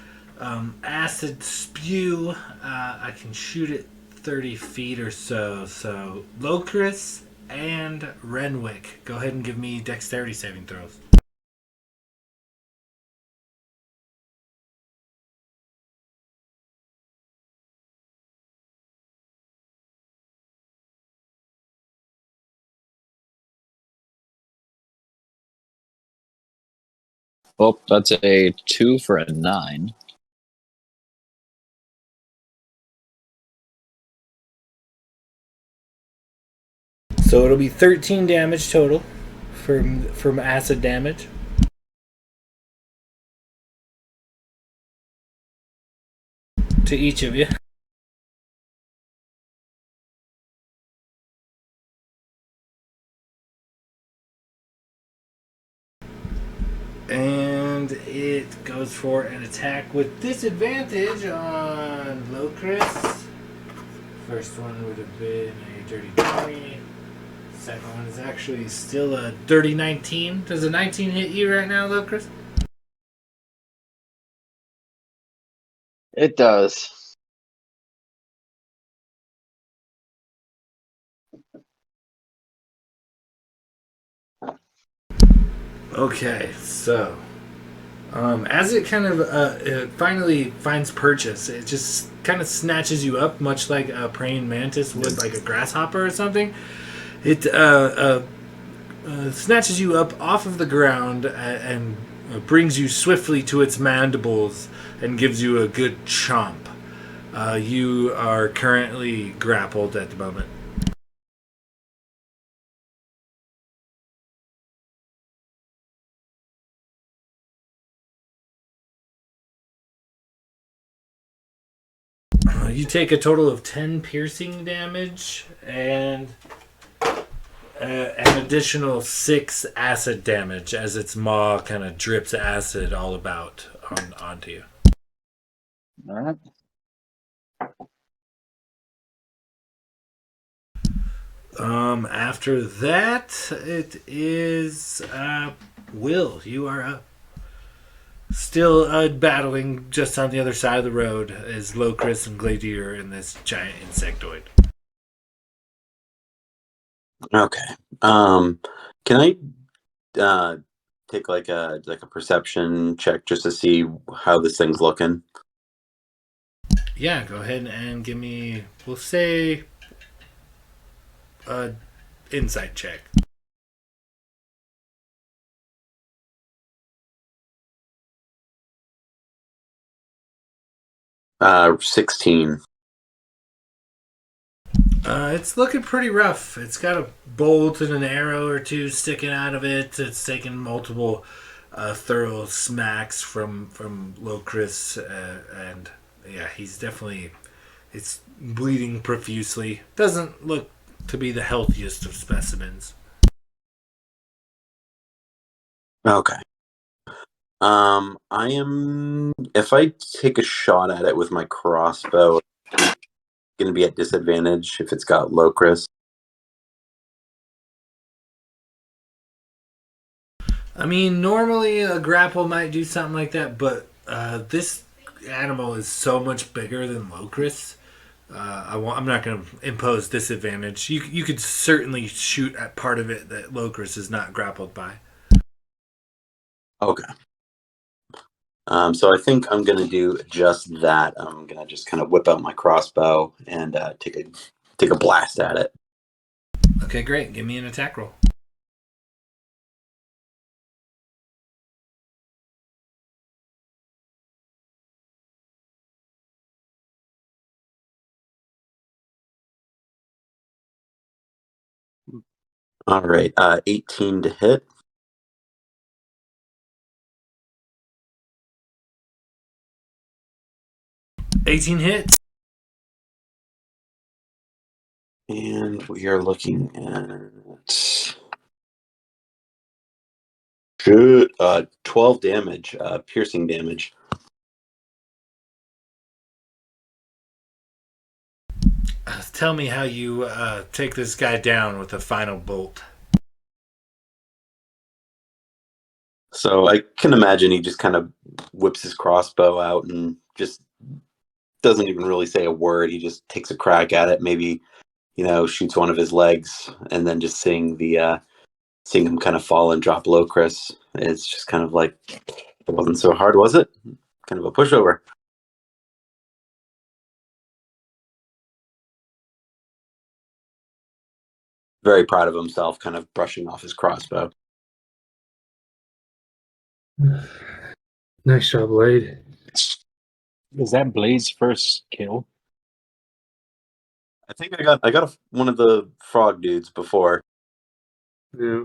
D: acid spew. I can shoot it 30 feet or so. So Locris and Renwick, go ahead and give me dexterity saving throws.
F: Oh, that's a 2 for a 9.
D: So it'll be 13 damage total from acid damage. to each of you. And it goes for an attack with disadvantage on Locris. First one would have been a dirty 20. Second one is actually still a dirty 19. Does a 19 hit you right now, Locris?
G: It does.
D: Okay, so as it kind of it finally finds purchase, it just kind of snatches you up, much like a praying mantis would, like a grasshopper or something. It snatches you up off of the ground and brings you swiftly to its mandibles and gives you a good chomp. You are currently grappled at the moment. You take a total of 10 piercing damage and an additional 6 acid damage as its maw kind of drips acid all about onto you.
G: All right.
D: After that, it is Will. You are up. Still battling just on the other side of the road is Locris and Gladier and this giant insectoid.
C: Okay. Can I take like a perception check just to see how this thing's looking?
D: Yeah, go ahead and give me, we'll say, a insight check.
C: 16.
D: It's looking pretty rough. It's got a bolt and an arrow or two sticking out of it. It's taken multiple thorough smacks from Locris, and yeah, he's definitely, it's bleeding profusely. Doesn't look to be the healthiest of specimens.
C: Okay. I am. If I take a shot at it with my crossbow, it's going to be at disadvantage if it's got Locris.
D: I mean, normally a grapple might do something like that, but this animal is so much bigger than Locris. I'm not going to impose disadvantage. You could certainly shoot at part of it that Locris is not grappled by.
C: Okay. So I think I'm going to do just that. I'm going to just kind of whip out my crossbow and take a blast at it.
D: Okay, great. Give me an attack roll.
C: All right. 18 to hit.
D: $18 hits.
C: And we are looking at good 12 damage, piercing damage.
D: Tell me how you take this guy down with a final bolt.
C: So I can imagine he just kind of whips his crossbow out and just doesn't even really say a word. He just takes a crack at it, maybe, shoots one of his legs, and then just seeing him kind of fall and drop Locris. It's just kind of like, it wasn't so hard, was it? Kind of a pushover. Very proud of himself, kind of brushing off his crossbow.
B: Nice job, Blade.
E: Is that Blade's first kill?
C: I think I got one of the frog dudes before,
B: Yeah.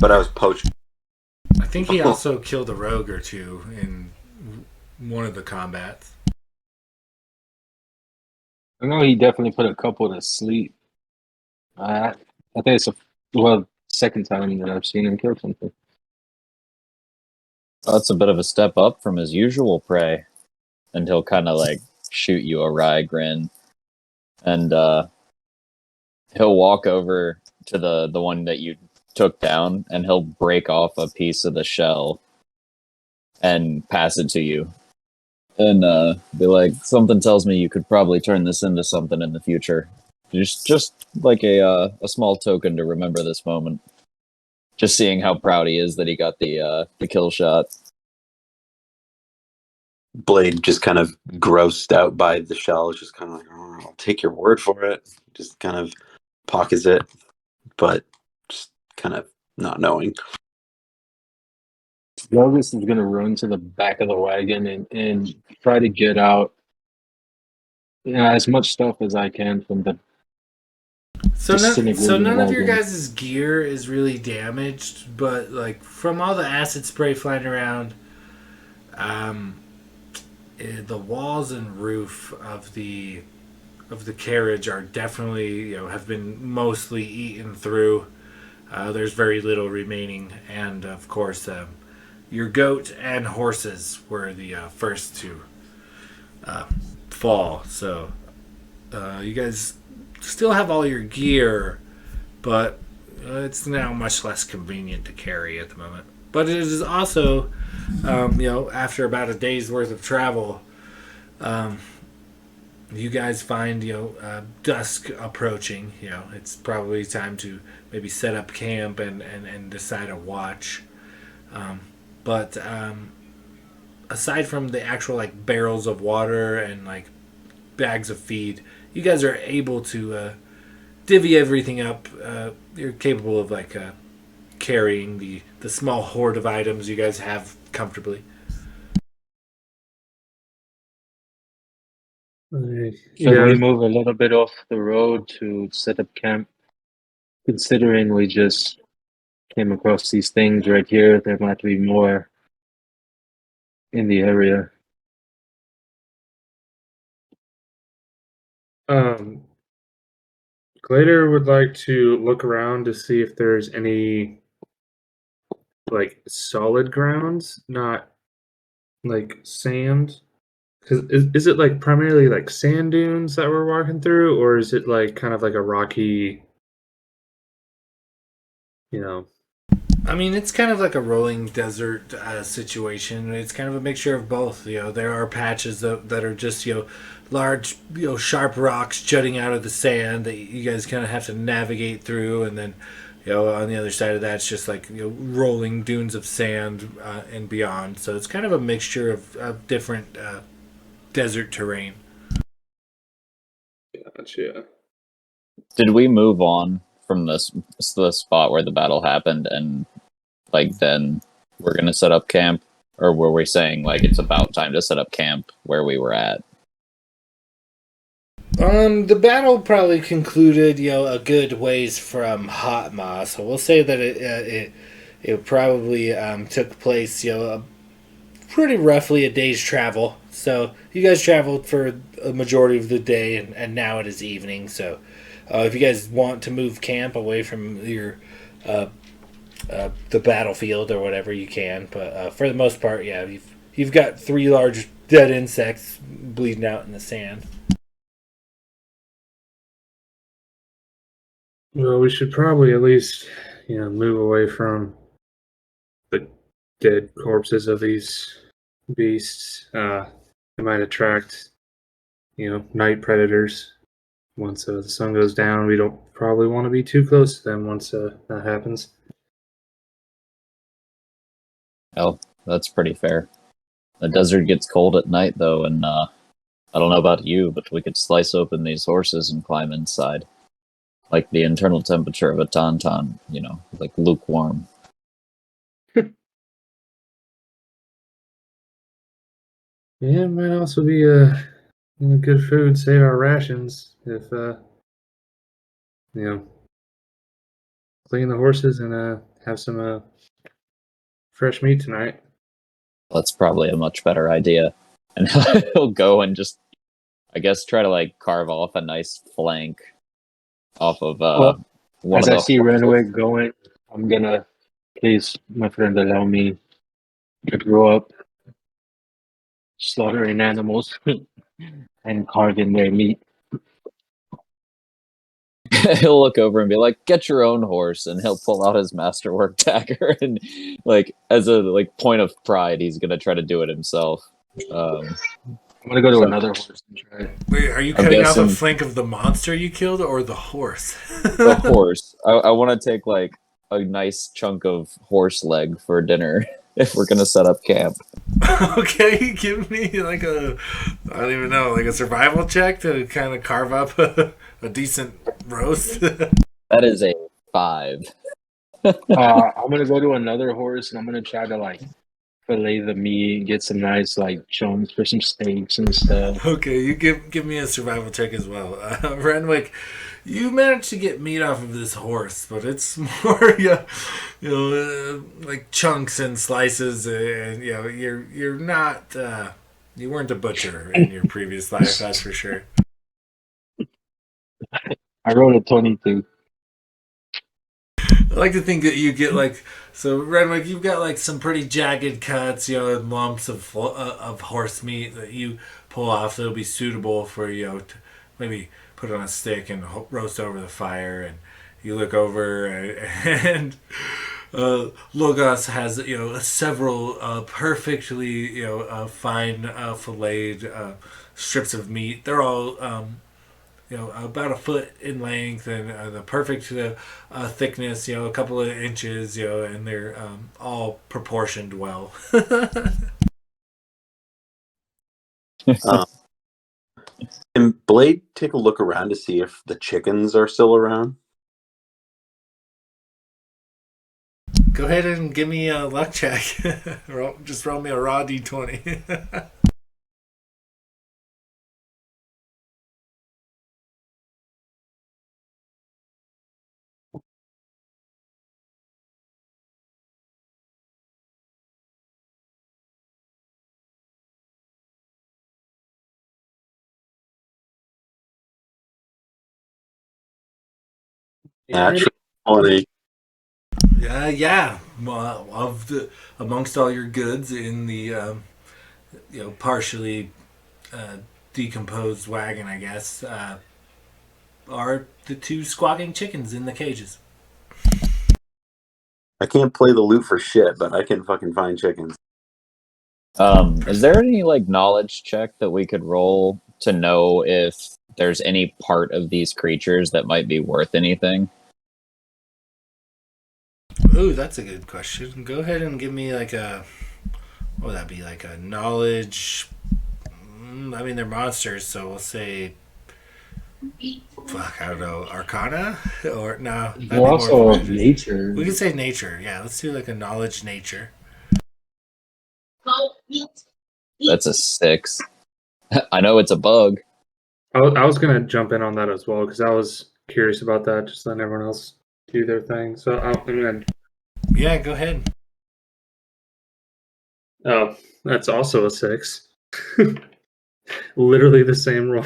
C: but I was poached.
D: I think he also killed a rogue or two in one of the combats.
E: I know he definitely put a couple to sleep. I think it's second time that I've seen him kill something.
F: Oh, that's a bit of a step up from his usual prey. And he'll kind of like shoot you a wry grin. And he'll walk over to the one that you took down, and he'll break off a piece of the shell and pass it to you. And be like, something tells me you could probably turn this into something in the future. Just like a small token to remember this moment. Just seeing how proud he is that he got the kill shot.
C: Blade just kind of grossed out by the shell, just kind of like, oh, I'll take your word for it. Just kind of pockets it, but just kind of not knowing.
E: Logus is gonna run to the back of the wagon and try to get out as much stuff as I can from the
D: So
E: disintegrating
D: none of your
E: wagon.
D: guys' gear is really damaged, but like from all the acid spray flying around, the walls and roof of the carriage are definitely have been mostly eaten through. There's very little remaining, and of course, your goat and horses were the first to fall. So you guys still have all your gear, but it's now much less convenient to carry at the moment. But it is also, after about a day's worth of travel, you guys find dusk approaching. It's probably time to maybe set up camp and decide a watch. But aside from the actual like barrels of water and like bags of feed, you guys are able to divvy everything up. You're capable of like carrying the small hoard of items you guys have comfortably.
E: Should we move a little bit off the road to set up camp? Considering we just came across these things right here, there might be more in the area.
B: Glader would like to look around to see if there's any like solid grounds, not like sand. Cause is it like primarily like sand dunes that we're walking through, or is it like kind of like a rocky,
D: I mean, it's kind of like a rolling desert situation. It's kind of a mixture of both. There are patches that are just large, sharp rocks jutting out of the sand that you guys kind of have to navigate through, and then on the other side of that, it's just like rolling dunes of sand and beyond. So it's kind of a mixture of different desert terrain.
B: Gotcha.
F: Did we move on from the spot where the battle happened, and like then we're gonna set up camp, or were we saying like it's about time to set up camp where we were at?
D: The battle probably concluded, a good ways from Hotma, so we'll say that it probably took place, pretty roughly a day's travel. So you guys traveled for a majority of the day, and now it is evening. So if you guys want to move camp away from your the battlefield or whatever, you can. But for the most part, yeah, you've got 3 large dead insects bleeding out in the sand.
B: Well, we should probably at least, move away from the dead corpses of these beasts. They might attract, night predators. Once the sun goes down, we don't probably want to be too close to them once that happens.
F: Oh, that's pretty fair. The desert gets cold at night, though, and I don't know about you, but we could slice open these horses and climb inside. Like the internal temperature of a tauntaun, like lukewarm.
B: Yeah, it might also be good food, save our rations if clean the horses and have some fresh meat tonight.
F: That's probably a much better idea. And he'll go and just I guess try to like carve off a nice flank off of
E: Well,
F: one
E: as
F: of
E: I
F: the
E: see
F: horses.
E: Renwick going, I'm gonna please, my friend, allow me to grow up slaughtering animals and carving their meat.
F: He'll look over and be like, "Get your own horse," and he'll pull out his masterwork dagger and, like, as a like point of pride, he's gonna try to do it himself.
E: I'm gonna go to
F: So-
E: another horse and try it.
D: Wait, are you
F: I'm
D: cutting off a
F: guessing-
D: flank of the monster you killed or the horse?
F: The horse. I want to take like a nice chunk of horse leg for dinner if we're gonna set up camp.
D: Okay, give me like I don't even know, like a survival check to kind of carve up a decent roast.
F: That is a 5.
E: I'm gonna go to another horse and I'm gonna try to like fillet the meat, get some nice like chunks for some steaks and stuff.
D: Okay, you give me a survival check as well. Renwick, you managed to get meat off of this horse, but it's more like chunks and slices, and you're not you weren't a butcher in your previous life, that's for sure.
E: I rolled a 22.
D: I like to think that you get like, so Renwick, you've got like some pretty jagged cuts, and lumps of horse meat that you pull off that'll be suitable for to maybe put on a stick and roast over the fire. And you look over and Logos has several perfectly fine filleted strips of meat. They're all about a foot in length and the perfect thickness, a couple of inches, and they're all proportioned well.
C: Can Blade take a look around to see if the chickens are still around?
D: Go ahead and give me a luck check. Just roll me a raw d20.
C: Naturally funny.
D: Yeah. Amongst all your goods in the partially decomposed wagon, I guess, are the 2 squawking chickens in the cages.
C: I can't play the lute for shit, but I can fucking find chickens.
F: Is there any like knowledge check that we could roll to know if there's any part of these creatures that might be worth anything?
D: Ooh, that's a good question. Go ahead and give me like what would that be, like a knowledge? I mean, they're monsters, so we'll say, fuck, I don't know, Arcana? Or, no. that'd be
E: Well,
D: more
E: also
D: for-
E: nature.
D: We could say nature, yeah. Let's do like a knowledge nature.
F: That's a 6. I know it's a bug.
B: I was gonna jump in on that as well because I was curious about that. Just letting everyone else do their thing. So I'm gonna.
D: Yeah, go ahead.
B: Oh, that's also a 6. Literally the same roll.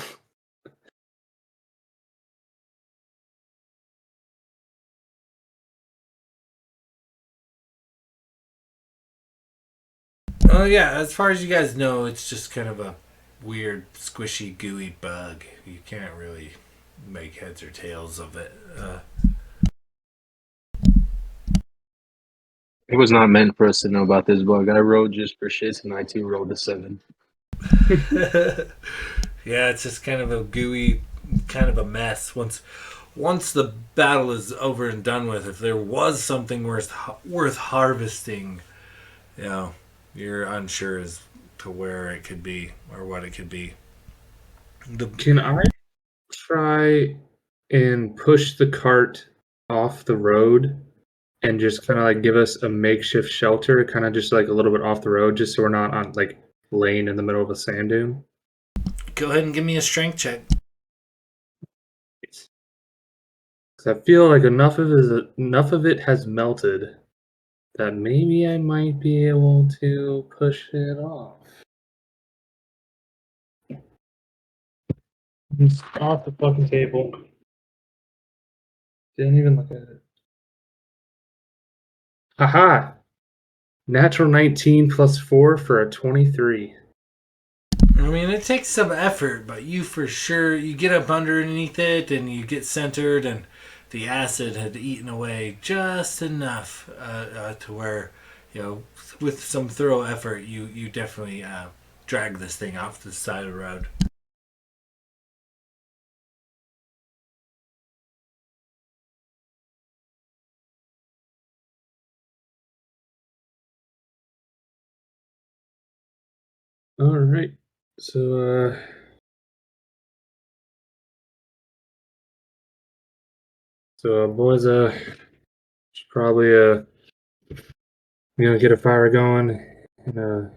D: Oh, yeah, as far as you guys know, it's just kind of a weird, squishy, gooey bug. You can't really make heads or tails of it.
E: It was not meant for us to know about this bug. I rolled just for shits, and I too rolled a 7.
D: Yeah, it's just kind of a gooey, kind of a mess. Once the battle is over and done with, if there was something worth harvesting, you're unsure as to where it could be or what it could be.
B: Can I try and push the cart off the road and just kind of like give us a makeshift shelter, kind of just like a little bit off the road, just so we're not on like laying in the middle of a sand dune?
D: Go ahead and give me a strength check.
B: 'Cause I feel like enough of it has melted that maybe I might be able to push it off. It's off the fucking table. Didn't even look at it. Haha! Natural 19 plus 4 for a 23.
D: I mean, it takes some effort, but you for sure, you get up underneath it and you get centered, and the acid had eaten away just enough to where, with some thorough effort, you definitely drag this thing off the side of the road.
B: All right. So, boys, should probably, get a fire going and,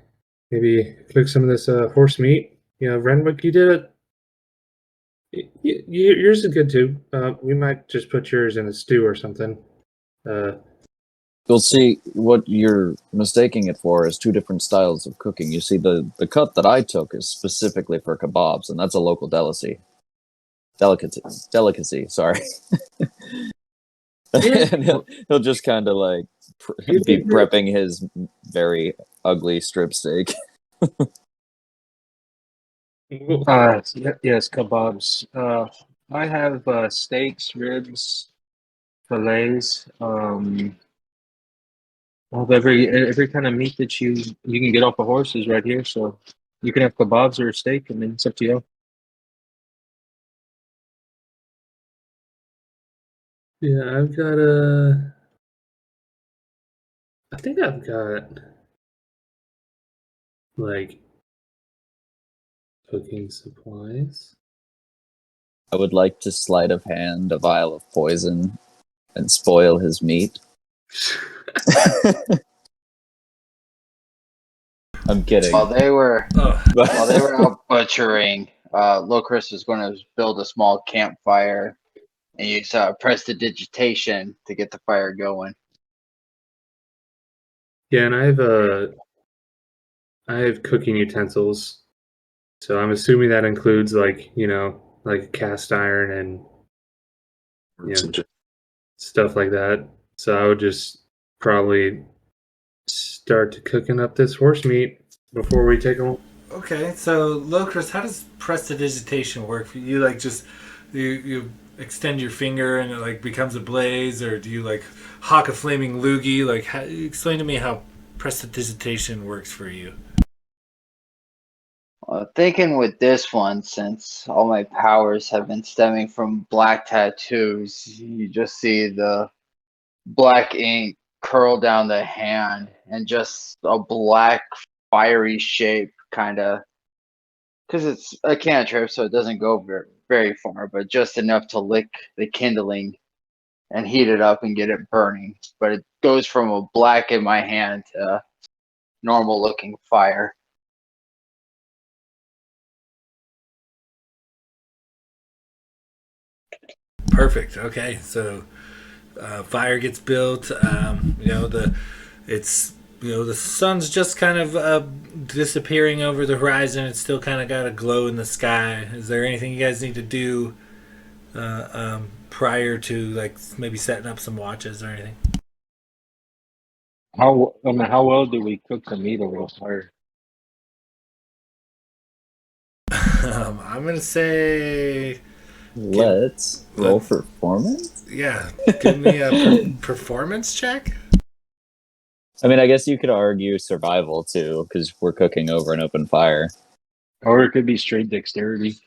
B: maybe cook some of this, horse meat. Renwick, you did it. Yours is good too. We might just put yours in a stew or something.
F: You'll see what you're mistaking it for is two different styles of cooking. You see, the cut that I took is specifically for kebabs, and that's a local delicacy. Delicacy, sorry. And he'll just kind of like be prepping his very ugly strip steak.
E: Yes, kebabs. I have steaks, ribs, fillets. I have every kind of meat that you can get off a horse is right here. So you can have kebabs or a steak, and then it's up to you.
B: Yeah, I think I've got like cooking supplies.
F: I would like to sleight of hand a vial of poison and spoil his meat. I'm kidding.
G: While they were
D: Oh,
G: out butchering, Locris was going to build a small campfire and use prestidigitation to get the fire going.
B: Yeah, and I have cooking utensils. So I'm assuming that includes like a cast iron and stuff like that. So I would just probably start cooking up this horse meat before we take them.
D: okay. So, Locris, how does prestidigitation work for you? Like, just you extend your finger and it like becomes a blaze, or do you like hawk a flaming loogie? Like, explain to me how prestidigitation works for you.
G: Thinking with this one, since all my powers have been stemming from black tattoos, you just see the black ink curl down the hand and just a black fiery shape, kind of, because it's a cantrip, so it doesn't go very far, but just enough to lick the kindling and heat it up and get it burning. But it goes from a black in my hand to normal looking fire.
D: Perfect. Okay, so fire gets built. The sun's just kind of disappearing over the horizon. It's still kind of got a glow in the sky. Is there anything you guys need to do prior to like maybe setting up some watches or anything?
E: How well do we cook the meat over the fire?
D: I'm gonna say,
F: Let's roll for performance.
D: yeah. Give me a performance check.
F: I mean, I guess you could argue survival too, because we're cooking over an open fire.
E: Or it could be straight dexterity.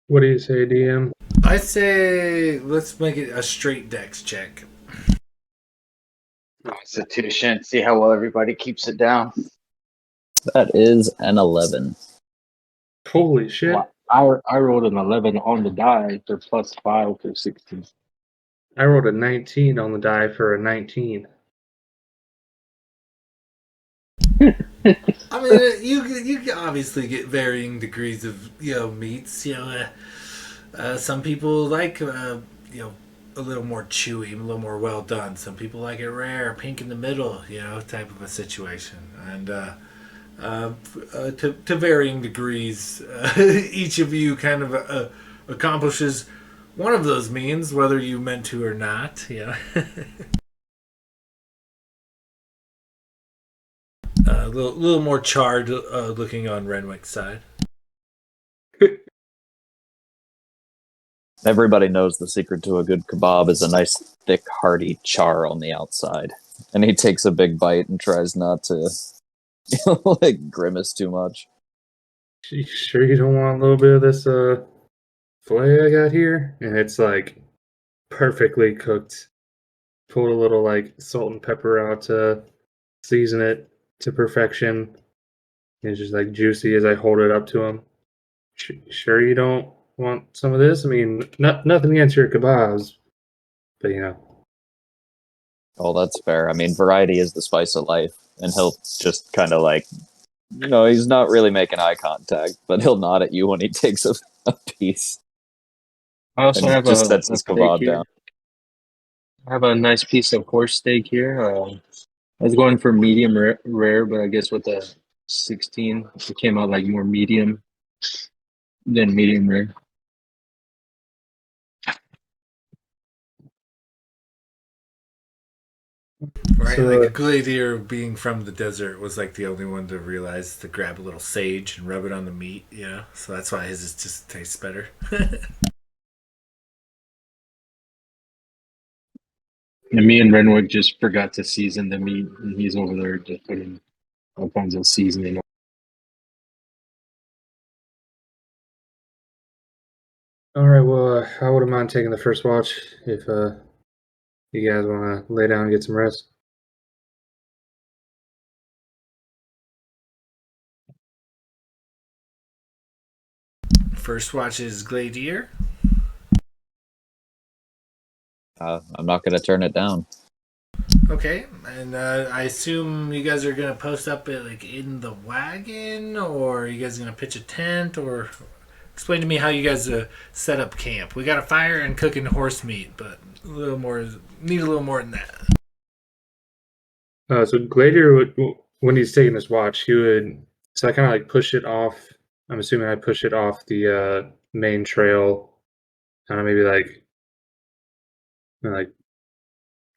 B: What do you say, DM?
D: I say let's make it a straight dex check.
G: Constitution, see how well everybody keeps it down.
F: That is an 11.
B: Holy shit!
E: Well, I rolled an 11 on the die for +5 for 16.
B: I rolled a 19 on the die for a 19.
D: I mean, you obviously get varying degrees of meats. Some people like a little more chewy, a little more well done. Some people like it rare, pink in the middle, type of a situation. And to varying degrees. Each of you kind of accomplishes one of those means, whether you meant to or not. Yeah. A little more charred looking on Renwick's side.
F: Everybody knows the secret to a good kebab is a nice, thick, hearty char on the outside. And he takes a big bite and tries not to like grimace too much.
B: You sure you don't want a little bit of this filet I got here? And it's like perfectly cooked. Pulled a little like salt and pepper out to season it to perfection. It's just like juicy as I hold it up to him. Sure you don't want some of this? I mean, nothing against your kebabs, but you know.
F: Oh, that's fair. I mean, variety is the spice of life. And he'll just kind of like, he's not really making eye contact, but he'll nod at you when he takes a piece.
E: I also
F: And
E: have
F: just
E: a
F: sets his
E: steak
F: kebab
E: here.
F: down.
E: I have a nice piece of horse steak here. I was going for medium rare, but I guess with the 16, it came out like more medium than medium rare.
D: Right,
B: So,
D: like Gladiator being from the desert was like the only one to realize to grab a little sage and rub it on the meat, so that's why his just tastes better.
E: And me and Renwick just forgot to season the meat, and he's over there just putting all kinds of seasoning.
B: all right, well, I wouldn't mind taking the first watch if you guys want to lay down and get some rest.
D: First watch is Gladiator.
F: I'm not going to turn it down.
D: Okay, and I assume you guys are gonna post up it like in the wagon, or are you guys gonna pitch a tent, or explain to me how you guys set up camp. We got a fire and cooking horse meat, but need a little more than that.
B: So Gladiator would, when he's taking this watch, he would. So I kind of like push it off. I'm assuming I push it off the main trail. I don't know, maybe like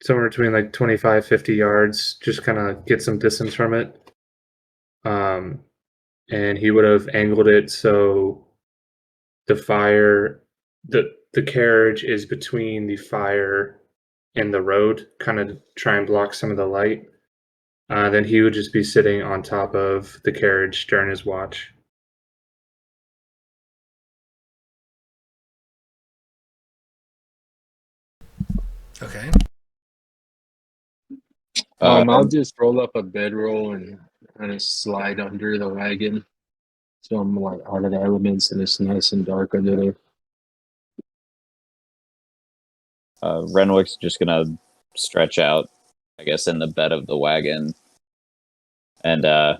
B: somewhere between like 25, 50 yards, just kind of get some distance from it. And he would have angled it so the fire, the carriage is between the fire and the road, kind of try and block some of the light. Then he would just be sitting on top of the carriage during his watch.
D: Okay.
E: I'll just roll up a bedroll and kind of slide under the wagon, so I'm like out of the elements, and it's nice and dark under there.
F: Renwick's just going to stretch out, I guess, in the bed of the wagon. And I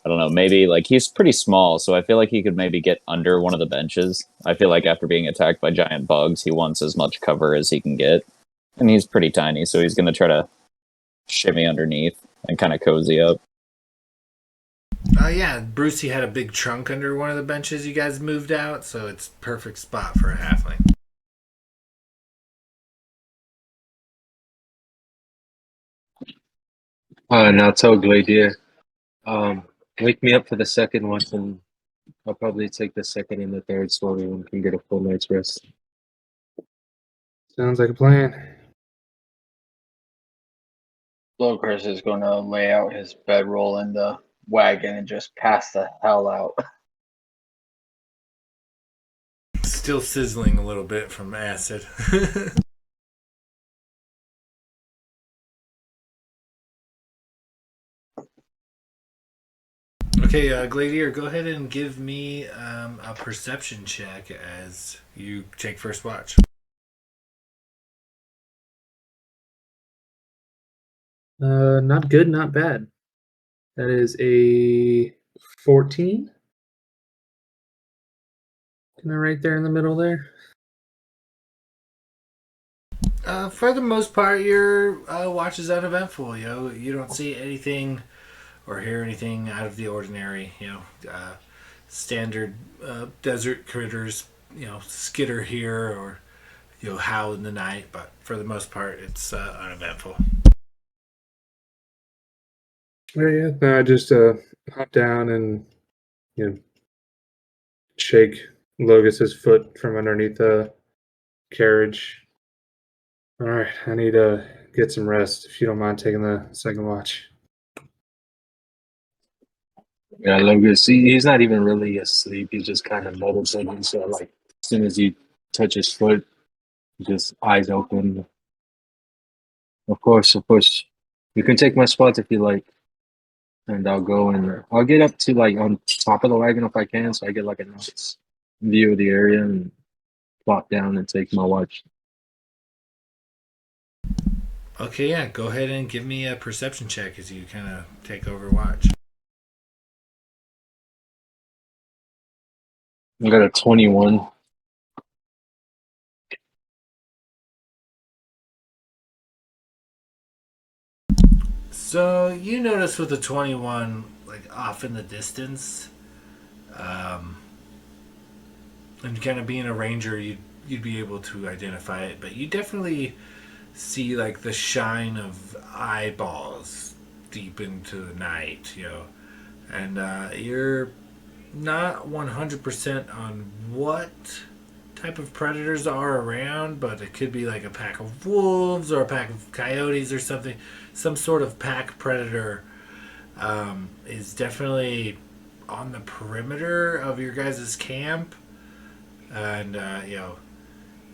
F: don't know, maybe like he's pretty small, so I feel like he could maybe get under one of the benches. I feel like after being attacked by giant bugs, he wants as much cover as he can get. And he's pretty tiny, so he's going to try to shimmy underneath and kind of cozy up.
D: Yeah, Brucey had a big trunk under one of the benches you guys moved out, so it's perfect spot for a halfling.
E: And I'll tell Gladiator, wake me up for the second one, and I'll probably take the second and the third so everyone can get a full night's rest.
B: Sounds like a plan.
G: Chris is gonna lay out his bedroll in the wagon and just pass the hell out.
D: Still sizzling a little bit from acid. Okay, Gladiator, go ahead and give me a perception check as you take first watch.
B: Not good, not bad. That is a 14. Kind of right there in the middle there.
D: For the most part, your watch is uneventful. You don't see anything or hear anything out of the ordinary. Standard desert critters, skitter here or howl in the night, but for the most part, it's uneventful.
B: Yeah, no, I just hop down and you know shake Logus's foot from underneath the carriage. All right, I need to get some rest. If you don't mind taking the second watch.
E: Yeah, Lucas, he's not even really asleep. He's just kind of meditating. So, like, as soon as you touch his foot, just eyes open. Of course, you can take my spot if you like, and I'll go and I'll get up to like on top of the wagon if I can, so I get like a nice view of the area and plop down and take my watch.
D: Okay, yeah, go ahead and give me a perception check as you kind of take over watch.
E: I got a 21.
D: So you notice with the 21, like off in the distance, and kind of being a ranger, you'd be able to identify it, but you definitely see like the shine of eyeballs deep into the night, and you're not 100% on what type of predators are around, but it could be like a pack of wolves or a pack of coyotes or something. Some sort of pack predator is definitely on the perimeter of your guys' camp, and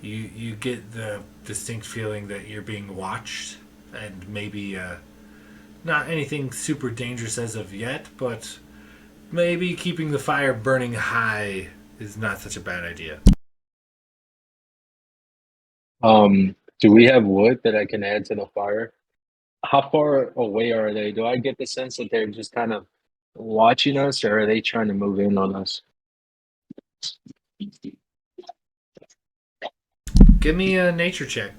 D: you get the distinct feeling that you're being watched, and maybe not anything super dangerous as of yet, but maybe keeping the fire burning high is not such a bad idea.
E: Do we have wood that I can add to the fire? How far away are they? Do I get the sense that they're just kind of watching us, or are they trying to move in on us?
D: Give me a nature check.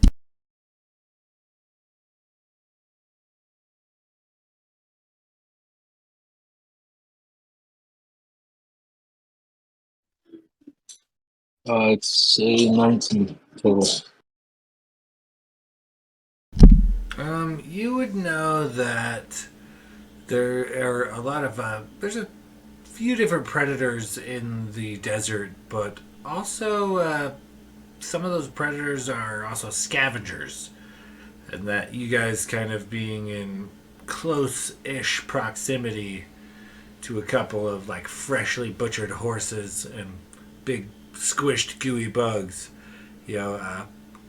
E: It's a 19 total.
D: You would know that there are a lot of there's a few different predators in the desert, but also some of those predators are also scavengers, and that you guys kind of being in close-ish proximity to a couple of like freshly butchered horses and big squished gooey bugs,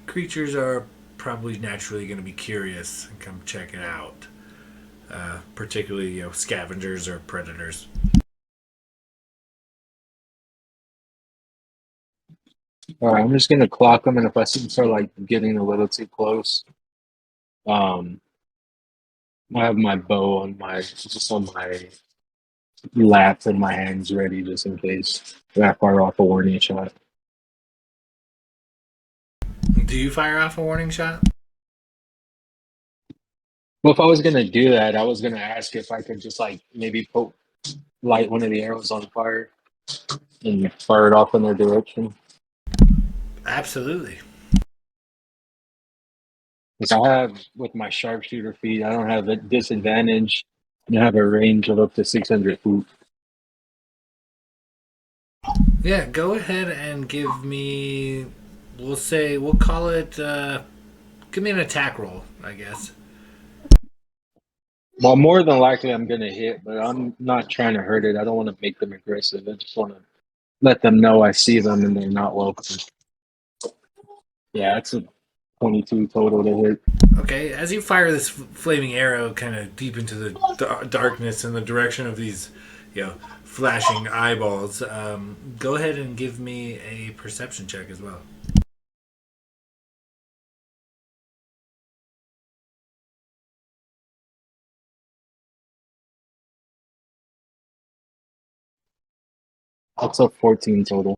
D: creatures are probably naturally going to be curious and come check it out. Particularly, scavengers or predators.
E: All right, I'm just gonna clock them, and if I see them start like getting a little too close, um, I have my bow on my lap and my hands ready just in case I fire off a warning shot.
D: Do you fire off a warning shot?
E: Well, if I was gonna do that, I was gonna ask if I could just like maybe light one of the arrows on fire and fire it off in their direction.
D: Absolutely.
E: Because I have with my sharpshooter feet, I don't have a disadvantage, and I have a range of up to 600 feet.
D: Yeah, go ahead and give me. We'll call it. Give me an attack roll, I guess.
E: Well, more than likely, I'm gonna hit, but I'm not trying to hurt it. I don't want to make them aggressive. I just want to let them know I see them and they're not welcome. Yeah, it's a 22 total to hit.
D: Okay, as you fire this flaming arrow kind of deep into the darkness in the direction of these, flashing eyeballs, go ahead and give me a perception check as well.
E: That's a 14 total.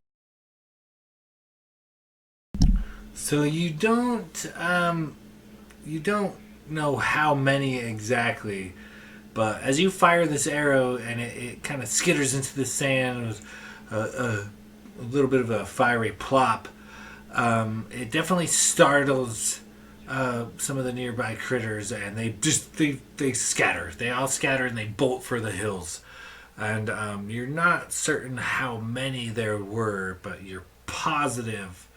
D: So you don't know how many exactly, But as you fire this arrow and it kind of skitters into the sand with a little bit of a fiery plop, it definitely startles some of the nearby critters, and they scatter. They all scatter and they bolt for the hills. And you're not certain how many there were, but you're positive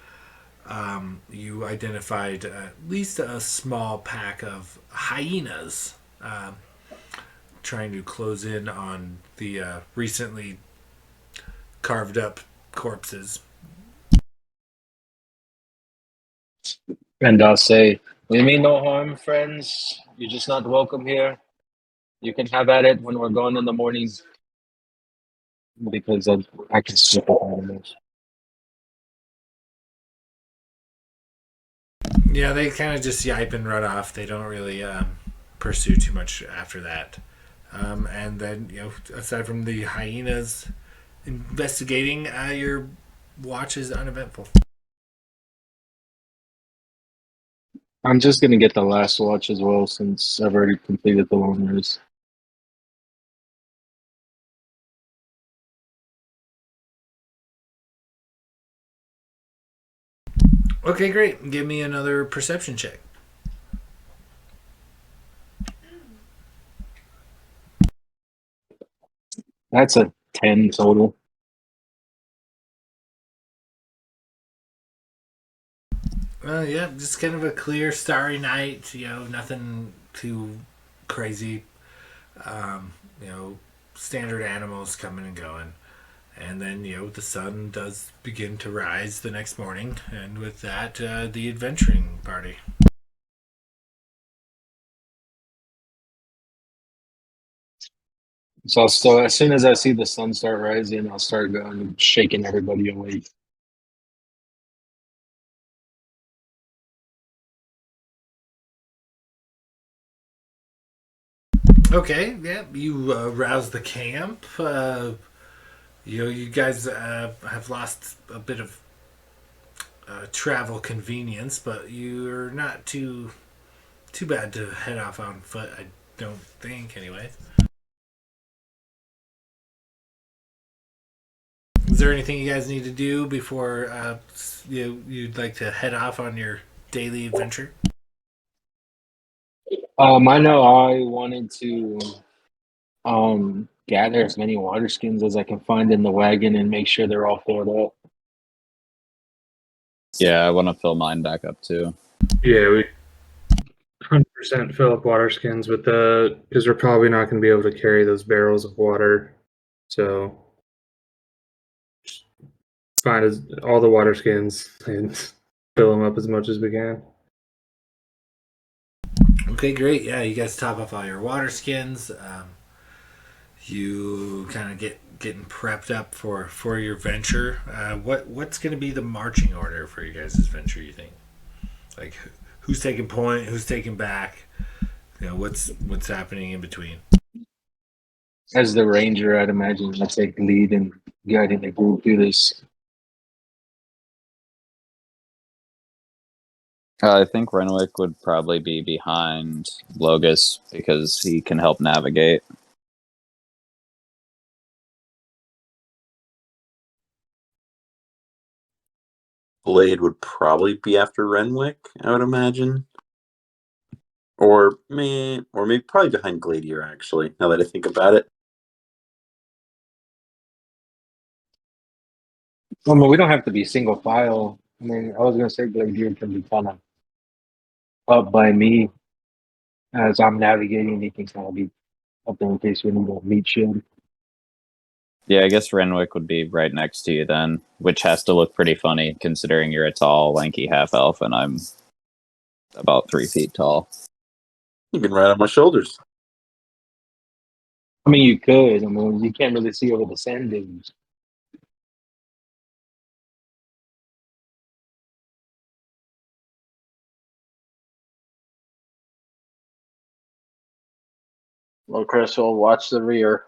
D: you identified at least a small pack of hyenas trying to close in on the recently carved up corpses.
E: And I'll say, we mean no harm, friends. You're just not welcome here. You can have at it when we're going in the morning because I can sleep with animals.
D: Yeah, they kind of just yipe and run off. They don't really pursue too much after that. And then, aside from the hyenas investigating, your watch is uneventful.
E: I'm just gonna get the last watch as well since I've already completed the long race.
D: Okay, great. Give me another perception check.
E: That's a 10 total.
D: Yeah, just kind of a clear, starry night. Nothing too crazy. Um, standard animals coming and going. And then, the sun does begin to rise the next morning. And with that, the adventuring party.
E: So as soon as I see the sun start rising, I'll start going and shaking everybody awake.
D: Okay, yeah, you rouse the camp. You guys have lost a bit of travel convenience, but you're not too bad to head off on foot. I don't think, anyway. Is there anything you guys need to do before you'd like to head off on your daily adventure?
E: I know I wanted to gather as many water skins as I can find in the wagon and make sure they're all filled up.
F: Yeah, I want to fill mine back up too.
B: Yeah, we 100% fill up water skins with the because we're probably not going to be able to carry those barrels of water. So just find all the water skins and fill them up as much as we can.
D: Okay, great. Yeah, you guys top off all your water skins. You kind of getting prepped up for your venture. What's going to be the marching order for you guys' venture? You think, like, who's taking point, who's taking back? What's happening in between?
E: As the ranger, I'd imagine I take the lead in guiding the group through this.
F: I think Renwick would probably be behind Logus because he can help navigate.
C: Blade would probably be after Renwick, I would imagine. Or maybe probably behind Gladier, actually, now that I think about it.
E: Well, I mean, we don't have to be single file. I mean, I was gonna say Gladier can be kind of up by me as I'm navigating. He can kind of be up there in case we need to meet shield.
F: Yeah, I guess Renwick would be right next to you then, which has to look pretty funny considering you're a tall, lanky half elf and I'm about 3 feet tall.
C: You can ride on my shoulders.
E: I mean, you could. I mean, you can't really see over the sand dunes.
G: Well, Chris will watch the rear.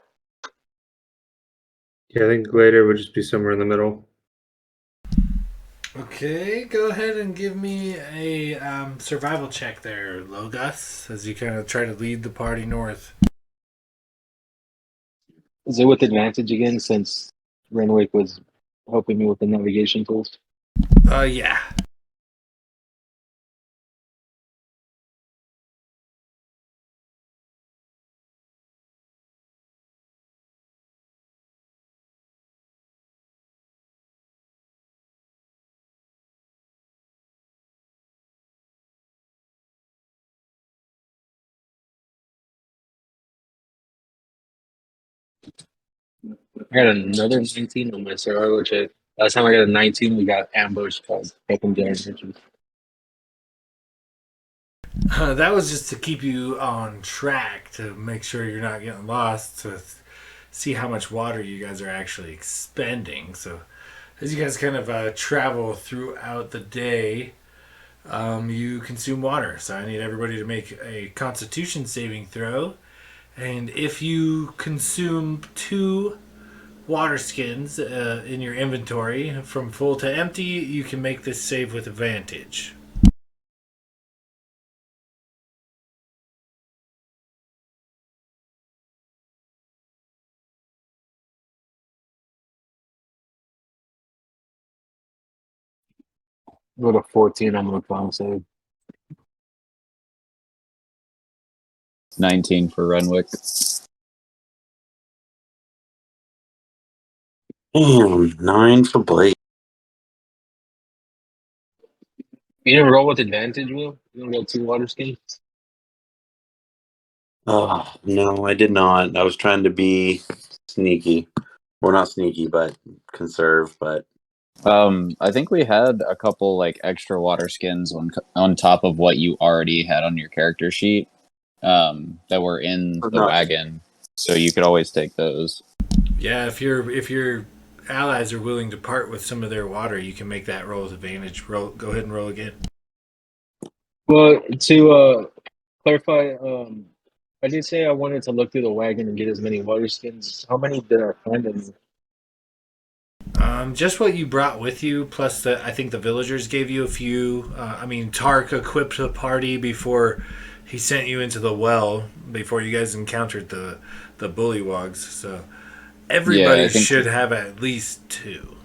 B: Yeah, I think Glader would just be somewhere in the middle.
D: Okay, go ahead and give me a survival check there, Logos, as you kind of try to lead the party north.
E: Is it with advantage again since Renwick was helping me with the navigation tools?
D: Yeah.
E: I got another 19 on my Sora, which last time I got a 19, we got ambushed by secondary engines.
D: That was just to keep you on track to make sure you're not getting lost, to see how much water you guys are actually expending. So, as you guys kind of travel throughout the day, you consume water. So, I need everybody to make a Constitution saving throw. And if you consume 2 water skins in your inventory from full to empty, you can make this save with advantage.
E: Go to 14 on my con save.
F: 19 for Renwick.
C: Damn, 9 for Blake.
E: You didn't roll with advantage, Will? You don't got 2 water skins?
C: Oh, no, I did not. I was trying to be sneaky. Well, not sneaky, but conserve. But
F: I think we had a couple like extra water skins on top of what you already had on your character sheet that were in the
C: not.
F: wagon, so you could always take those.
D: Yeah, if your allies are willing to part with some of their water, you can make that roll with advantage. Roll. Go ahead and roll again.
E: Well, to clarify, I did say I wanted to look through the wagon and get as many water skins. How many did I find in?
D: Just what you brought with you, plus I think the villagers gave you a few. Tark equipped the party before he sent you into the well, before you guys encountered the bullywogs. So everybody
F: I think
D: should have at least 2.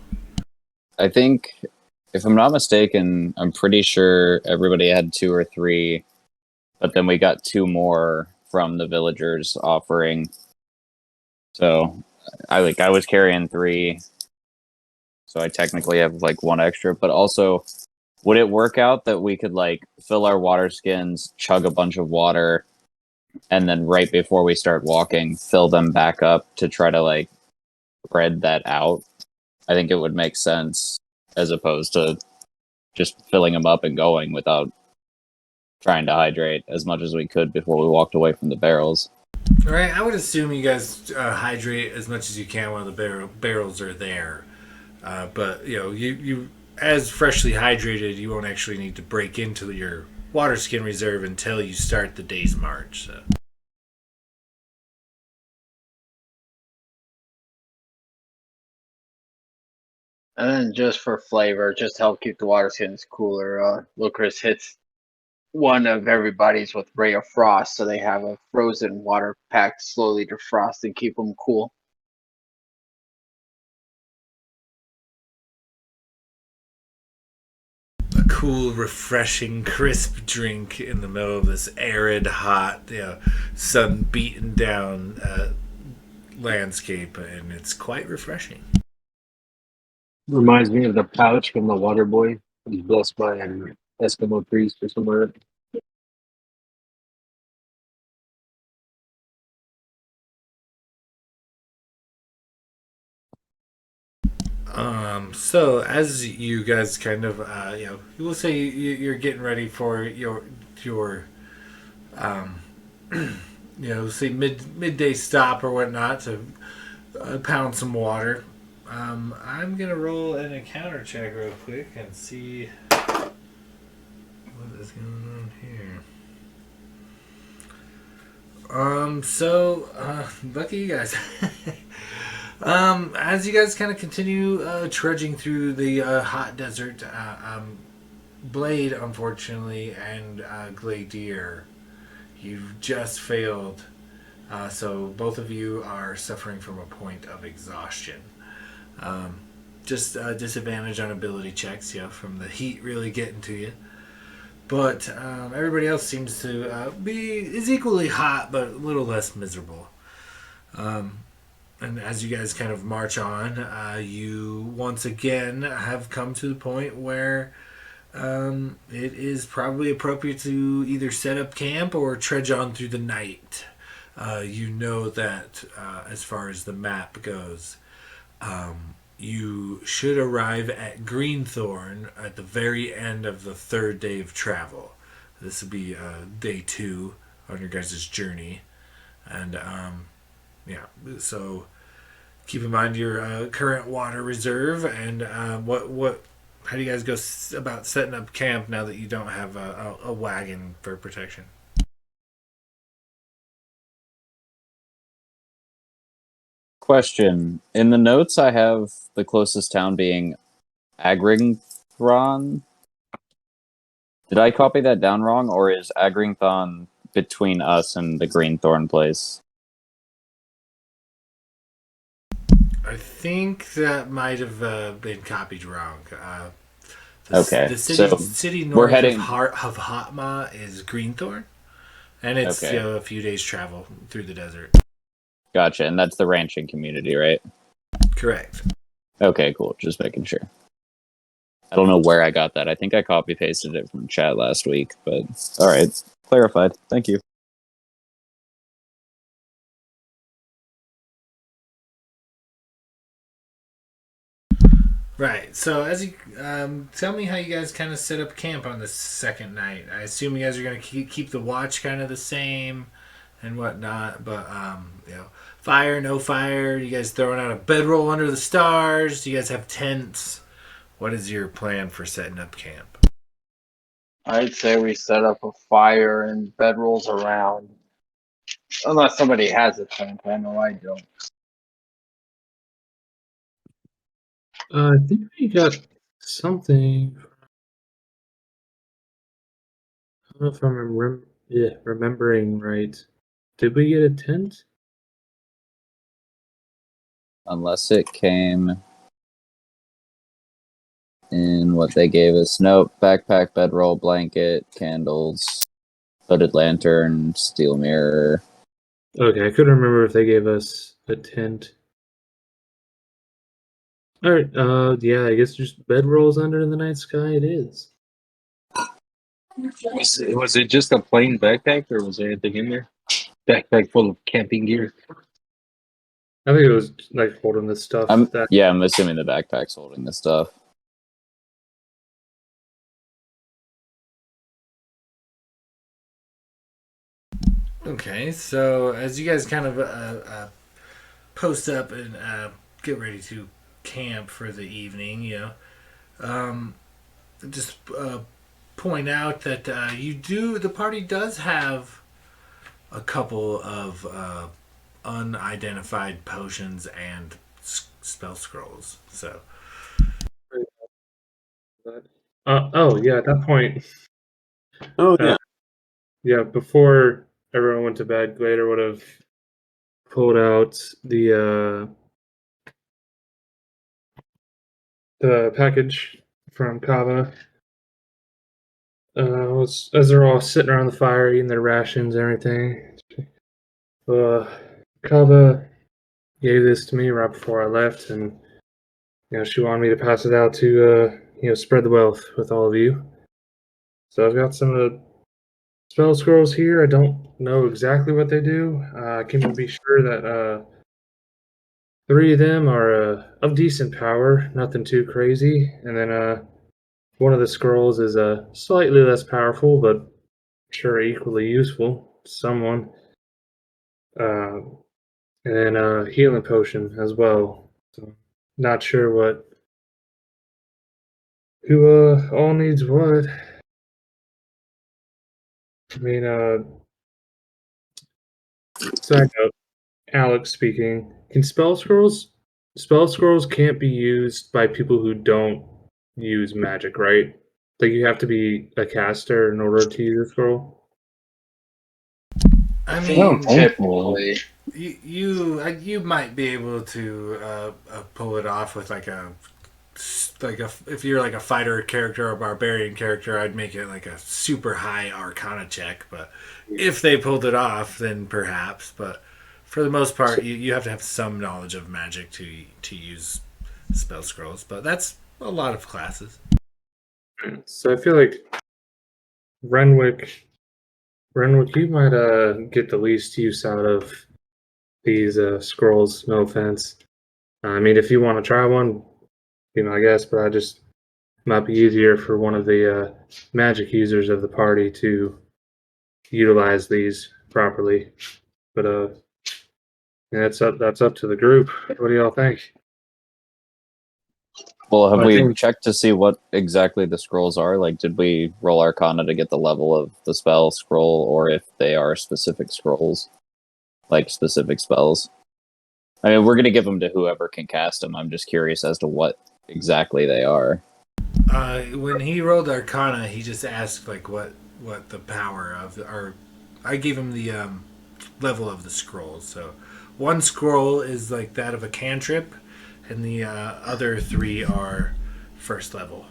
F: I think, if I'm not mistaken, I'm pretty sure everybody had 2 or 3, but then we got 2 more from the villagers offering. So I was carrying 3, so I technically have like 1 extra. But also, would it work out that we could like fill our water skins, chug a bunch of water, and then right before we start walking, fill them back up to try to like spread that out? I think it would make sense as opposed to just filling them up and going without trying to hydrate as much as we could before we walked away from the barrels.
D: All right, I would assume you guys hydrate as much as you can while the barrels are there. But you as freshly hydrated, you won't actually need to break into your water skin reserve until you start the day's march. So.
G: And then just for flavor, just to help keep the water skins cooler, Lucas hits one of everybody's with Ray of Frost, so they have a frozen water pack to slowly defrost and keep them cool.
D: A cool, refreshing, crisp drink in the middle of this arid, hot, sun beaten down landscape, and it's quite refreshing.
E: Reminds me of the pouch from the water boy. He's blessed by an Eskimo priest or somewhere.
D: So as you guys kind of, we'll say you're getting ready for your say midday stop or whatnot to pound some water. I'm gonna roll an encounter check real quick and see what is going on here. Lucky you guys. As you guys kind of continue trudging through the hot desert, Blade, unfortunately, and Gladier, you've just failed So both of you are suffering from a point of exhaustion. Just disadvantage on ability checks, from the heat really getting to you. But everybody else seems to is equally hot, but a little less miserable. And as you guys kind of march on, you once again have come to the point where it is probably appropriate to either set up camp or trudge on through the night. You know that as far as the map goes, you should arrive at Greenthorn at the very end of the third day of travel. This will be day 2 on your guys' journey. And so keep in mind your current water reserve and how do you guys go about setting up camp now that you don't have a wagon for protection?
F: Question. In the notes, I have the closest town being Agringthron. Did I copy that down wrong, or is Agringthon between us and the Greenthorn place?
D: I think that might have been copied wrong.
F: Okay,
D: The
F: so
D: city
F: we're
D: north
F: heading-
D: of Hatma is Greenthorn, and it's
F: Okay.
D: a few days travel through the desert.
F: Gotcha, and that's the ranching community, right?
D: Correct.
F: Okay, cool. Just making sure. I don't know where I got that. I think I copy pasted it from chat last week, but all right, clarified. Thank you.
D: Right. So as you tell me how you guys kind of set up camp on the second night. I assume you guys are going to keep the watch kind of the same and whatnot, but fire, no fire. You guys throwing out a bedroll under the stars? Do you guys have tents? What is your plan for setting up camp?
G: I'd say we set up a fire and bedrolls around. Unless somebody has a tent. I know I don't.
B: I think we got something. I don't know if I'm remembering right. Did we get a tent?
F: Unless it came in what they gave us. Nope. Backpack, bedroll, blanket, candles, hooded lantern, steel mirror.
B: Okay, I couldn't remember if they gave us a tent. All right. Yeah, I guess just bedrolls under the night sky. It is.
E: Was it just a plain backpack, or was there anything in there? Backpack full of camping gear.
B: I think it was like holding the stuff
F: I'm
B: that.
F: assuming the backpack's holding the stuff.
D: Okay, so as you guys kind of post up and get ready to camp for the evening, just point out that the party does have a couple of unidentified potions and spell scrolls. So
B: Oh yeah, at that point.
C: Oh yeah.
B: Yeah, before everyone went to bed, Glader would have pulled out the package from Kava. As they're all sitting around the fire eating their rations and everything. Kava gave this to me right before I left, and she wanted me to pass it out to spread the wealth with all of you. So I've got some of the spell scrolls here. I don't know exactly what they do. I can be sure that 3 of them are of decent power, nothing too crazy, and then one of the scrolls is slightly less powerful, but sure equally useful to someone. And then a healing potion as well. So not sure who all needs what. I mean, side note, Alex speaking. Can spell scrolls can't be used by people who don't use magic, right? Like you have to be a caster in order to use a scroll.
D: I
E: No,
D: mean,
E: thankful.
G: typically,
D: you might be able to pull it off with if you're like a fighter character or a barbarian character, I'd make it like a super high Arcana check. But if they pulled it off, then perhaps. But for the most part, you have to have some knowledge of magic to use spell scrolls. But that's a lot of classes.
B: So I feel like Renwick, you might get the least use out of these scrolls. No offense. I mean, if you want to try one, I guess, but I just might be easier for one of the magic users of the party to utilize these properly. But yeah, that's up to the group. What do y'all think?
F: Well, have
E: I
F: we
E: think-
F: checked to see what exactly the scrolls are? Like, did we roll Arcana to get the level of the spell scroll, or if they are specific scrolls, like specific spells? I mean, we're going to give them to whoever can cast them. I'm just curious as to what exactly they are.
D: When he rolled Arcana, he just asked like what the power of, or I gave him the level of the scrolls. So one scroll is like that of a cantrip, and the other three are first level.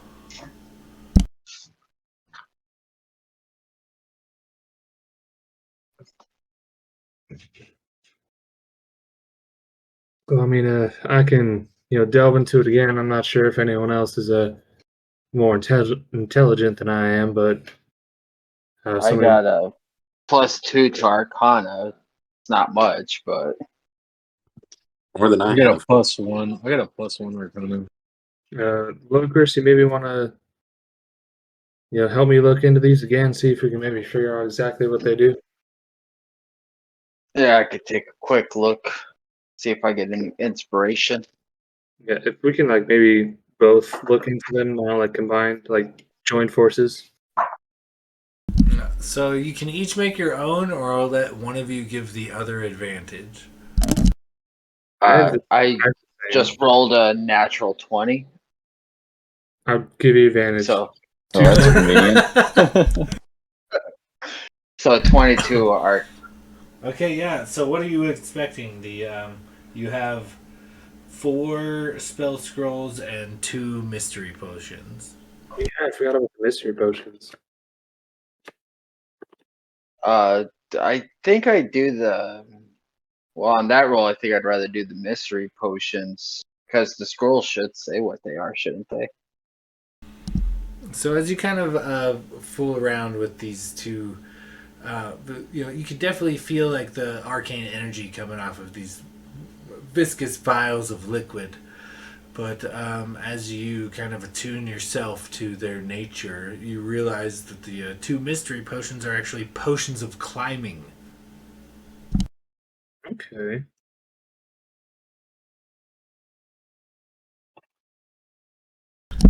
B: Well, I mean, I can delve into it again. I'm not sure if anyone else is more intelligent than I am, but
G: I
B: somebody
G: got a +2 to Arcana. It's not much, but
C: More than
E: I
C: I
E: got a
C: have.
E: +1. I got a +1 Arcana.
B: Chris, you maybe want to help me look into these again, see if we can maybe figure out exactly what they do.
G: yeah, I could take a quick look, see if I get any inspiration.
B: Yeah, if we can like maybe both look into them, like combined, like join forces.
D: So you can each make your own, or I'll let one of you give the other advantage.
B: I
G: I just rolled a natural 20,
B: I'll give you advantage.
G: so
F: Oh, that's convenient.
G: 22 are.
D: Okay, yeah. So what are you expecting? You have 4 spell scrolls and 2 mystery potions.
B: Yeah, I forgot about the mystery potions.
G: I think I do the. Well, on that roll, I think I'd rather do the mystery potions because the scrolls should say what they are, shouldn't they?
D: So as you kind of fool around with these two, you can definitely feel like the arcane energy coming off of these viscous vials of liquid. But as you kind of attune yourself to their nature, you realize that the 2 mystery potions are actually potions of climbing.
B: Okay.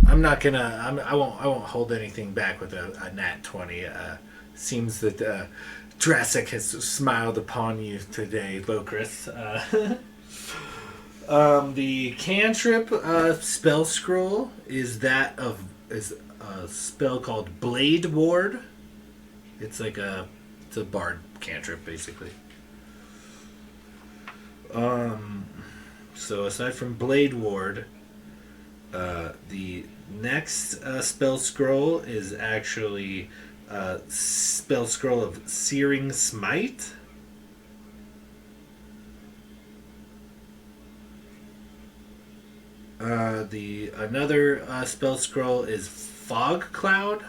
D: I won't hold anything back with a nat 20. Seems that Drasek has smiled upon you today, Locris. The cantrip spell scroll is a spell called Blade Ward. It's a bard cantrip basically. So aside from Blade Ward, the next spell scroll is actually a spell scroll of Searing Smite. The another spell scroll is Fog Cloud.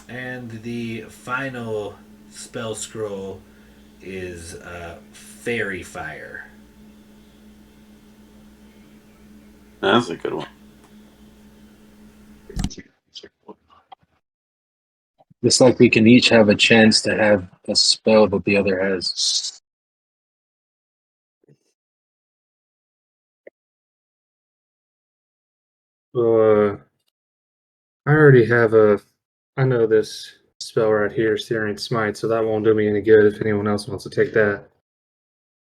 D: And the final spell scroll is Fairy Fire.
C: That's a good one.
E: It's like we can each have a chance to have a spell that the other has.
B: Well, I already have I know this spell right here, Searing Smite, so that won't do me any good if anyone else wants to take that.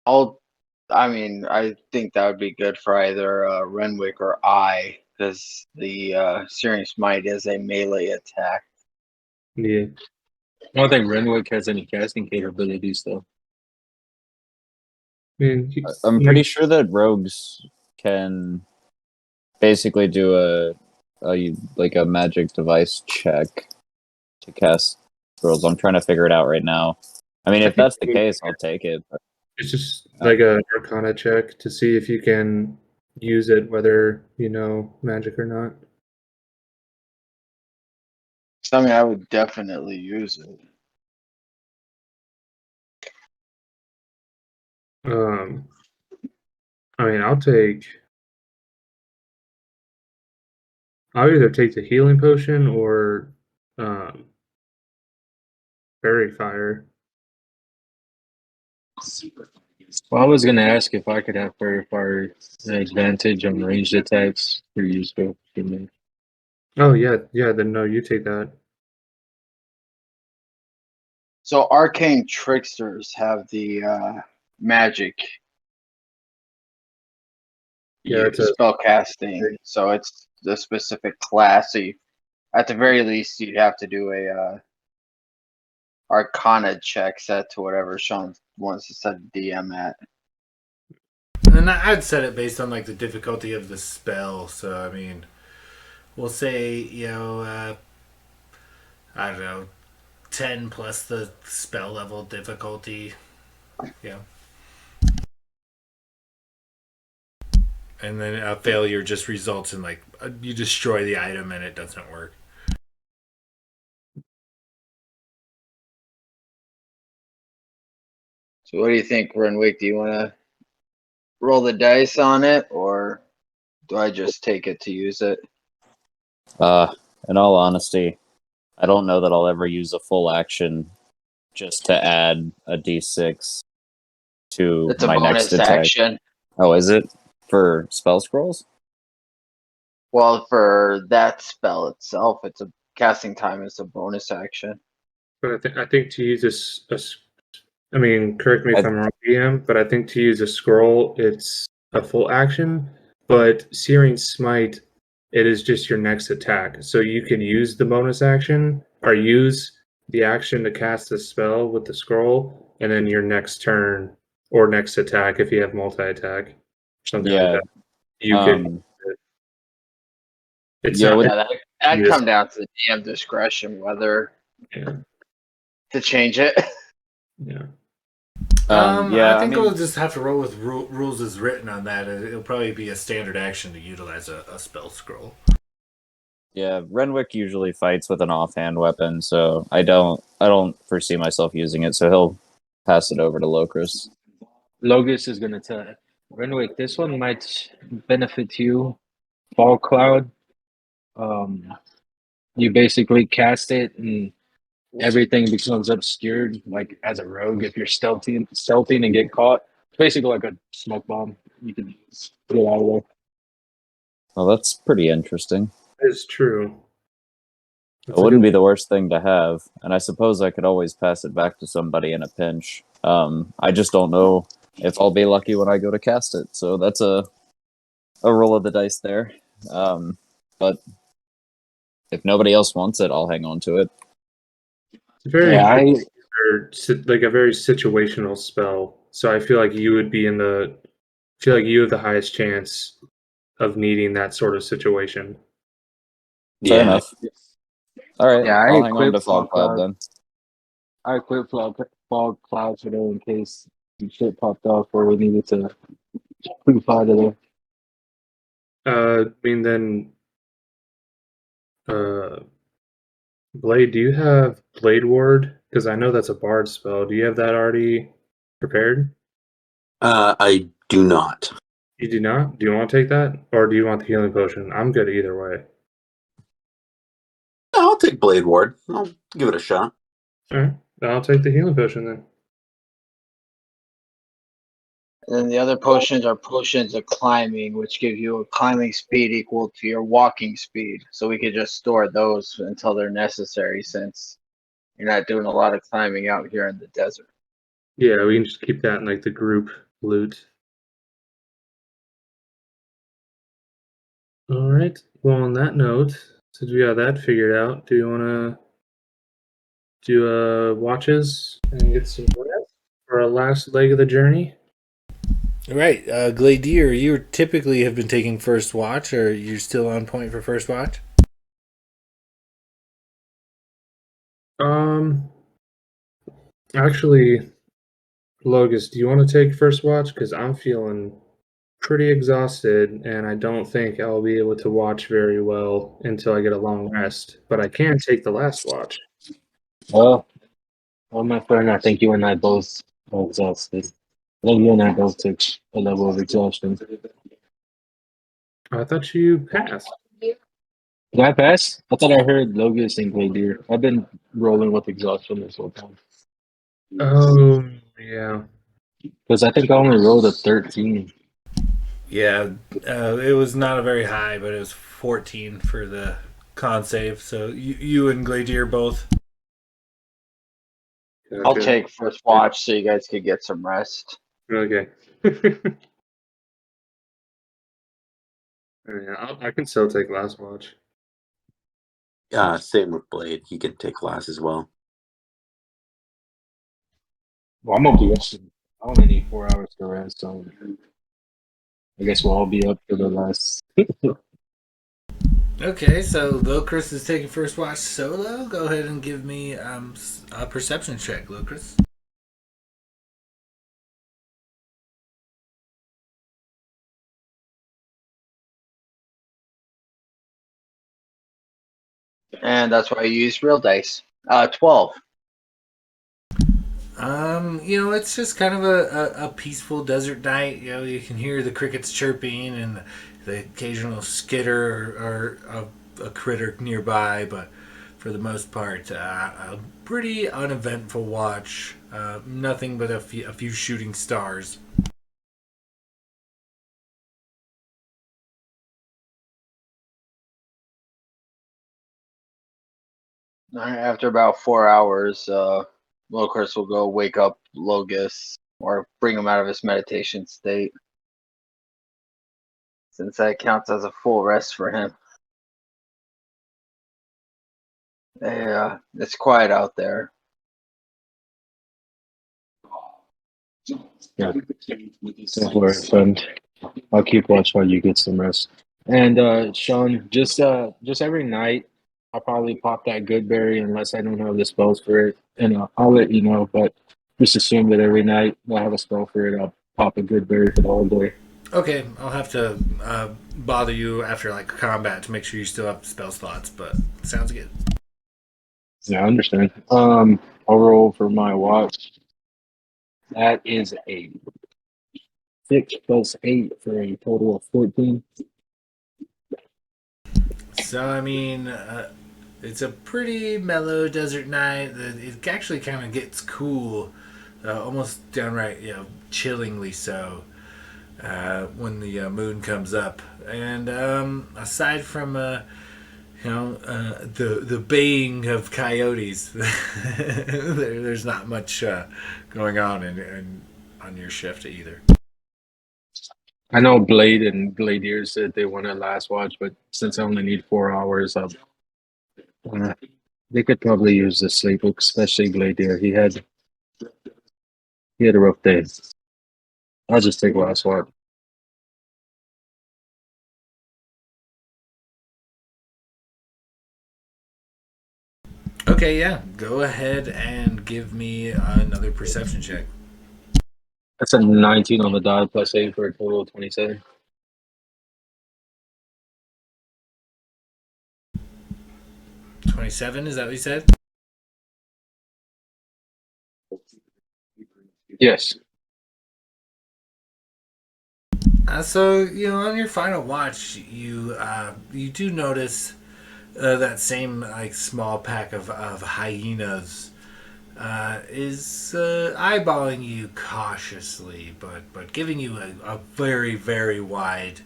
G: I think that would be good for either Renwick or I, because the Searing Smite is a melee attack.
B: Yeah.
E: I don't think Renwick has any casting capabilities though.
B: I mean,
F: I'm pretty sure that rogues can basically do a magic device check to cast spells. I'm trying to figure it out right now. I mean,
B: I
F: if
B: think
F: that's the case, I'll take it. But,
B: it's just like a Arcana check to see if you can use it, whether you know magic or not.
G: Something I would definitely use it.
B: I mean, I'll either take the healing potion or um, fairy fire.
E: Well, I was gonna ask if I could have Fairy Fire advantage on ranged attacks for useful for me.
B: Oh yeah, yeah. Then no, you take that.
G: So arcane tricksters have the magic
B: Yeah, it's a
G: spell casting, so it's the specific class. So you, at the very least, you'd have to do a Arcana check set to whatever Sean wants to set DM at.
A: And I'd set it based on like the difficulty of the spell. So I mean, we'll say I don't know, 10 plus the spell level difficulty. Yeah. And then a failure just results in like you destroy the item and it doesn't work.
G: So what do you think, Renwick? Do you want to roll the dice on it, or do I just take it to use it?
F: in all honesty, I don't know that I'll ever use a full action just to add a d6 to
G: It's a
F: my next
G: bonus
F: attack.
G: action.
F: Oh, is it for spell scrolls?
G: Well, for that spell itself, it's a casting time. It's a bonus action.
B: But I think to use this, I mean, correct me if I'm wrong, DM, but I think to use a scroll, it's a full action. But Searing Smite, it is just your next attack, so you can use the bonus action or use the action to cast the spell with the scroll, and then your next turn or next attack, if you have multi-attack, something like
F: Yeah.
B: that, you could. It's
F: Yeah,
B: not.
F: with-
G: Yeah, that'd
B: Yes.
G: come down to the DM discretion whether
B: Yeah.
G: to change it.
B: Yeah.
F: yeah,
A: I think
F: mean,
A: we'll just have to roll with rules as written on that. It'll probably be a standard action to utilize a spell scroll.
F: yeah, Renwick usually fights with an offhand weapon, so I don't foresee myself using it, so he'll pass it over to Locris.
E: Logus is gonna tell Renwick, this one might benefit you. Fall Cloud. You basically cast it and everything becomes obscured, like as a rogue if you're stealthing and get caught. It's basically like a smoke bomb. You can get out of there.
F: Well, that's pretty interesting.
B: It's true.
F: It wouldn't be the worst thing to have, and I suppose I could always pass it back to somebody in a pinch. I just don't know if I'll be lucky when I go to cast it, so that's a roll of the dice there. But if nobody else wants it, I'll hang on to it.
B: It's very
E: Yeah,
B: like a very situational spell. So I feel like you would be feel like you have the highest chance of needing that sort of situation.
F: Fair enough. All right,
E: Yeah, I
F: I'll hang on
E: equipped
F: to Fog
E: Fog
F: Cloud
E: Cloud.
F: then.
E: I equipped fog cloud today in case shit popped off or we needed to poof out of there.
B: I mean, then, Blade, do you have Blade Ward? Because I know that's a bard spell. Do you have that already prepared?
C: I do not.
B: You do not? Do you want to take that? Or do you want the healing potion? I'm good either way.
C: I'll take Blade Ward. I'll give it a shot.
B: Alright, I'll take the healing potion then.
G: And then the other potions are potions of climbing, which give you a climbing speed equal to your walking speed. So we could just store those until they're necessary, since you're not doing a lot of climbing out here in the desert.
B: Yeah, we can just keep that in like the group loot. Alright, well, on that note, since we got that figured out, do you want to do watches and get some rest for our last leg of the journey.
A: Right, Gladier, you typically have been taking first watch, or you're still on point for first watch?
B: Actually, Logus, do you want to take first watch? Because I'm feeling pretty exhausted, and I don't think I'll be able to watch very well until I get a long rest. But I can take the last watch.
E: Well, well, my friend, I think you and I both are exhausted. I think you and I both took a level of exhaustion.
B: I thought you passed.
E: Did I pass? I thought I heard Logus and Gladier. I've been rolling with exhaustion this whole time.
B: Oh, yeah.
E: Because I think I only rolled a 13.
A: Yeah, it was not a very high, but it was 14 for the con save. So you and Gladier both.
G: I'll
B: Okay.
G: take first watch so you guys could get some rest.
B: Okay. Yeah, I can still take last watch.
C: Same with Blade. He can take last as well.
E: Well, I'm gonna be resting. I only need 4 hours to rest, so I guess we'll all be up for the last.
A: Okay, so Locris is taking first watch solo. Go ahead and give me a perception check, Locris.
G: And that's why I use real dice. 12.
A: It's just kind of a peaceful desert night. You know, you can hear the crickets chirping and the occasional skitter or a critter nearby, but for the most part, a pretty uneventful watch. Nothing but a few shooting stars.
G: After about 4 hours, Locris will go wake up Logus or bring him out of his meditation state. Since that counts as a full rest for him. Yeah, it's quiet out there.
E: Yeah. Don't worry, friend. I'll keep watch while you get some rest. And Sean, just every night, I'll probably pop that good berry unless I don't have the spells for it, and I'll let you know. But just assume that every night I have a spell for it. I'll pop a good berry for the whole day.
A: Okay, I'll have to bother you after like combat to make sure you still have spell slots, but sounds good.
E: Yeah, I understand. I'll roll for my watch. That is a 6 plus 8 for a total of 14.
A: So I mean, it's a pretty mellow desert night. It actually kind of gets cool, almost downright, chillingly so, when the moon comes up. And aside from the baying of coyotes, there's not much going on on your shift either.
E: I know Blade and Gladier said they want to last watch, but since I only need 4 hours, they could probably use the sleep, especially Gladier. He had a rough day. I'll just take last watch.
A: Okay, yeah. Go ahead and give me another perception check.
E: That's a 19 on the die plus 8 for a total of 27.
A: 27, is that what you said?
E: Yes.
A: So on your final watch, you do notice that same like small pack of hyenas is eyeballing you cautiously, but giving you a very very wide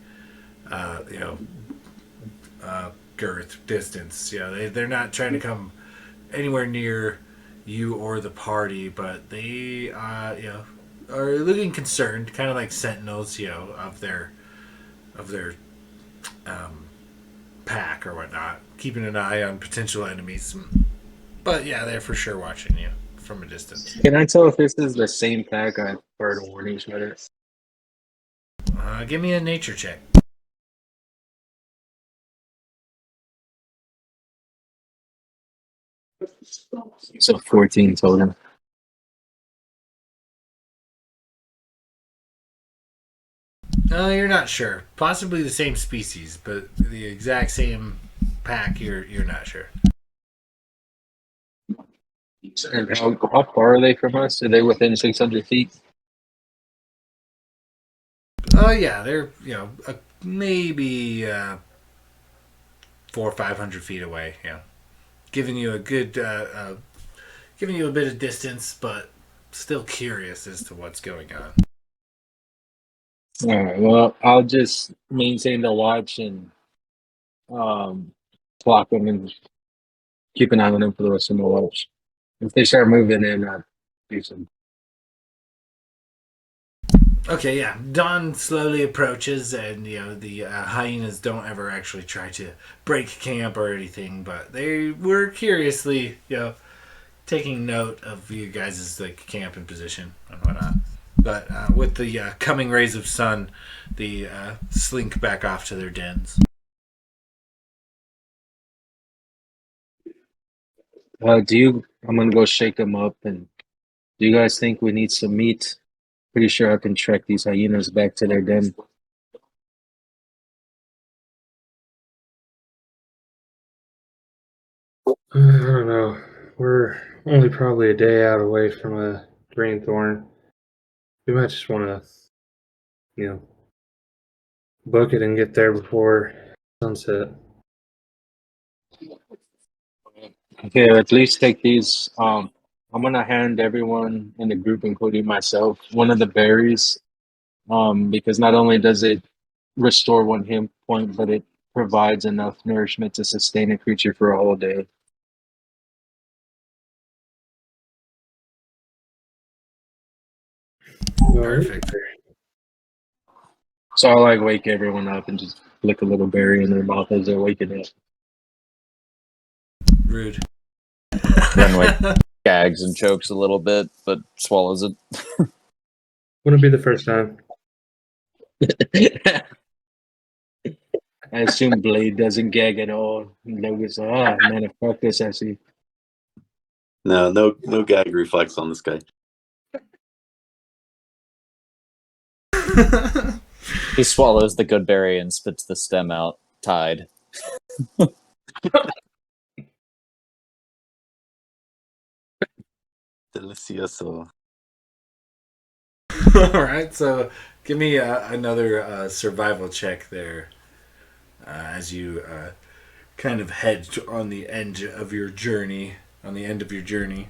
A: girth distance. They're not trying to come anywhere near you or the party, but they are looking concerned, kind of like sentinels, of their pack or whatnot, keeping an eye on potential enemies. But yeah, they're for sure watching you from a distance.
E: Can I tell if this is the same pack I heard a warning sweater?
A: Give me a nature check.
E: So 14 total.
A: You're not sure. Possibly the same species, but the exact same pack. You're not sure.
E: And how far are they from us? Are they within 600 feet?
A: Oh yeah, they're maybe 400 or 500 feet away. Yeah, giving you a good, giving you a bit of distance, but still curious as to what's going on.
E: All right. Well, I'll just maintain the watch and um, clock them and keep an eye on them for the rest of my watch. If they start moving in, I'll do some.
A: Okay, yeah. Dawn slowly approaches, and the hyenas don't ever actually try to break camp or anything, but they were curiously, taking note of you guys' like camp and position and whatnot. But with the coming rays of sun, they slink back off to their dens.
E: I'm gonna go shake them up. And do you guys think we need some meat? Pretty sure I can track these hyenas back to their den.
B: I don't know. We're only probably a day out away from a greenthorn. We might just want to, book it and get there before sunset.
E: Okay, at least take these. I'm gonna hand everyone in the group, including myself, one of the berries. Because not only does it restore one hit point, but it provides enough nourishment to sustain a creature for a whole day.
A: Perfect.
E: So I'll like wake everyone up and just flick a little berry in their mouth as they're waking up.
A: Rude.
F: Renwick gags and chokes a little bit, but swallows it.
B: Wouldn't be the first time.
E: I assume Blade doesn't gag at all. Logan's like, man, fuck this, I see.
C: No gag reflex on this guy.
F: He swallows the good berry and spits the stem out, tied.
C: Delicioso.
A: All right, so give me another survival check there as you kind of head on the end of your journey. On the end of your journey.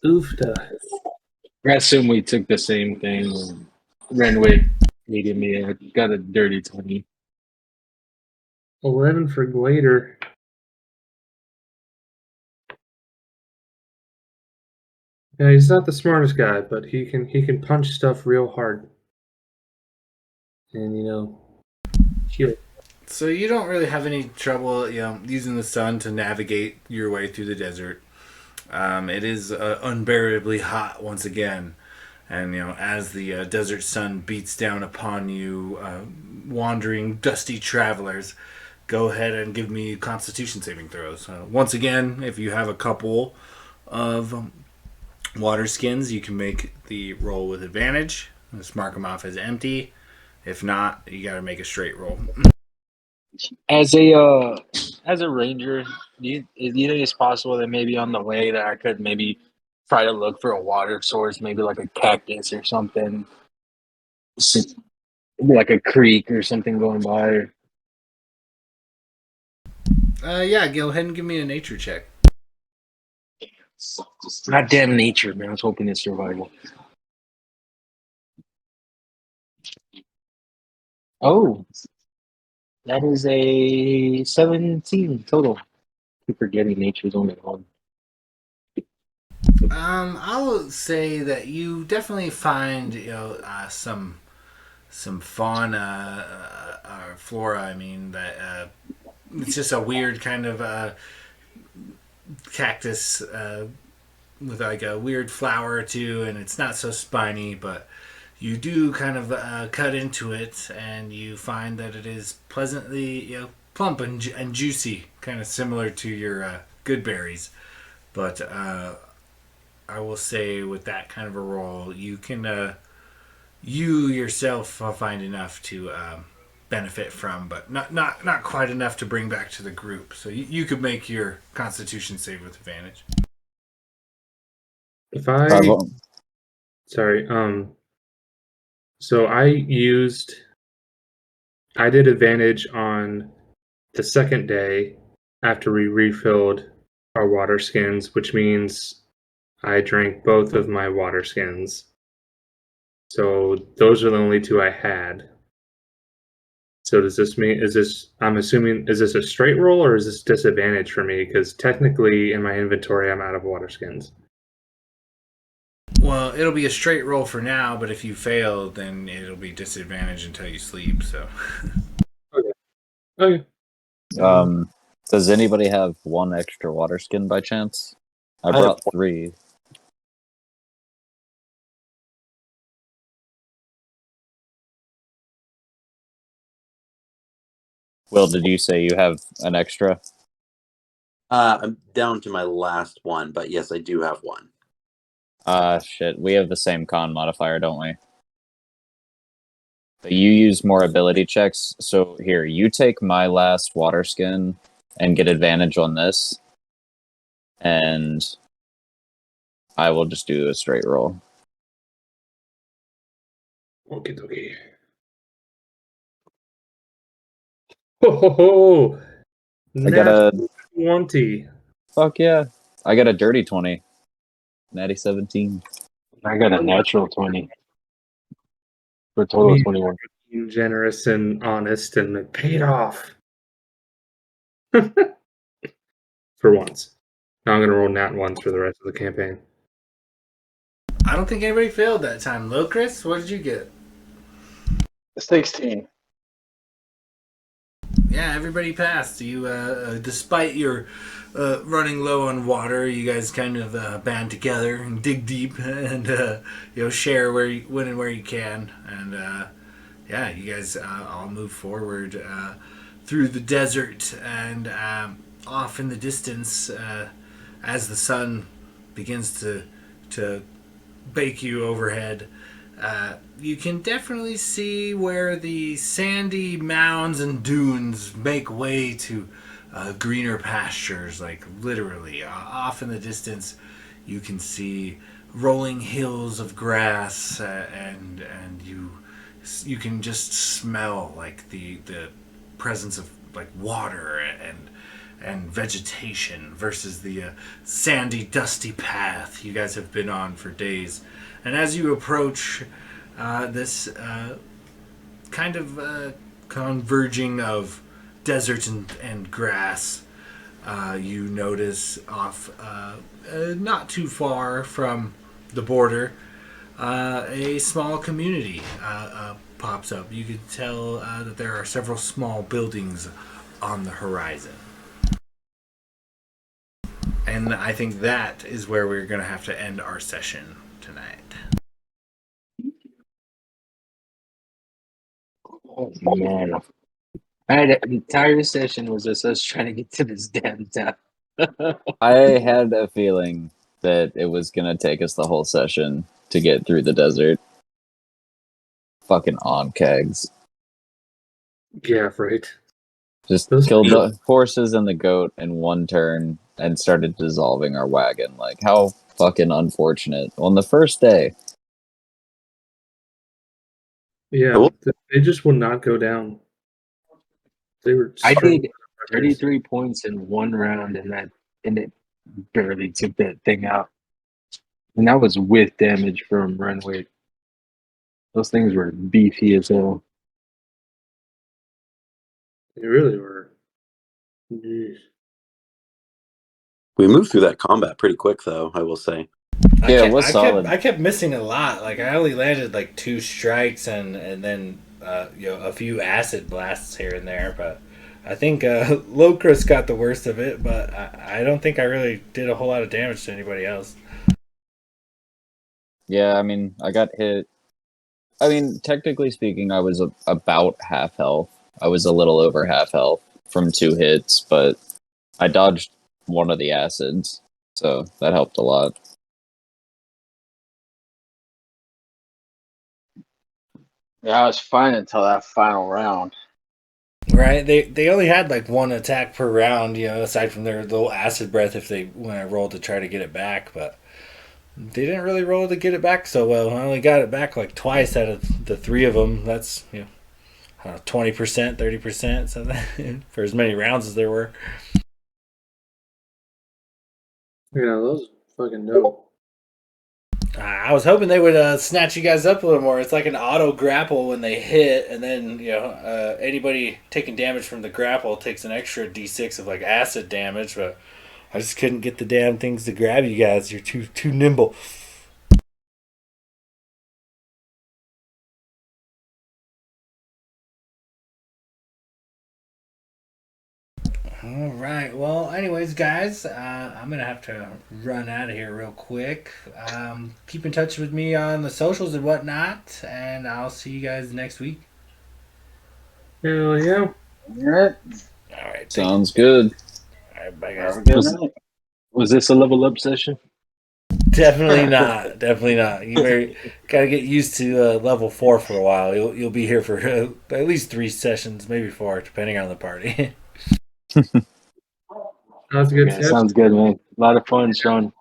B: Oofta.
E: I assume we took the same thing. Renwick needed me. I got a dirty 20.
B: 11 for Glader. Yeah, he's not the smartest guy, but he can punch stuff real hard. And heal.
A: So you don't really have any trouble, using the sun to navigate your way through the desert. It is unbearably hot once again, and as the desert sun beats down upon you, wandering dusty travelers, go ahead and give me Constitution saving throws. Once again, if you have a couple of water skins, you can make the roll with advantage. Just mark them off as empty. If not, you got to make a straight roll.
E: As a ranger, do you think it's possible that maybe on the way that I could maybe try to look for a water source, maybe like a cactus or something, like a creek or something going by?
A: Yeah, go ahead and give me a nature check.
E: Goddamn nature, man! I was hoping it's survival. Oh, that is a 17 total. Keep forgetting nature's only one.
D: I'll say that you definitely find some fauna or flora. I mean that it's just a weird kind of cactus with like a weird flower or two, and it's not so spiny, but you do kind of cut into it, and you find that it is pleasantly plump and juicy, kind of similar to your good berries. But I will say with that kind of a roll, you can you yourself find enough to benefit from, but not quite enough to bring back to the group. So you could make your Constitution save with advantage.
B: If I
F: well,
B: sorry, so I did advantage on the second day after we refilled our water skins, which means I drank both of my water skins. So those are the only two I had. So does this mean I'm assuming is this a straight roll or is this disadvantage for me? Because technically in my inventory I'm out of water skins.
D: Well, it'll be a straight roll for now, but if you fail, then it'll be disadvantage until you sleep. So,
B: Okay.
F: does anybody have one extra water skin by chance? I
C: have
F: brought 3. Will, did you say you have an extra?
C: I'm down to my last one, but yes, I do have one.
F: Shit. We have the same con modifier, don't we? But you use more ability checks. So here, you take my last water skin and get advantage on this. And I will just do a straight roll.
B: Okay. Ho ho ho!
F: I got a
B: 20.
F: fuck yeah. I got a dirty 20. Natty 17.
E: I got a natural 20 for a
B: I
E: total of
B: mean,
E: 21.
B: being generous and honest, and it paid off for once. Now I'm gonna roll nat ones for the rest of the campaign.
D: I don't think anybody failed that time. Chris, what did you get?
G: 16.
D: Yeah, everybody passed. You, despite your running low on water, you guys kind of band together and dig deep and share when and where you can. And yeah, you guys all move forward through the desert and off in the distance as the sun begins to bake you overhead. You can definitely see where the sandy mounds and dunes make way to greener pastures, like literally. Off in the distance, you can see rolling hills of grass, and you can just smell like the presence of like water and vegetation versus the sandy, dusty path you guys have been on for days. And as you approach this kind of converging of desert and grass, you notice off not too far from the border a small community pops up. You can tell that there are several small buildings on the horizon. And I think that is where we're going to have to end our session tonight.
E: Oh, man. The entire session was just us trying to get to this damn town.
F: I had a feeling that it was gonna take us the whole session to get through the desert. Fucking on kegs.
B: Yeah, right.
F: Just
B: Those
F: killed
B: people-
F: the horses and the goat in one turn and started dissolving our wagon. Like, how fucking unfortunate. On the first day.
B: Yeah,
C: Cool.
B: they just would not go down. They were.
E: I
B: straight
E: did
B: motherfuckers.
E: 33 points in one round, and it barely took that thing out. And that was with damage from runway. Those things were beefy as hell.
B: They really were. Jeez.
C: We moved through that combat pretty quick, though, I will say.
F: Yeah, it was solid.
D: I kept missing a lot. Like I only landed like 2 strikes and then a few acid blasts here and there. But I think Locris got the worst of it. But I don't think I really did a whole lot of damage to anybody else.
F: Yeah, I mean, I got hit. I mean, technically speaking, I was about half health. I was a little over half health from 2 hits, but I dodged one of the acids, so that helped a lot.
G: Yeah, I was fine until that final round.
D: Right? They only had like 1 attack per round. Aside from their little acid breath when I rolled to try to get it back, but. They didn't really roll to get it back so well. I only got it back like twice out of the 3 of them. That's 20%, 30%, something for as many rounds as there were.
B: Yeah, those fucking dope.
D: I was hoping they would snatch you guys up a little more. It's like an auto grapple when they hit, and then anybody taking damage from the grapple takes an extra d6 of like acid damage. But I just couldn't get the damn things to grab you guys. You're too nimble. All right. Well, anyways, guys, I'm gonna have to run out of here real quick. Keep in touch with me on the socials and whatnot, and I'll see you guys next week.
B: Hell yeah.
G: Alright.
D: All right.
F: Sounds good.
D: All right. Bye, guys.
G: Have a good night.
E: Was this a level up session?
D: Definitely not. Definitely not. You gotta get used to level 4 for a while. You'll be here for at least 3 sessions, maybe 4, depending on the party.
B: Sounds good.
E: Yeah, sounds good, man. A lot of fun, Sean.